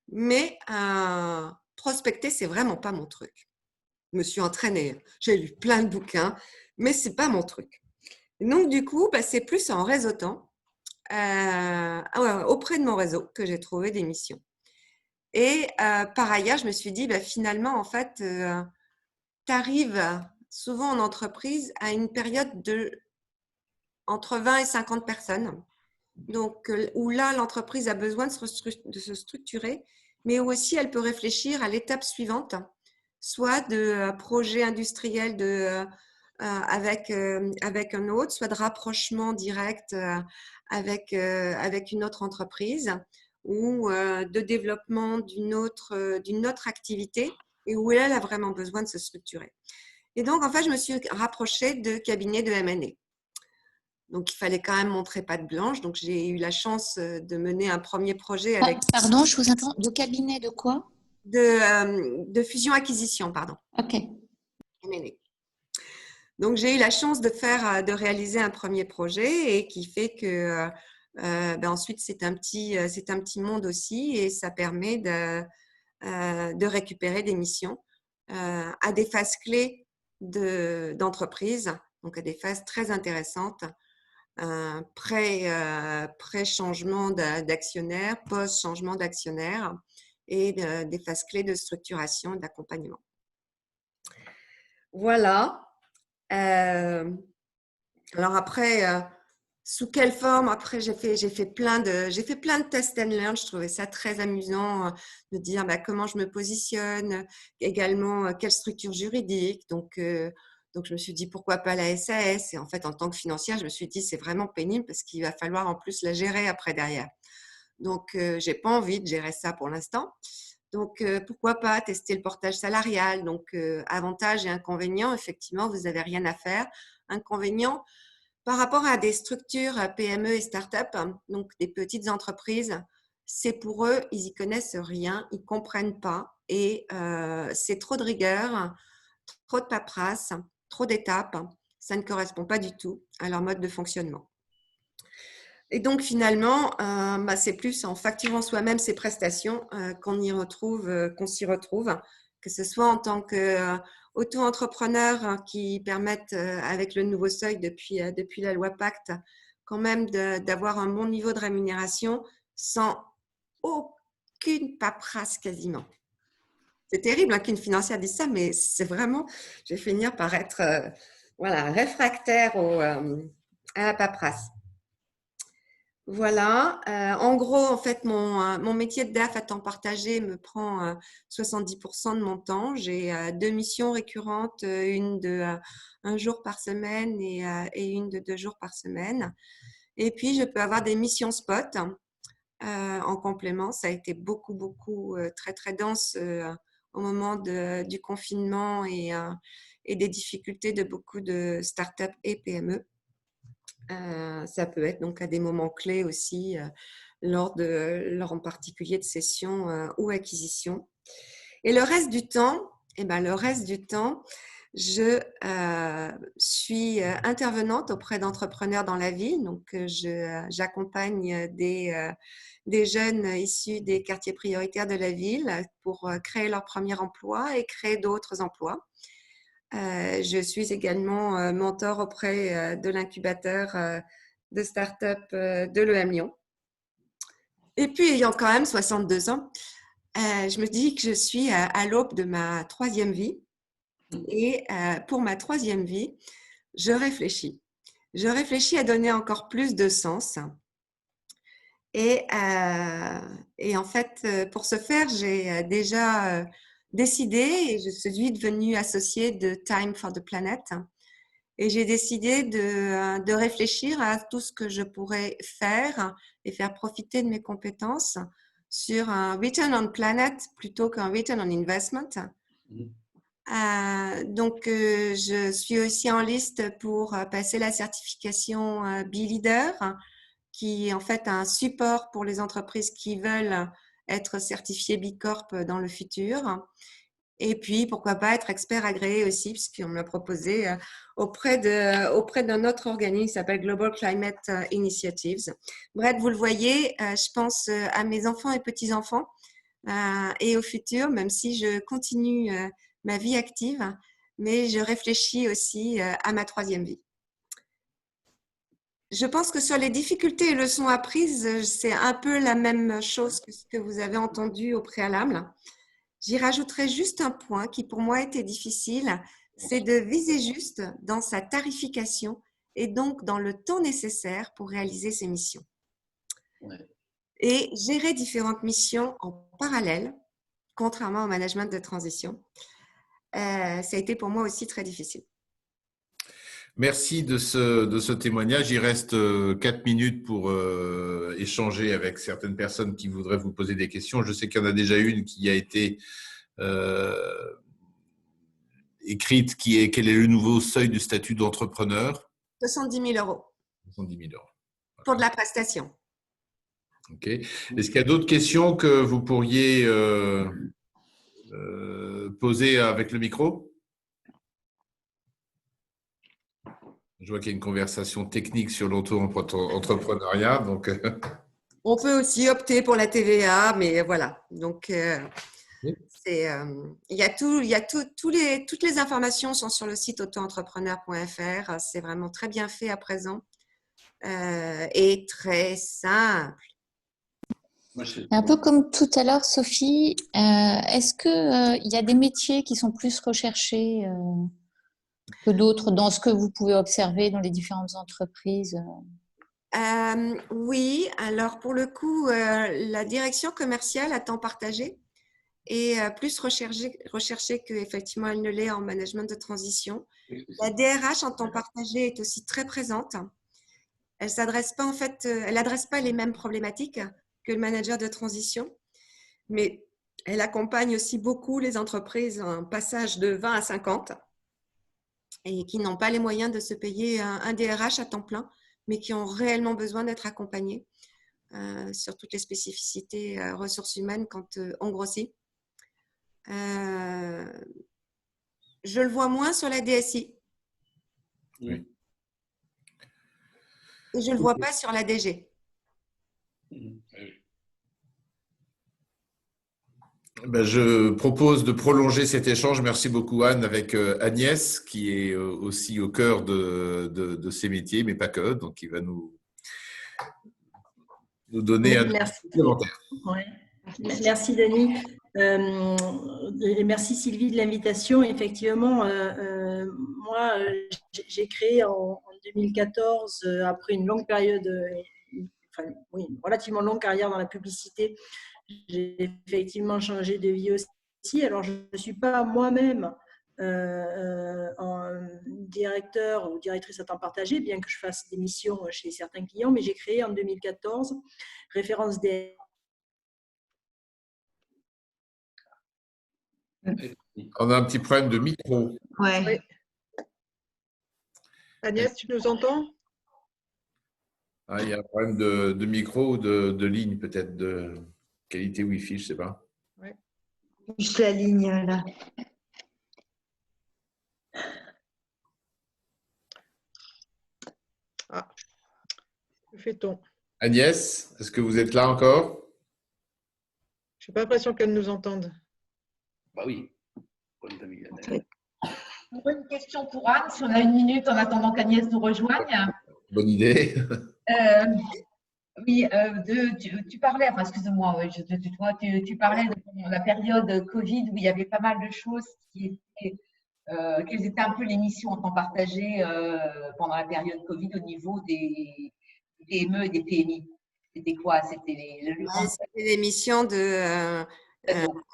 mais prospecter, c'est vraiment pas mon truc. Je me suis entraînée, j'ai lu plein de bouquins, mais c'est pas mon truc. Donc, du coup, c'est plus en réseautant auprès de mon réseau que j'ai trouvé des missions. Et par ailleurs, je me suis dit, finalement, en fait, tu arrives souvent en entreprise à une période de entre 20 et 50 personnes. Donc, où là, l'entreprise a besoin de se structurer, mais où aussi elle peut réfléchir à l'étape suivante, soit de projet industriel avec un autre, soit de rapprochement direct avec une autre entreprise, ou de développement d'une autre activité, et où elle a vraiment besoin de se structurer. Et donc, en fait, je me suis rapprochée de cabinets de M&A. Donc, il fallait quand même montrer patte blanche. Donc, j'ai eu la chance de mener un premier projet avec… Pardon, je vous interromps. De cabinet de quoi? De fusion-acquisition, pardon. Ok. M&A. Donc, j'ai eu la chance de réaliser un premier projet et qui fait que ensuite, c'est un petit monde aussi et ça permet de récupérer des missions à des phases clés d'entreprise, donc à des phases très intéressantes, pré-changement d'actionnaire, post-changement d'actionnaire et des phases clés de structuration et d'accompagnement. Voilà. Alors après, sous quelle forme? Après, j'ai fait plein de test and learn. Je trouvais ça très amusant de dire comment je me positionne, également quelle structure juridique. Donc, je me suis dit pourquoi pas la SAS. Et en fait, en tant que financière, je me suis dit c'est vraiment pénible parce qu'il va falloir en plus la gérer après derrière. Donc, j'ai pas envie de gérer ça pour l'instant. Donc, pourquoi pas tester le portage salarial? Donc, avantages et inconvénients, effectivement, vous n'avez rien à faire. Inconvénients, par rapport à des structures PME et start-up, donc des petites entreprises, c'est pour eux, ils n'y connaissent rien, ils ne comprennent pas et c'est trop de rigueur, trop de paperasse, trop d'étapes. Ça ne correspond pas du tout à leur mode de fonctionnement. Et donc, finalement, c'est plus en facturant soi-même ses prestations qu'on s'y retrouve que ce soit en tant qu'auto-entrepreneur qui permettent, avec le nouveau seuil depuis la loi Pacte, quand même d'avoir un bon niveau de rémunération sans aucune paperasse quasiment. C'est terrible hein, qu'une financière dise ça, mais c'est vraiment, je vais finir par être réfractaire à la paperasse. Voilà, en gros, en fait, mon métier de DAF à temps partagé me prend 70% de mon temps. J'ai 2 missions récurrentes, une de 1 jour par semaine et une de 2 jours par semaine. Et puis, je peux avoir des missions spot en complément. Ça a été beaucoup, très, très dense au moment du confinement et des difficultés de beaucoup de startups et PME. Ça peut être donc à des moments clés aussi, lors en particulier de sessions ou acquisitions. Et le reste du temps, je suis intervenante auprès d'entrepreneurs dans la ville. Donc, j'accompagne des jeunes issus des quartiers prioritaires de la ville pour créer leur premier emploi et créer d'autres emplois. Je suis également mentor auprès de l'incubateur de start-up de l'EM Lyon. Et puis, ayant quand même 62 ans, je me dis que je suis à l'aube de ma 3e vie. Et pour ma 3e vie, je réfléchis. Je réfléchis à donner encore plus de sens. Et en fait, pour ce faire, j'ai déjà décidé, et je suis devenue associée de Time for the Planet, et j'ai décidé de réfléchir à tout ce que je pourrais faire et faire profiter de mes compétences sur un Return on Planet plutôt qu'un Return on Investment. Donc, je suis aussi en liste pour passer la certification B-Leader, qui est en fait un support pour les entreprises qui veulent être certifiées B Corp dans le futur. Et puis, pourquoi pas être expert agréé aussi, puisqu'on me l'a proposé auprès d'un autre organisme qui s'appelle Global Climate Initiatives. Bref, vous le voyez, je pense à mes enfants et petits-enfants et au futur, même si je continue ma vie active, mais je réfléchis aussi à ma 3e vie. Je pense que sur les difficultés et leçons apprises, c'est un peu la même chose que ce que vous avez entendu au préalable. J'y rajouterai juste un point qui pour moi était difficile, c'est de viser juste dans sa tarification et donc dans le temps nécessaire pour réaliser ses missions. Et gérer différentes missions en parallèle, contrairement au management de transition, ça a été pour moi aussi très difficile. Merci de ce témoignage. Il reste 4 minutes pour échanger avec certaines personnes qui voudraient vous poser des questions. Je sais qu'il y en a déjà une qui a été écrite, quel est le nouveau seuil du statut d'entrepreneur? 70 000 euros. 70 000 euros. Pour de la prestation. Ok. Est-ce qu'il y a d'autres questions que vous pourriez poser avec le micro? Je vois qu'il y a une conversation technique sur l'auto-entrepreneuriat. Donc, on peut aussi opter pour la TVA, mais voilà. Donc, toutes les informations sont sur le site auto-entrepreneur.fr. C'est vraiment très bien fait à présent et très simple. Un peu comme tout à l'heure, Sophie, est-ce qu'il y a des métiers qui sont plus recherchés que d'autres dans ce que vous pouvez observer dans les différentes entreprises? Oui, alors pour le coup, la direction commerciale à temps partagé est plus recherchée qu'effectivement elle ne l'est en management de transition. La DRH en temps partagé est aussi très présente. Elle s'adresse pas, en fait, elle n'adresse pas les mêmes problématiques que le manager de transition, mais elle accompagne aussi beaucoup les entreprises en passage de 20 à 50 et qui n'ont pas les moyens de se payer un DRH à temps plein, mais qui ont réellement besoin d'être accompagnés sur toutes les spécificités ressources humaines quand on grossit. Je le vois moins sur la DSI. oui. Et je ne le vois pas sur la DG. Ben, je propose de prolonger cet échange. Merci beaucoup, Anne, avec Agnès, qui est aussi au cœur de ces métiers, mais pas que. Donc, il va nous donner Oui, un merci. commentaire. Ouais. Merci, Dani. Et merci, Sylvie, de l'invitation. Effectivement, moi, j'ai créé en 2014, après une longue période, enfin, oui, une relativement longue carrière dans la publicité. J'ai effectivement changé de vie aussi. Alors, je ne suis pas moi-même en directeur ou directrice à temps partagé, bien que je fasse des missions chez certains clients, mais j'ai créé en 2014 Référence DSI. On a un petit problème de micro. Ouais. Oui. Agnès, tu nous entends? Ah, il y a un problème de micro ou de ligne, peut-être, de qualité Wi-Fi, je ne sais pas. Ouais. Juste la ligne, là. Ah, que fait-on? Agnès, est-ce que vous êtes là encore? Je n'ai pas l'impression qu'elle nous entende. Bah oui. Une question pour Anne, si on a une minute en attendant qu'Agnès nous rejoigne. Bonne idée. Oui, tu parlais, enfin excuse-moi, oui, tu parlais de la période Covid où il y avait pas mal de choses qui étaient, quelles étaient un peu les missions en temps partagé pendant la période Covid au niveau des PME et des PMI. C'était quoi? C'était des missions de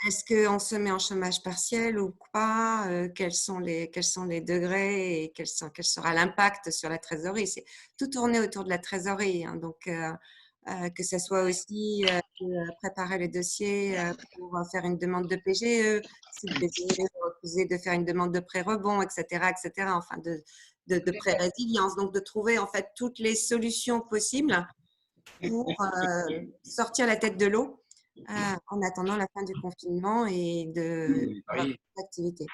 est-ce qu'on se met en chômage partiel ou pas, quels sont les degrés et quel sera l'impact sur la trésorerie. C'est tout tourné autour de la trésorerie, hein, donc que ce soit aussi préparer les dossiers pour faire une demande de PGE, si le PGE refusait de faire une demande de pré-rebond, etc., enfin de pré-résilience. Donc de trouver en fait toutes les solutions possibles pour sortir la tête de l'eau en attendant la fin du confinement et de l'activité.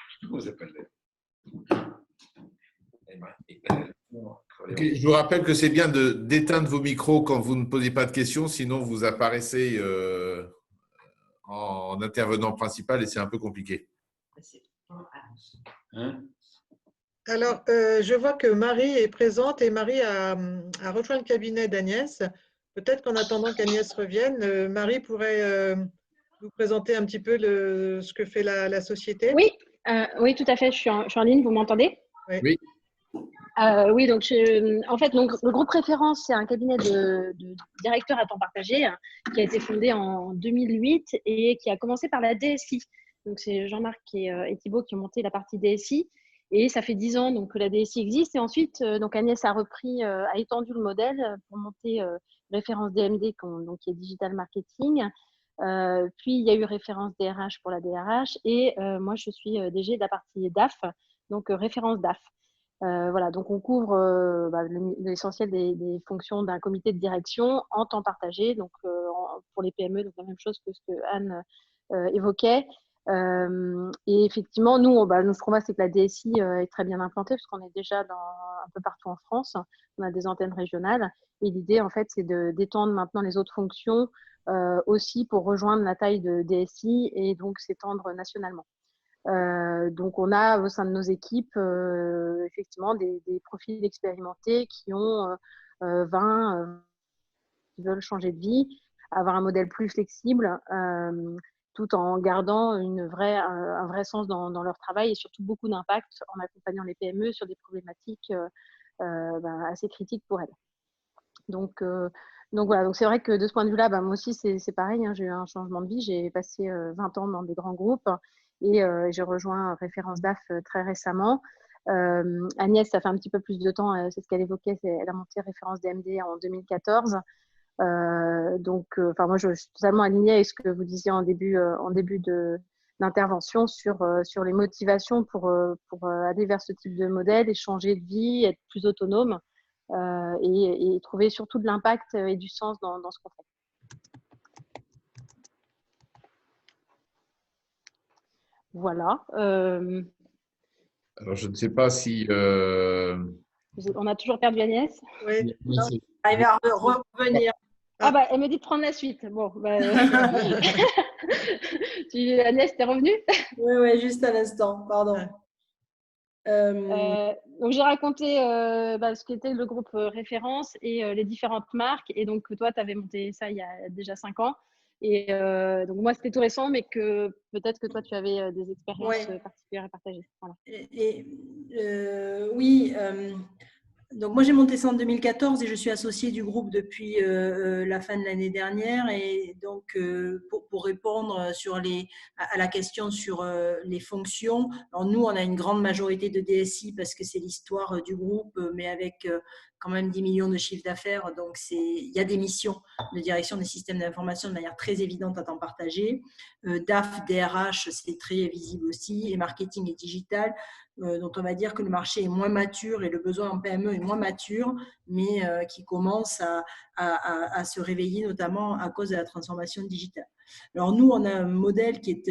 Okay, je vous rappelle que c'est bien d'éteindre vos micros quand vous ne posez pas de questions, sinon vous apparaissez en intervenant principal et c'est un peu compliqué. Alors, je vois que Marie est présente et Marie a rejoint le cabinet d'Agnès. Peut-être qu'en attendant qu'Agnès revienne, Marie pourrait nous présenter un petit peu ce que fait la société. Oui, oui, tout à fait. Je suis en ligne. Vous m'entendez? Oui. Oui, donc en fait, donc, le groupe Référence, c'est un cabinet de directeurs à temps partagé qui a été fondé en 2008 et qui a commencé par la DSI. Donc, c'est Jean-Marc et Thibaut qui ont monté la partie DSI. Et ça fait 10 ans donc, que la DSI existe. Et ensuite, donc Agnès a repris, a étendu le modèle pour monter Référence DMD, donc, qui est Digital Marketing. Puis, il y a eu Référence DRH pour la DRH. Et moi, je suis DG de la partie DAF, donc Référence DAF. Voilà, donc on couvre l'essentiel des fonctions d'un comité de direction en temps partagé, donc pour les PME, donc la même chose que ce que Anne évoquait. Et effectivement, nous, ce qu'on voit, c'est que la DSI est très bien implantée parce qu'on est déjà un peu partout en France. On a des antennes régionales et l'idée, en fait, c'est d'étendre maintenant les autres fonctions aussi pour rejoindre la taille de DSI et donc s'étendre nationalement. Donc, on a au sein de nos équipes effectivement des profils expérimentés qui ont 20, qui veulent changer de vie, avoir un modèle plus flexible, tout en gardant un vrai sens dans leur travail et surtout beaucoup d'impact en accompagnant les PME sur des problématiques assez critiques pour elles. Donc voilà, donc c'est vrai que de ce point de vue-là, moi aussi c'est pareil, hein, j'ai eu un changement de vie, j'ai passé 20 ans dans des grands groupes et j'ai rejoint Référence DAF très récemment. Agnès, ça fait un petit peu plus de temps, c'est ce qu'elle évoquait, elle a monté Référence DMD en 2014. Moi je suis totalement alignée avec ce que vous disiez en début d'intervention sur les motivations pour aller vers ce type de modèle et changer de vie, être plus autonome. Et trouver surtout de l'impact et du sens dans ce qu'on fait. Voilà. Alors, je ne sais pas si… On a toujours perdu Agnès. Oui. Elle va revenir. Elle me dit de prendre la suite. Bon, Agnès, t'es revenue? Oui, juste à l'instant, pardon. Donc, j'ai raconté ce qu'était le groupe référence et les différentes marques. Et donc, toi, tu avais monté ça il y a déjà 5 ans. Et donc, moi, c'était tout récent, mais que peut-être que toi, tu avais des expériences particulières à partager. Voilà. Oui. Donc moi j'ai monté ça en 2014 et je suis associée du groupe depuis la fin de l'année dernière, et donc pour répondre à la question sur les fonctions, alors nous on a une grande majorité de DSI parce que c'est l'histoire du groupe, mais avec quand même 10 millions de chiffre d'affaires, donc il y a des missions de direction des systèmes d'information de manière très évidente à temps partagé. DAF, DRH, c'est très visible aussi, et marketing et digital, dont on va dire que le marché est moins mature et le besoin en PME est moins mature, mais qui commence à se réveiller, notamment à cause de la transformation digitale. Alors nous, on a un modèle qui est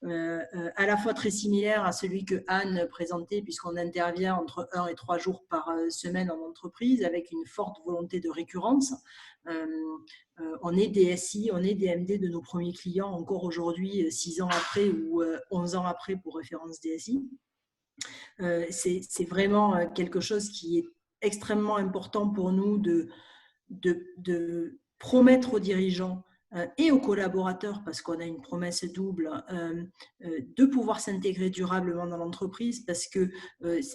à la fois très similaire à celui que Anne présentait, puisqu'on intervient entre 1 et 3 jours par semaine en entreprise, avec une forte volonté de récurrence. On est DSI, on est DMD de nos premiers clients encore aujourd'hui, 6 ans après ou 11 ans après pour référence DSI. C'est vraiment quelque chose qui est extrêmement important pour nous de promettre aux dirigeants et aux collaborateurs, parce qu'on a une promesse double, de pouvoir s'intégrer durablement dans l'entreprise, parce que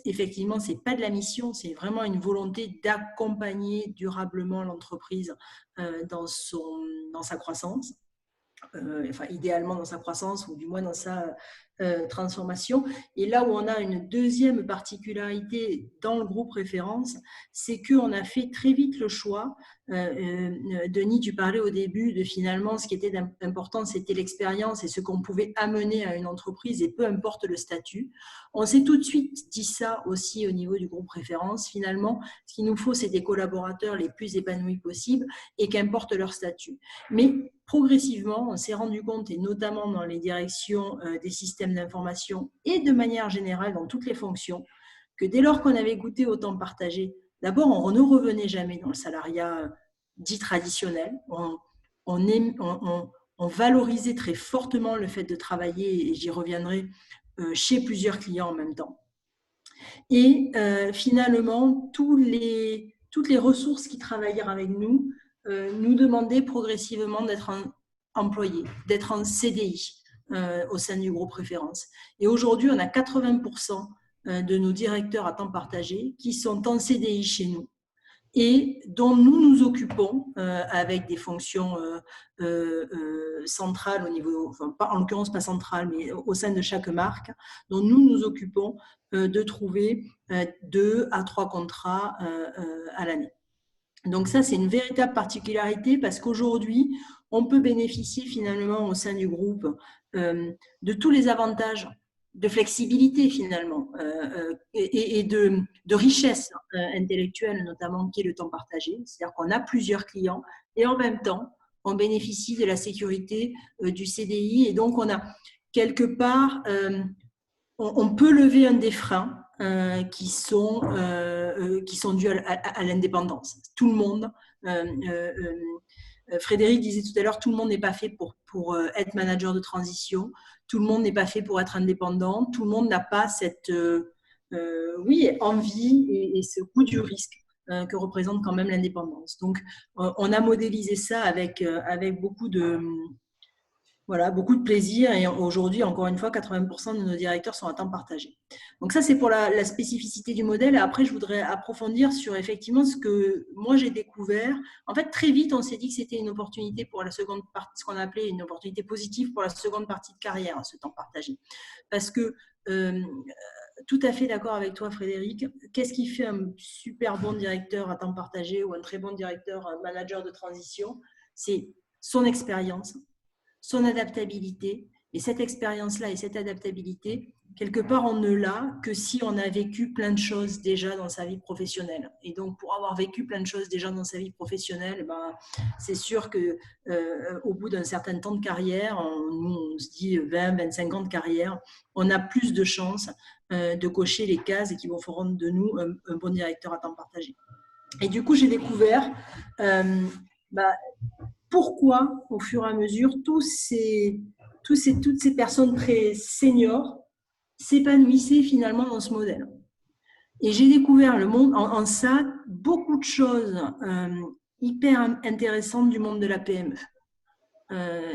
effectivement, ce n'est pas de la mission, c'est vraiment une volonté d'accompagner durablement l'entreprise dans sa croissance. Enfin, idéalement dans sa croissance, ou du moins dans sa transformation. Et là où on a une deuxième particularité dans le groupe référence, c'est qu'on a fait très vite le choix. Denis, tu parlais au début de finalement ce qui était important, c'était l'expérience et ce qu'on pouvait amener à une entreprise, et peu importe le statut. On s'est tout de suite dit ça aussi au niveau du groupe référence. Finalement, ce qu'il nous faut, c'est des collaborateurs les plus épanouis possibles, et qu'importe leur statut. Mais progressivement, on s'est rendu compte, et notamment dans les directions des systèmes d'information et de manière générale dans toutes les fonctions, que dès lors qu'on avait goûté au temps partagé, d'abord, on ne revenait jamais dans le salariat dit traditionnel. On valorisait très fortement le fait de travailler, et j'y reviendrai, chez plusieurs clients en même temps. Et finalement, toutes les ressources qui travaillèrent avec nous nous demandaient progressivement d'être employés, d'être en CDI au sein du groupe référence. Et aujourd'hui, on a 80% de nos directeurs à temps partagé qui sont en CDI chez nous, et dont nous nous occupons avec des fonctions centrales au niveau, enfin, en l'occurrence pas centrales, mais au sein de chaque marque, dont nous nous occupons de trouver 2 à 3 contrats à l'année. Donc ça, c'est une véritable particularité, parce qu'aujourd'hui, on peut bénéficier finalement au sein du groupe de tous les avantages de flexibilité finalement et de richesse intellectuelle notamment, qui est le temps partagé. C'est-à-dire qu'on a plusieurs clients et en même temps, on bénéficie de la sécurité du CDI, et donc on a quelque part, on peut lever un des freins qui sont dus à l'indépendance. Tout le monde, Frédéric disait tout à l'heure, tout le monde n'est pas fait pour être manager de transition, tout le monde n'est pas fait pour être indépendant, tout le monde n'a pas cette envie et ce goût du risque que représente quand même l'indépendance. Donc, on a modélisé ça avec beaucoup de plaisir, et aujourd'hui, encore une fois, 80% de nos directeurs sont à temps partagé. Donc ça, c'est pour la spécificité du modèle. Après, je voudrais approfondir sur effectivement ce que moi j'ai découvert. En fait, très vite, on s'est dit que c'était une opportunité pour la seconde partie, ce qu'on appelait une opportunité positive pour la seconde partie de carrière, ce temps partagé. Parce que, tout à fait d'accord avec toi, Frédéric, qu'est-ce qui fait un super bon directeur à temps partagé ou un très bon directeur, un manager de transition? C'est son expérience, son adaptabilité. Et cette expérience-là et cette adaptabilité, quelque part, on ne l'a que si on a vécu plein de choses déjà dans sa vie professionnelle. Et donc, pour avoir vécu plein de choses déjà dans sa vie professionnelle, c'est sûr qu'au bout d'un certain temps de carrière, on se dit 20, 25 ans de carrière, on a plus de chances de cocher les cases et qui vont faire de nous un bon directeur à temps partagé. Et du coup, j'ai découvert pourquoi, au fur et à mesure, toutes ces personnes très seniors s'épanouissaient finalement dans ce modèle. Et j'ai découvert le monde en ça, beaucoup de choses hyper intéressantes du monde de la PME.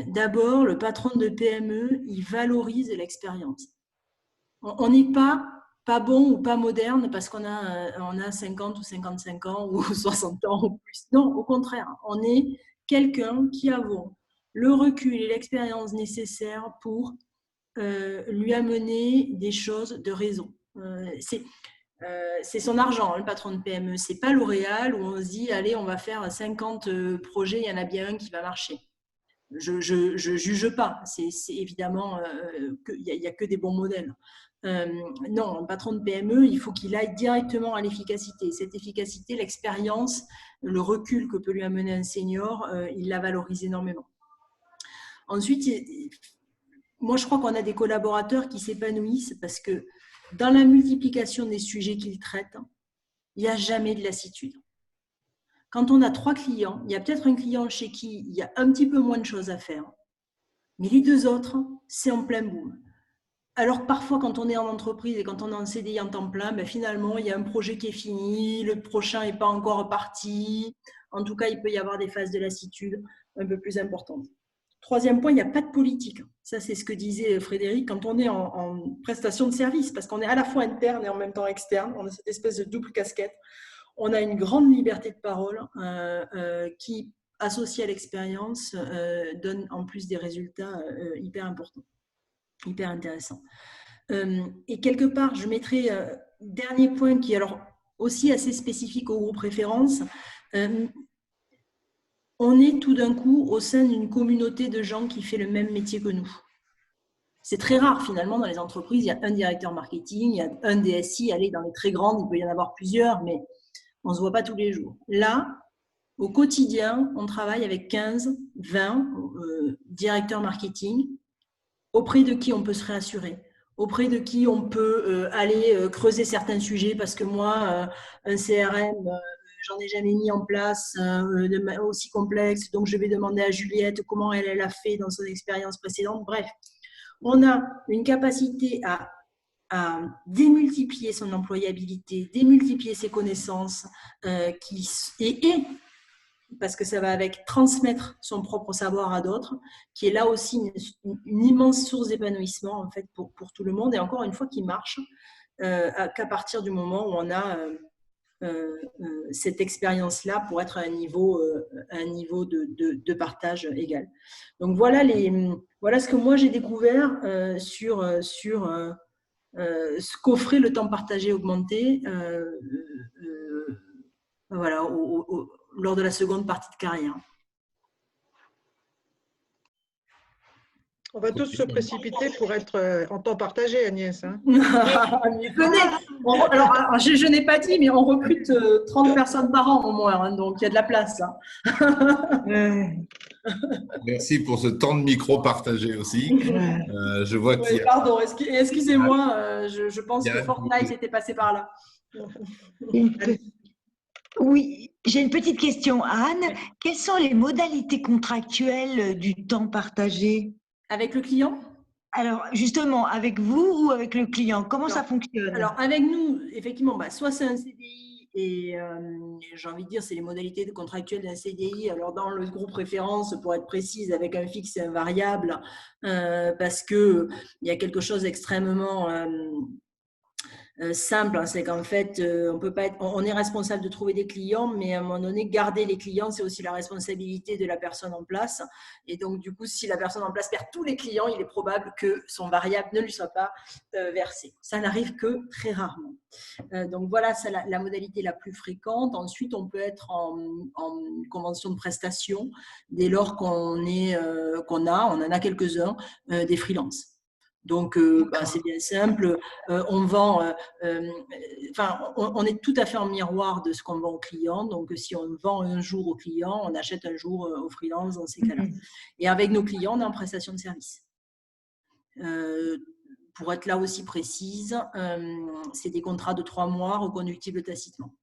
D'abord, le patron de PME, il valorise l'expérience. On n'est pas bon ou pas moderne parce qu'on a 50 ou 55 ans ou 60 ans ou plus. Non, au contraire, on est quelqu'un qui a le recul et l'expérience nécessaires pour lui amener des choses de raison. C'est son argent, le patron de PME. C'est pas L'Oréal où on se dit, allez, on va faire 50 projets, il y en a bien un qui va marcher. Je juge pas. C'est évidemment il y a que des bons modèles. Non, un patron de PME, il faut qu'il aille directement à l'efficacité. Cette efficacité, l'expérience, le recul que peut lui amener un senior, il la valorise énormément. Ensuite, moi, je crois qu'on a des collaborateurs qui s'épanouissent parce que dans la multiplication des sujets qu'ils traitent, il n'y a jamais de lassitude. Quand on a 3 clients, il y a peut-être un client chez qui il y a un petit peu moins de choses à faire, mais les 2 autres, c'est en plein boom. Alors parfois, quand on est en entreprise et quand on est en CDI en temps plein, finalement, il y a un projet qui est fini, le prochain n'est pas encore parti. En tout cas, il peut y avoir des phases de lassitude un peu plus importantes. Troisième point, il n'y a pas de politique. Ça, c'est ce que disait Frédéric, quand on est en prestation de service, parce qu'on est à la fois interne et en même temps externe, on a cette espèce de double casquette. On a une grande liberté de parole qui, associée à l'expérience, donne en plus des résultats hyper importants, hyper intéressants. Et quelque part, je mettrai dernier point qui est alors aussi assez spécifique au groupe référence. On est tout d'un coup au sein d'une communauté de gens qui fait le même métier que nous. C'est très rare finalement dans les entreprises. Il y a un directeur marketing, il y a un DSI. Allez, dans les très grandes, il peut y en avoir plusieurs, mais on ne se voit pas tous les jours. Là, au quotidien, on travaille avec 15, 20 directeurs marketing auprès de qui on peut se réassurer, auprès de qui on peut aller creuser certains sujets parce que moi, un CRM, j'en ai jamais mis en place aussi complexe, donc je vais demander à Juliette comment elle a fait dans son expérience précédente. Bref, on a une capacité à démultiplier son employabilité, démultiplier ses connaissances et parce que ça va avec transmettre son propre savoir à d'autres, qui est là aussi une immense source d'épanouissement en fait pour tout le monde et encore une fois qui marche qu'à partir du moment où on a cette expérience-là pour être à un niveau de partage égal. Donc voilà ce que moi j'ai découvert sur ce qu'offrait le temps partagé augmenté voilà, lors de la seconde partie de carrière. On va tous se précipiter pour être en temps partagé, Agnès. Hein. Venez. Alors, je n'ai pas dit, mais on recrute 30 personnes par an au moins, hein, donc il y a de la place. Hein. Merci pour ce temps de micro partagé aussi. Je vois qu'il y a... Pardon, excusez-moi, je pense que Fortnite était passé par là. Oui, j'ai une petite question. Anne, quelles sont les modalités contractuelles du temps partagé? Avec le client? Alors, justement, avec vous ou avec le client? Comment ça fonctionne? Alors, avec nous, effectivement, soit c'est un CDI et j'ai envie de dire, c'est les modalités contractuelles d'un CDI. Alors, dans le groupe référence, pour être précise, avec un fixe et un variable, parce qu'il y a quelque chose d'extrêmement simple, hein, c'est qu'en fait, on est responsable de trouver des clients, mais à un moment donné, garder les clients, c'est aussi la responsabilité de la personne en place. Et donc, du coup, si la personne en place perd tous les clients, il est probable que son variable ne lui soit pas versé. Ça n'arrive que très rarement. Donc, voilà, c'est la modalité la plus fréquente. Ensuite, on peut être en convention de prestation dès lors qu'on en a quelques-uns, des freelances. Donc, c'est bien simple. On est tout à fait en miroir de ce qu'on vend aux clients. Donc, si on vend un jour aux clients, on achète un jour aux freelances dans ces cas-là. Et avec nos clients, on est en prestation de service. Pour être là aussi précise, c'est des contrats de 3 mois reconductibles tacitement.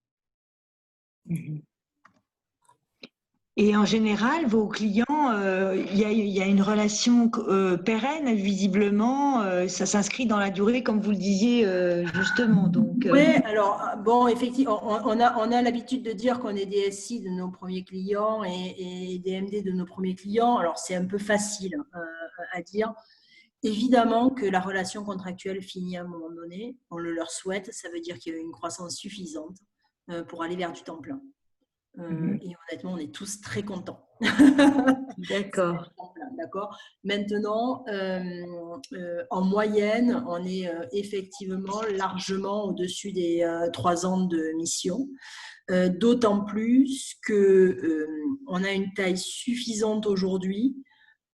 Et en général, vos clients, il y a une relation pérenne, visiblement. Ça s'inscrit dans la durée, comme vous le disiez justement. Donc, Oui, alors, bon, effectivement, on a l'habitude de dire qu'on est des SI de nos premiers clients et des MD de nos premiers clients. Alors, c'est un peu facile à dire. Évidemment que la relation contractuelle finit à un moment donné. On le leur souhaite. Ça veut dire qu'il y a une croissance suffisante pour aller vers du temps plein. Et honnêtement, on est tous très contents. d'accord. D'accord. Maintenant, en moyenne, on est effectivement largement au-dessus des 3 ans de mission. D'autant plus qu'on a une taille suffisante aujourd'hui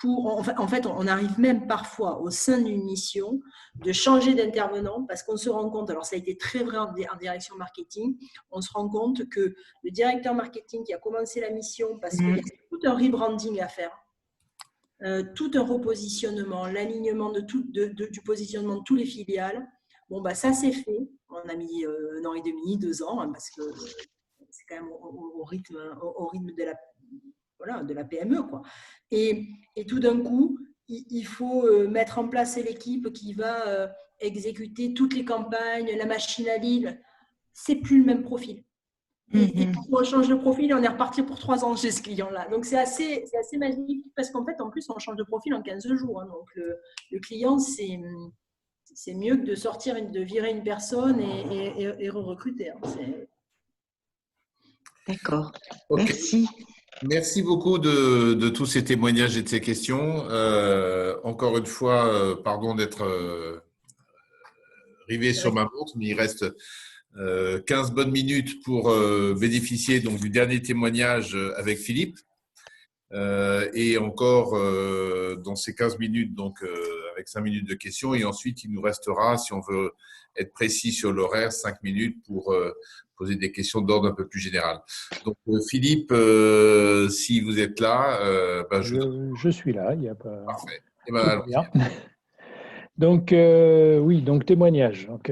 en fait, on arrive même parfois au sein d'une mission de changer d'intervenant parce qu'on se rend compte, alors ça a été très vrai en direction marketing, on se rend compte que le directeur marketing qui a commencé la mission parce qu'il y a tout un rebranding à faire, tout un repositionnement, l'alignement du positionnement de tous les filiales, bon, bah, ça c'est fait. On a mis 1 an et demi, 2 ans, hein, parce que c'est quand même au rythme de la PME, quoi. Et tout d'un coup, il faut mettre en place l'équipe qui va exécuter toutes les campagnes, la machine à lead. C'est plus le même profil. Et on change de profil et on est reparti pour 3 ans chez ce client-là. Donc, c'est assez magnifique parce qu'en fait, en plus, on change de profil en 15 jours. Hein. Donc, le client, c'est mieux que de virer une personne et re-recruter. Hein. D'accord. Okay. Merci. Merci beaucoup de tous ces témoignages et de ces questions. Encore une fois, pardon d'être rivé sur ma montre, mais il reste 15 bonnes minutes pour bénéficier donc du dernier témoignage avec Philippe. Et encore dans ces 15 minutes, donc avec 5 minutes de questions. Et ensuite, il nous restera, si on veut être précis sur l'horaire, 5 minutes pour poser des questions d'ordre un peu plus général. Donc, Philippe, si vous êtes là, je suis là, il n'y a pas… Parfait. Et ben, bien. Donc, oui, donc témoignage. Donc,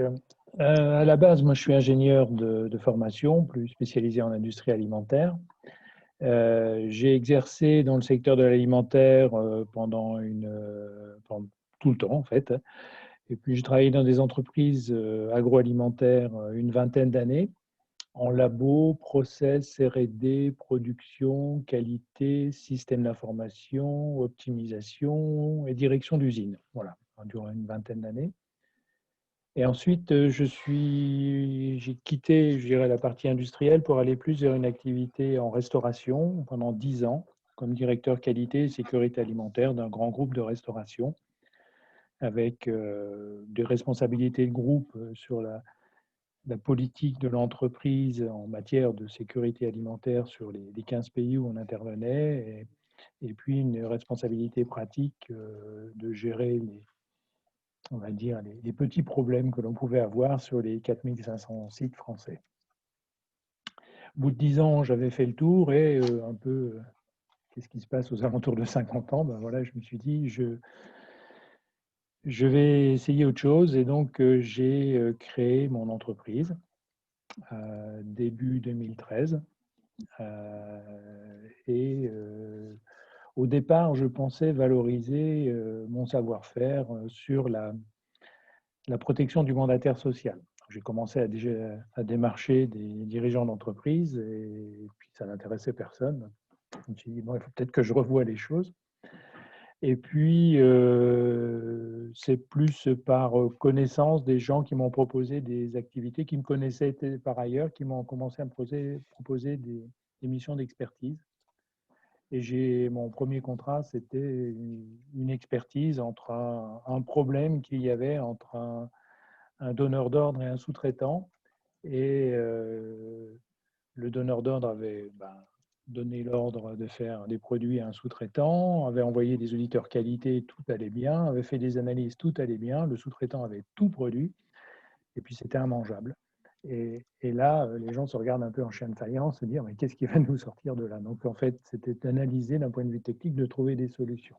à la base, moi, je suis ingénieur de formation, plus spécialisé en industrie alimentaire. J'ai exercé dans le secteur de l'alimentaire pendant tout le temps, en fait. Et puis, j'ai travaillé dans des entreprises agroalimentaires une vingtaine d'années, en labo, process, R&D, production, qualité, système d'information, optimisation et direction d'usine. Voilà, durant une vingtaine d'années. Et ensuite, j'ai quitté, je dirais, la partie industrielle pour aller plus vers une activité en restauration pendant 10 ans, comme directeur qualité et sécurité alimentaire d'un grand groupe de restauration, avec des responsabilités de groupe sur la politique de l'entreprise en matière de sécurité alimentaire sur les 15 pays où on intervenait, et puis une responsabilité pratique de gérer on va dire, les petits problèmes que l'on pouvait avoir sur les 4500 sites français. Au bout de 10 ans, j'avais fait le tour et un peu, qu'est-ce qui se passe aux alentours de 50 ans? Ben voilà, je me suis dit, je vais essayer autre chose. Et donc, j'ai créé mon entreprise début 2013. Au départ, je pensais valoriser mon savoir-faire sur la protection du mandataire social. J'ai commencé à démarcher des dirigeants d'entreprise et puis ça n'intéressait personne. Je me suis dit, bon, il faut peut-être que je revoie les choses. Et puis, c'est plus par connaissance des gens qui m'ont proposé des activités, qui me connaissaient par ailleurs, qui m'ont commencé à me proposer des missions d'expertise. Et mon premier contrat, c'était une expertise entre un problème qu'il y avait entre un donneur d'ordre et un sous-traitant. Et le donneur d'ordre avait donné l'ordre de faire des produits à un sous-traitant, avait envoyé des auditeurs qualité, tout allait bien, avait fait des analyses, tout allait bien, le sous-traitant avait tout produit, et puis c'était immangeable. Et là, les gens se regardent un peu en chien de faïence, se dire mais qu'est-ce qui va nous sortir de là? Donc en fait, c'était d'analyser d'un point de vue technique, de trouver des solutions.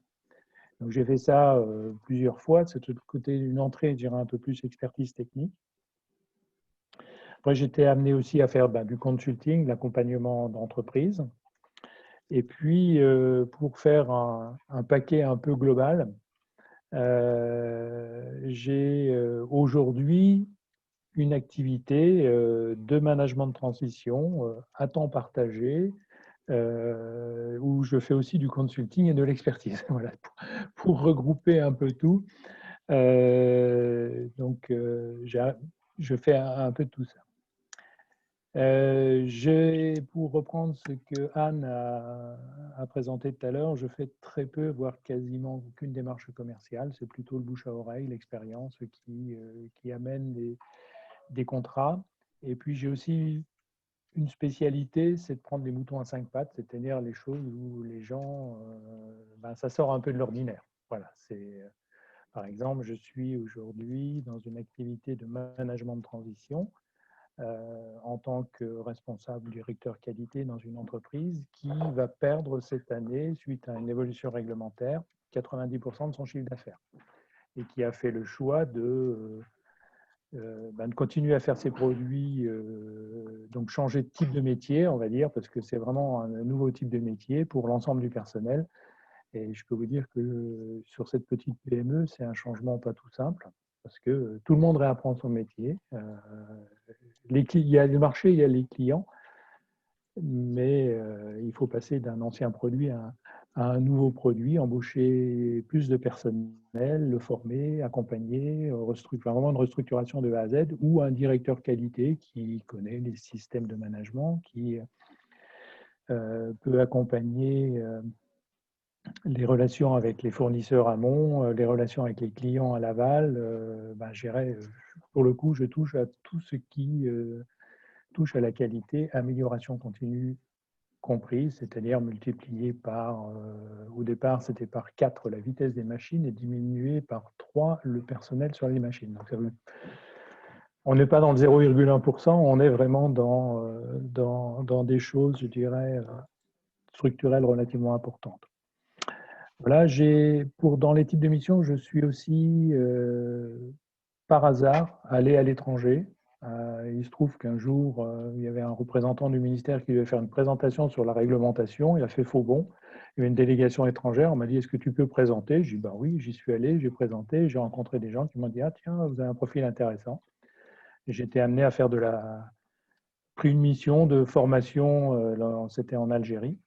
Donc j'ai fait ça plusieurs fois, de ce côté une entrée, je dirais un peu plus expertise technique. Après, j'étais amené aussi à faire du consulting, de l'accompagnement d'entreprise. Et puis, pour faire un paquet un peu global, j'ai aujourd'hui une activité de management de transition à temps partagé, où je fais aussi du consulting et de l'expertise, voilà, pour regrouper un peu tout. Donc, je fais un peu de tout ça. Pour reprendre ce que Anne a présenté tout à l'heure, je fais très peu, voire quasiment aucune démarche commerciale. C'est plutôt le bouche à oreille, l'expérience qui amène des contrats. Et puis j'ai aussi une spécialité, c'est de prendre des moutons à 5 pattes, c'est-à-dire les choses où les gens, ça sort un peu de l'ordinaire. Voilà, par exemple, je suis aujourd'hui dans une activité de management de transition en tant que responsable directeur qualité dans une entreprise qui va perdre cette année, suite à une évolution réglementaire, 90% de son chiffre d'affaires et qui a fait le choix de continuer à faire ses produits, donc changer de type de métier, on va dire, parce que c'est vraiment un nouveau type de métier pour l'ensemble du personnel. Et je peux vous dire que sur cette petite PME, c'est un changement pas tout simple, parce que tout le monde réapprend son métier. Il y a le marché, il y a les clients, mais il faut passer d'un ancien produit à un nouveau produit, embaucher plus de personnel, le former, accompagner, vraiment une restructuration de A à Z, ou un directeur qualité qui connaît les systèmes de management, qui peut accompagner les relations avec les fournisseurs amont, les relations avec les clients à l'aval. Pour le coup, je touche à tout ce qui touche à la qualité, amélioration continue comprise, c'est-à-dire multiplier par, au départ, c'était par 4 la vitesse des machines et diminuer par 3 le personnel sur les machines. Donc, on n'est pas dans le 0,1%, on est vraiment dans des choses, je dirais, structurelles relativement importantes. Voilà, dans les types de missions, je suis aussi, par hasard, allé à l'étranger. Il se trouve qu'un jour, il y avait un représentant du ministère qui devait faire une présentation sur la réglementation. Il a fait faux bond. Il y avait une délégation étrangère. On m'a dit, est-ce que tu peux présenter? J'ai dit, ben oui, j'y suis allé, j'ai présenté. J'ai rencontré des gens qui m'ont dit, ah tiens, vous avez un profil intéressant. J'ai été amené à faire pris une mission de formation, c'était en Algérie.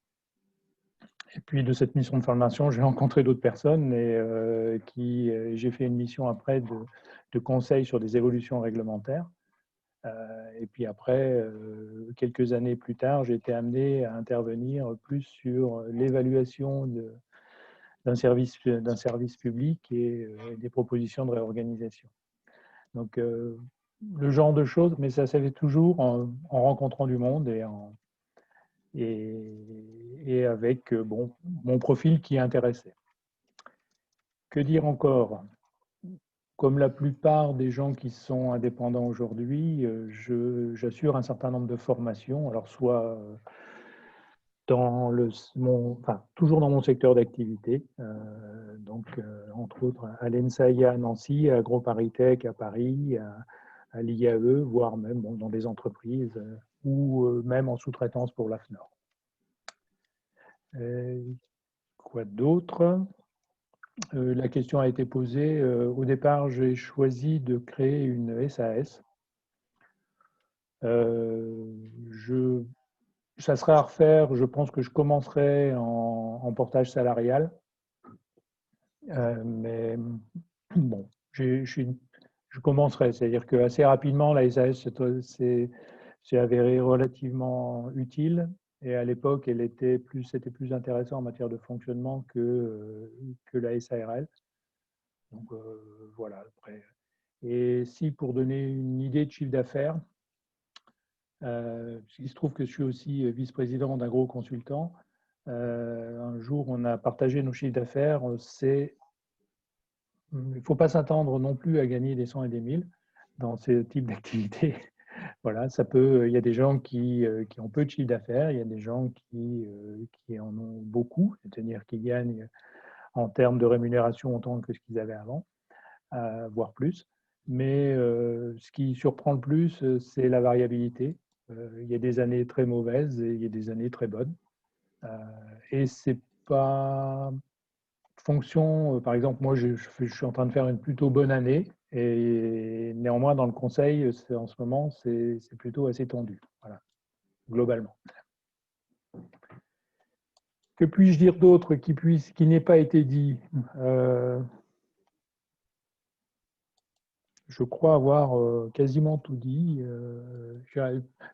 Et puis de cette mission de formation, j'ai rencontré d'autres personnes et j'ai fait une mission après de conseil sur des évolutions réglementaires. Et puis après, quelques années plus tard, j'ai été amené à intervenir plus sur l'évaluation d'un service public et des propositions de réorganisation. Donc, le genre de choses, mais ça s'est fait toujours en rencontrant du monde et avec mon profil qui intéressait. Que dire encore? Comme la plupart des gens qui sont indépendants aujourd'hui, j'assure un certain nombre de formations, alors soit toujours dans mon secteur d'activité, entre autres à l'ENSAIA à Nancy, à AgroParisTech à Paris, à l'IAE, voire même dans des entreprises ou même en sous-traitance pour l'AFNOR. Quoi d'autre? La question a été posée. Au départ, j'ai choisi de créer une SAS. Ça sera à refaire. Je pense que je commencerai en portage salarial. Mais bon, je commencerai. C'est-à-dire qu'assez rapidement, la SAS s'est avérée relativement utile. Et à l'époque, c'était plus intéressant en matière de fonctionnement que la SARL. Donc voilà, après. Et si pour donner une idée de chiffre d'affaires, il se trouve que je suis aussi vice-président d'un gros consultant. Un jour, on a partagé nos chiffres d'affaires. Il ne faut pas s'attendre non plus à gagner des 100 et des 1000 dans ce type d'activité. Voilà, il y a des gens qui ont peu de chiffre d'affaires, il y a des gens qui en ont beaucoup, c'est-à-dire qui gagnent en termes de rémunération autant que ce qu'ils avaient avant, voire plus. Mais ce qui surprend le plus, c'est la variabilité. Il y a des années très mauvaises et il y a des années très bonnes. Et c'est pas fonction, par exemple, moi je suis en train de faire une plutôt bonne année et néanmoins dans le conseil, en ce moment, c'est plutôt assez tendu, voilà, globalement. Que puis-je dire d'autre qui n'ait pas été dit? Je crois avoir quasiment tout dit.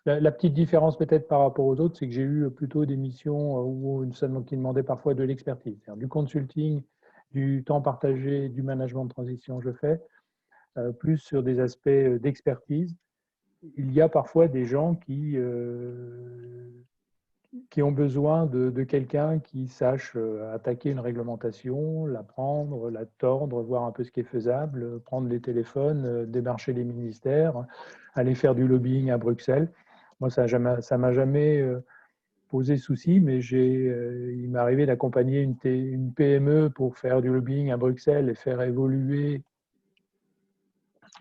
La petite différence peut-être par rapport aux autres, c'est que j'ai eu plutôt des missions qui demandaient parfois de l'expertise, du consulting, du temps partagé, du management de transition, je fais, plus sur des aspects d'expertise. Il y a parfois des gens qui ont besoin de quelqu'un qui sache attaquer une réglementation, la prendre, la tordre, voir un peu ce qui est faisable, prendre les téléphones, démarcher les ministères, aller faire du lobbying à Bruxelles. Moi, ça ne m'a jamais posé souci, mais il m'est arrivé d'accompagner une PME pour faire du lobbying à Bruxelles et faire évoluer.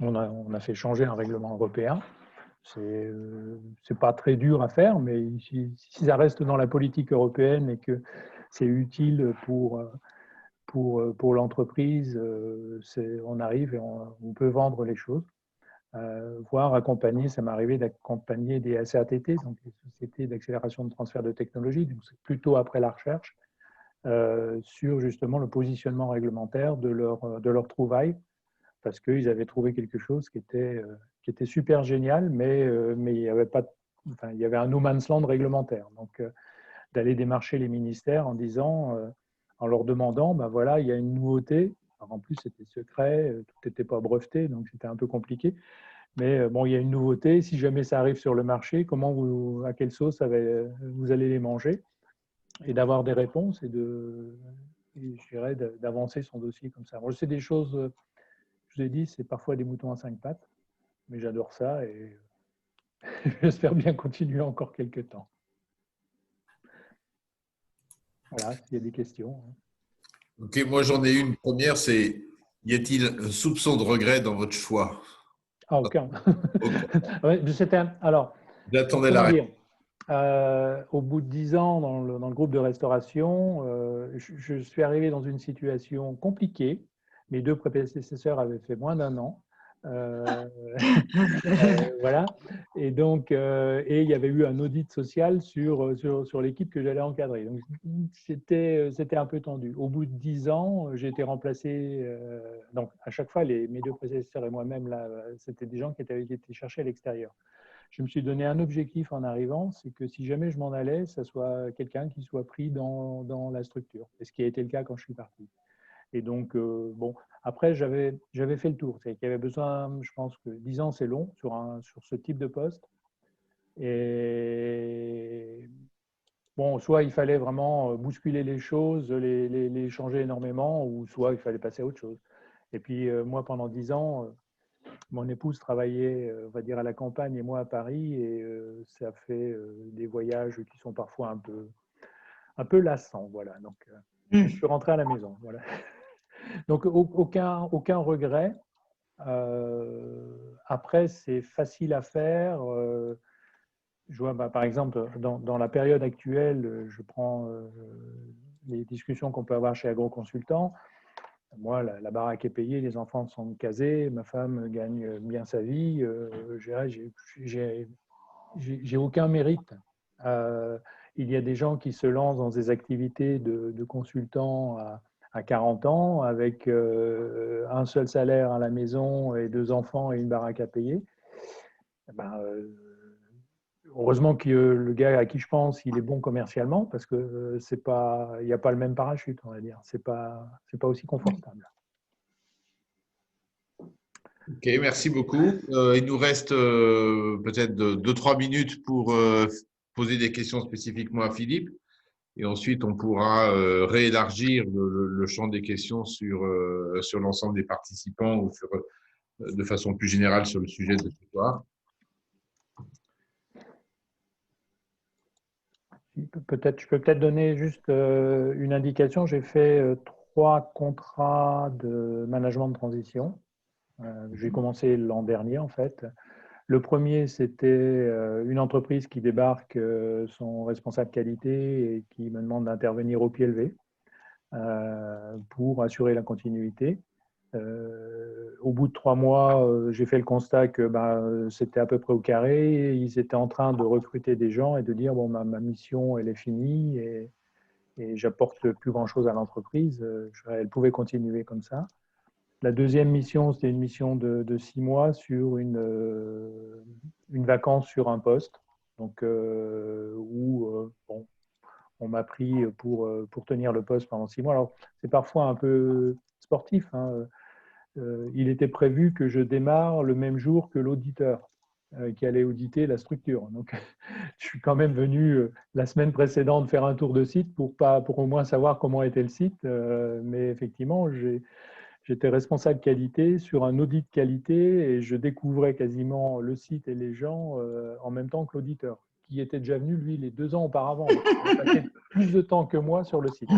On a fait changer un règlement européen. C'est pas très dur à faire, mais si ça reste dans la politique européenne et que c'est utile pour l'entreprise, on arrive et on peut vendre les choses. Voire accompagner, ça m'est arrivé d'accompagner des SATT, donc les sociétés d'accélération de transfert de technologie, donc c'est plutôt après la recherche, sur justement le positionnement réglementaire de leur trouvaille, parce qu'ils avaient trouvé quelque chose qui était super génial, mais il y avait pas, enfin, il y avait un no man's land réglementaire. Donc, d'aller démarcher les ministères en disant, en leur demandant, ben voilà, il y a une nouveauté. Alors, en plus, c'était secret, tout n'était pas breveté, donc c'était un peu compliqué. Mais bon, il y a une nouveauté. Si jamais ça arrive sur le marché, à quelle sauce vous allez les manger? Et d'avoir des réponses et je dirais d'avancer son dossier comme ça. Moi, c'est des choses. Je vous ai dit, c'est parfois des moutons à 5 pattes, mais j'adore ça et j'espère bien continuer encore quelques temps. Voilà, s'il y a des questions. Ok, moi j'en ai une première, c'est y a-t-il un soupçon de regret dans votre choix? Ah, aucun. Alors, j'attendais la réponse. Au bout de 10 ans dans le groupe de restauration, je suis arrivé dans une situation compliquée. Mes deux prédécesseurs avaient fait moins d'1 an. Voilà. Et donc, et il y avait eu un audit social sur l'équipe que j'allais encadrer. Donc, c'était un peu tendu. Au bout de 10 ans, j'ai été remplacé. Donc, à chaque fois, mes deux prédécesseurs et moi-même, là, c'était des gens qui avaient été cherchés à l'extérieur. Je me suis donné un objectif en arrivant, c'est que si jamais je m'en allais, ça soit quelqu'un qui soit pris dans la structure. Et ce qui a été le cas quand je suis parti. Et donc, bon, après, j'avais fait le tour. C'est qu'il y avait besoin, je pense que 10 ans, c'est long sur ce type de poste. Et bon, soit il fallait vraiment bousculer les choses, les changer énormément, ou soit il fallait passer à autre chose. Et puis, moi, pendant 10 ans, mon épouse travaillait, on va dire, à la campagne et moi à Paris, et ça fait des voyages qui sont parfois un peu lassants. Voilà. Donc, je suis rentré à la maison. Voilà. Donc, aucun regret. Après, c'est facile à faire. Je vois, par exemple, dans la période actuelle, je prends les discussions qu'on peut avoir chez AgroConsultant. Moi, la baraque est payée, les enfants sont casés, ma femme gagne bien sa vie. J'ai aucun mérite. Il y a des gens qui se lancent dans des activités de consultant à 40 ans avec un seul salaire à la maison et 2 enfants et une baraque à payer. Heureusement que le gars à qui je pense, il est bon commercialement parce que il n'y a pas le même parachute, on va dire. C'est pas aussi confortable. Ok, merci beaucoup. Il nous reste peut-être 2-3 minutes pour poser des questions spécifiquement à Philippe. Et ensuite, on pourra réélargir le champ des questions sur l'ensemble des participants ou de façon plus générale sur le sujet de ce soir. Je peux peut-être donner juste une indication. J'ai fait 3 contrats de management de transition. J'ai commencé l'an dernier, en fait. Le premier, c'était une entreprise qui débarque son responsable qualité et qui me demande d'intervenir au pied levé pour assurer la continuité. Au bout de 3 mois, j'ai fait le constat que c'était à peu près au carré. Ils étaient en train de recruter des gens et de dire bon, ma mission, elle est finie et j'apporte plus grand-chose à l'entreprise. Elle pouvait continuer comme ça. La deuxième mission, c'était une mission de 6 mois sur une vacance sur un poste. Donc, bon, on m'a pris pour tenir le poste pendant 6 mois. Alors, c'est parfois un peu sportif, hein. Il était prévu que je démarre le même jour que l'auditeur qui allait auditer la structure. Donc, je suis quand même venu la semaine précédente faire un tour de site pour au moins savoir comment était le site. Mais effectivement, j'étais responsable qualité sur un audit qualité et je découvrais quasiment le site et les gens en même temps que l'auditeur, qui était déjà venu, lui, les 2 ans auparavant. Il a passé plus de temps que moi sur le site.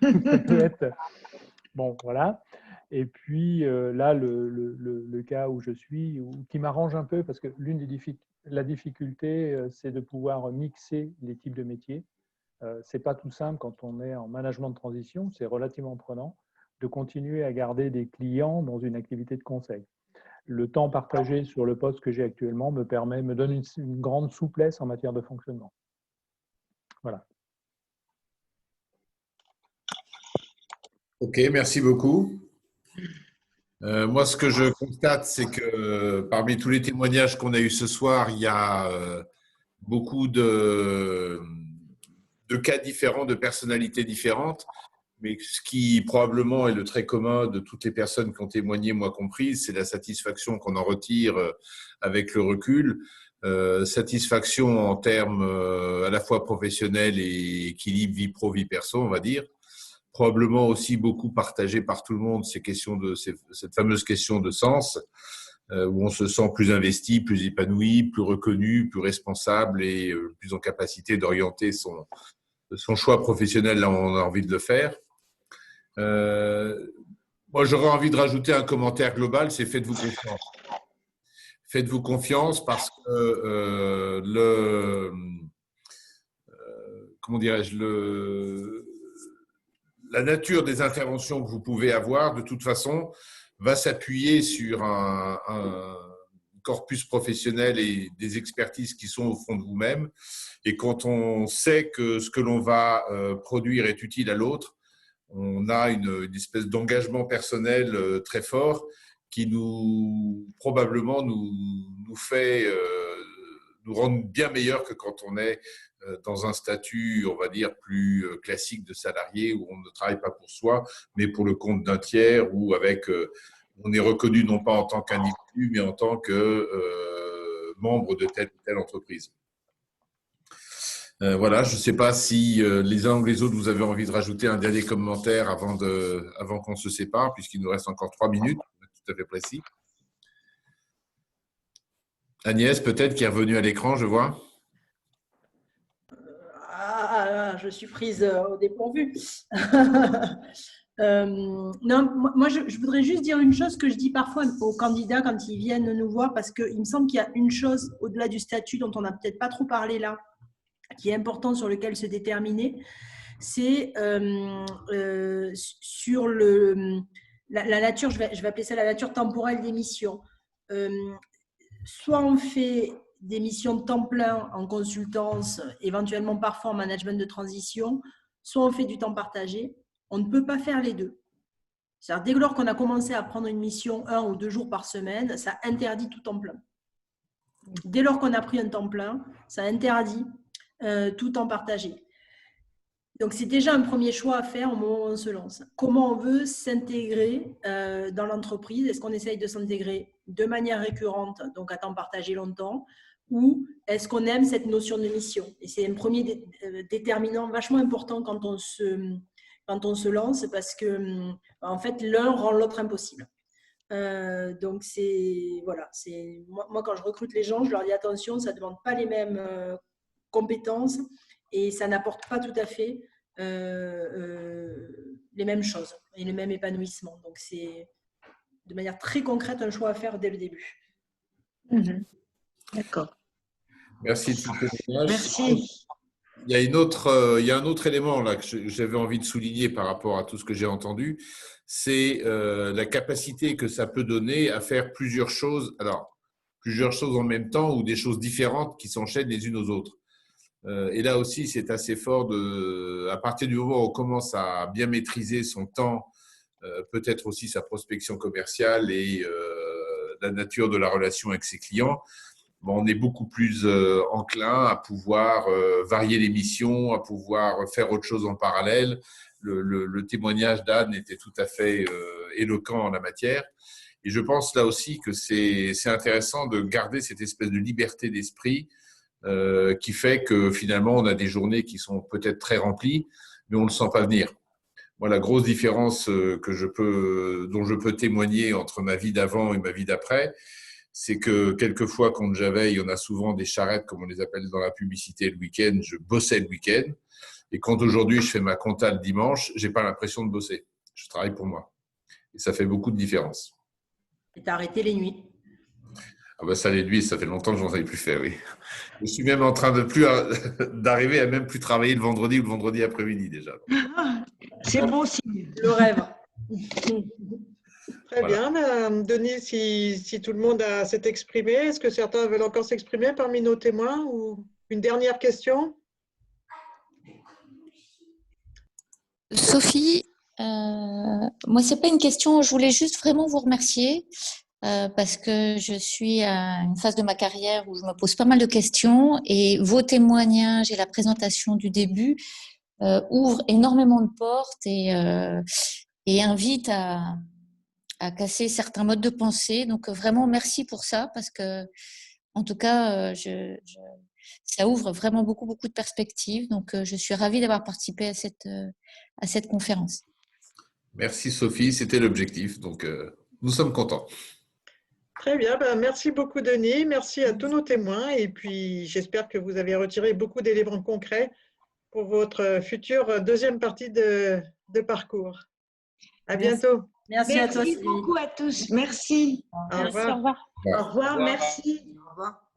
Ça peut être… Bon, voilà. Et puis là, le cas où je suis, qui m'arrange un peu, parce que la difficulté, c'est de pouvoir mixer les types de métiers. Ce n'est pas tout simple quand on est en management de transition, c'est relativement prenant de continuer à garder des clients dans une activité de conseil. Le temps partagé sur le poste que j'ai actuellement me donne une grande souplesse en matière de fonctionnement. Voilà. Ok, merci beaucoup. Moi, ce que je constate, c'est que parmi tous les témoignages qu'on a eus ce soir, il y a beaucoup de cas différents, de personnalités différentes. Mais ce qui probablement est le trait commun de toutes les personnes qui ont témoigné, moi comprise, c'est la satisfaction qu'on en retire avec le recul. Satisfaction en termes à la fois professionnels et équilibre vie pro, vie perso, on va dire. Probablement aussi beaucoup partagé par tout le monde cette fameuse question de sens, où on se sent plus investi, plus épanoui, plus reconnu, plus responsable et plus en capacité d'orienter son choix professionnel là où on a envie de le faire. Moi, j'aurais envie de rajouter un commentaire global, c'est faites-vous confiance. Faites-vous confiance parce que comment dirais-je, la nature des interventions que vous pouvez avoir, de toute façon, va s'appuyer sur un corpus professionnel et des expertises qui sont au fond de vous-même. Et quand on sait que ce que l'on va produire est utile à l'autre, on a une espèce d'engagement personnel très fort qui probablement nous fait nous rendre bien meilleurs que quand on est dans un statut, on va dire, plus classique de salarié où on ne travaille pas pour soi, mais pour le compte d'un tiers ou on est reconnu non pas en tant qu'individu, mais en tant que membre de telle ou telle entreprise. Voilà, je ne sais pas si les uns ou les autres, vous avez envie de rajouter un dernier commentaire avant qu'on se sépare, puisqu'il nous reste encore 3 minutes, tout à fait précis. Agnès, peut-être, qui est revenue à l'écran, je vois. Je suis prise au dépourvu. Non, moi, je voudrais juste dire une chose que je dis parfois aux candidats quand ils viennent nous voir, parce qu'il me semble qu'il y a une chose au-delà du statut dont on n'a peut-être pas trop parlé là, qui est important sur lequel se déterminer, c'est sur la nature, je vais appeler ça la nature temporelle des missions. Soit on fait des missions de temps plein en consultance, éventuellement parfois en management de transition, soit on fait du temps partagé. On ne peut pas faire les deux. C'est-à-dire, dès lors qu'on a commencé à prendre une mission 1 ou 2 jours par semaine, ça interdit tout temps plein. Dès lors qu'on a pris un temps plein, ça interdit tout temps partagé. Donc, c'est déjà un premier choix à faire au moment où on se lance. Comment on veut s'intégrer dans l'entreprise? Est-ce qu'on essaye de s'intégrer de manière récurrente, donc à temps partagé longtemps, ou est-ce qu'on aime cette notion de mission? Et c'est un premier déterminant vachement important quand on se lance, parce que en fait, l'un rend l'autre impossible. Donc, voilà, moi, quand je recrute les gens, je leur dis attention, ça ne demande pas les mêmes compétences et ça n'apporte pas tout à fait les mêmes choses et le même épanouissement. Donc, c'est de manière très concrète un choix à faire dès le début. D'accord. Merci de ce témoignage. Merci. Il y a un autre élément là que j'avais envie de souligner par rapport à tout ce que j'ai entendu, c'est la capacité que ça peut donner à faire plusieurs choses. Alors, plusieurs choses en même temps ou des choses différentes qui s'enchaînent les unes aux autres. Et là aussi, c'est assez fort à partir du moment où on commence à bien maîtriser son temps, peut-être aussi sa prospection commerciale et la nature de la relation avec ses clients, on est beaucoup plus enclin à pouvoir varier les missions, à pouvoir faire autre chose en parallèle. Le témoignage d'Anne était tout à fait éloquent en la matière. Et je pense là aussi que c'est intéressant de garder cette espèce de liberté d'esprit qui fait que finalement, on a des journées qui sont peut-être très remplies, mais on ne le sent pas venir. Moi, la grosse différence dont je peux témoigner entre ma vie d'avant et ma vie d'après, c'est que quelquefois, quand j'avais, on a souvent des charrettes, comme on les appelle dans la publicité, le week-end, je bossais le week-end. Et quand aujourd'hui, je fais ma compta le dimanche, je n'ai pas l'impression de bosser. Je travaille pour moi. Et ça fait beaucoup de différence. Et tu as arrêté les nuits. Ah ben ça, les nuits, ça fait longtemps que je n'en avais plus fait, oui. Je suis même en train d'arriver à même plus travailler le vendredi ou le vendredi après-midi déjà. C'est bon signe. Le rêve. Très Voilà. bien. Denis, si tout le monde s'est exprimé, est-ce que certains veulent encore s'exprimer parmi nos témoins ou une dernière question? Sophie, moi, ce n'est pas une question, je voulais juste vraiment vous remercier parce que je suis à une phase de ma carrière où je me pose pas mal de questions et vos témoignages et la présentation du début ouvrent énormément de portes et invitent à casser certains modes de pensée. Donc, vraiment, merci pour ça parce que, en tout cas, ça ouvre vraiment beaucoup, beaucoup de perspectives. Donc, je suis ravie d'avoir participé à cette conférence. Merci Sophie, c'était l'objectif. Donc, nous sommes contents. Très bien. Merci beaucoup, Denis. Merci à tous nos témoins. Et puis, j'espère que vous avez retiré beaucoup d'éléments concrets pour votre future deuxième partie de parcours. À bientôt. Merci à toi, Merci Sylvie. beaucoup à tous. Merci. Au revoir. Merci, au revoir. Au revoir. Merci. Au revoir.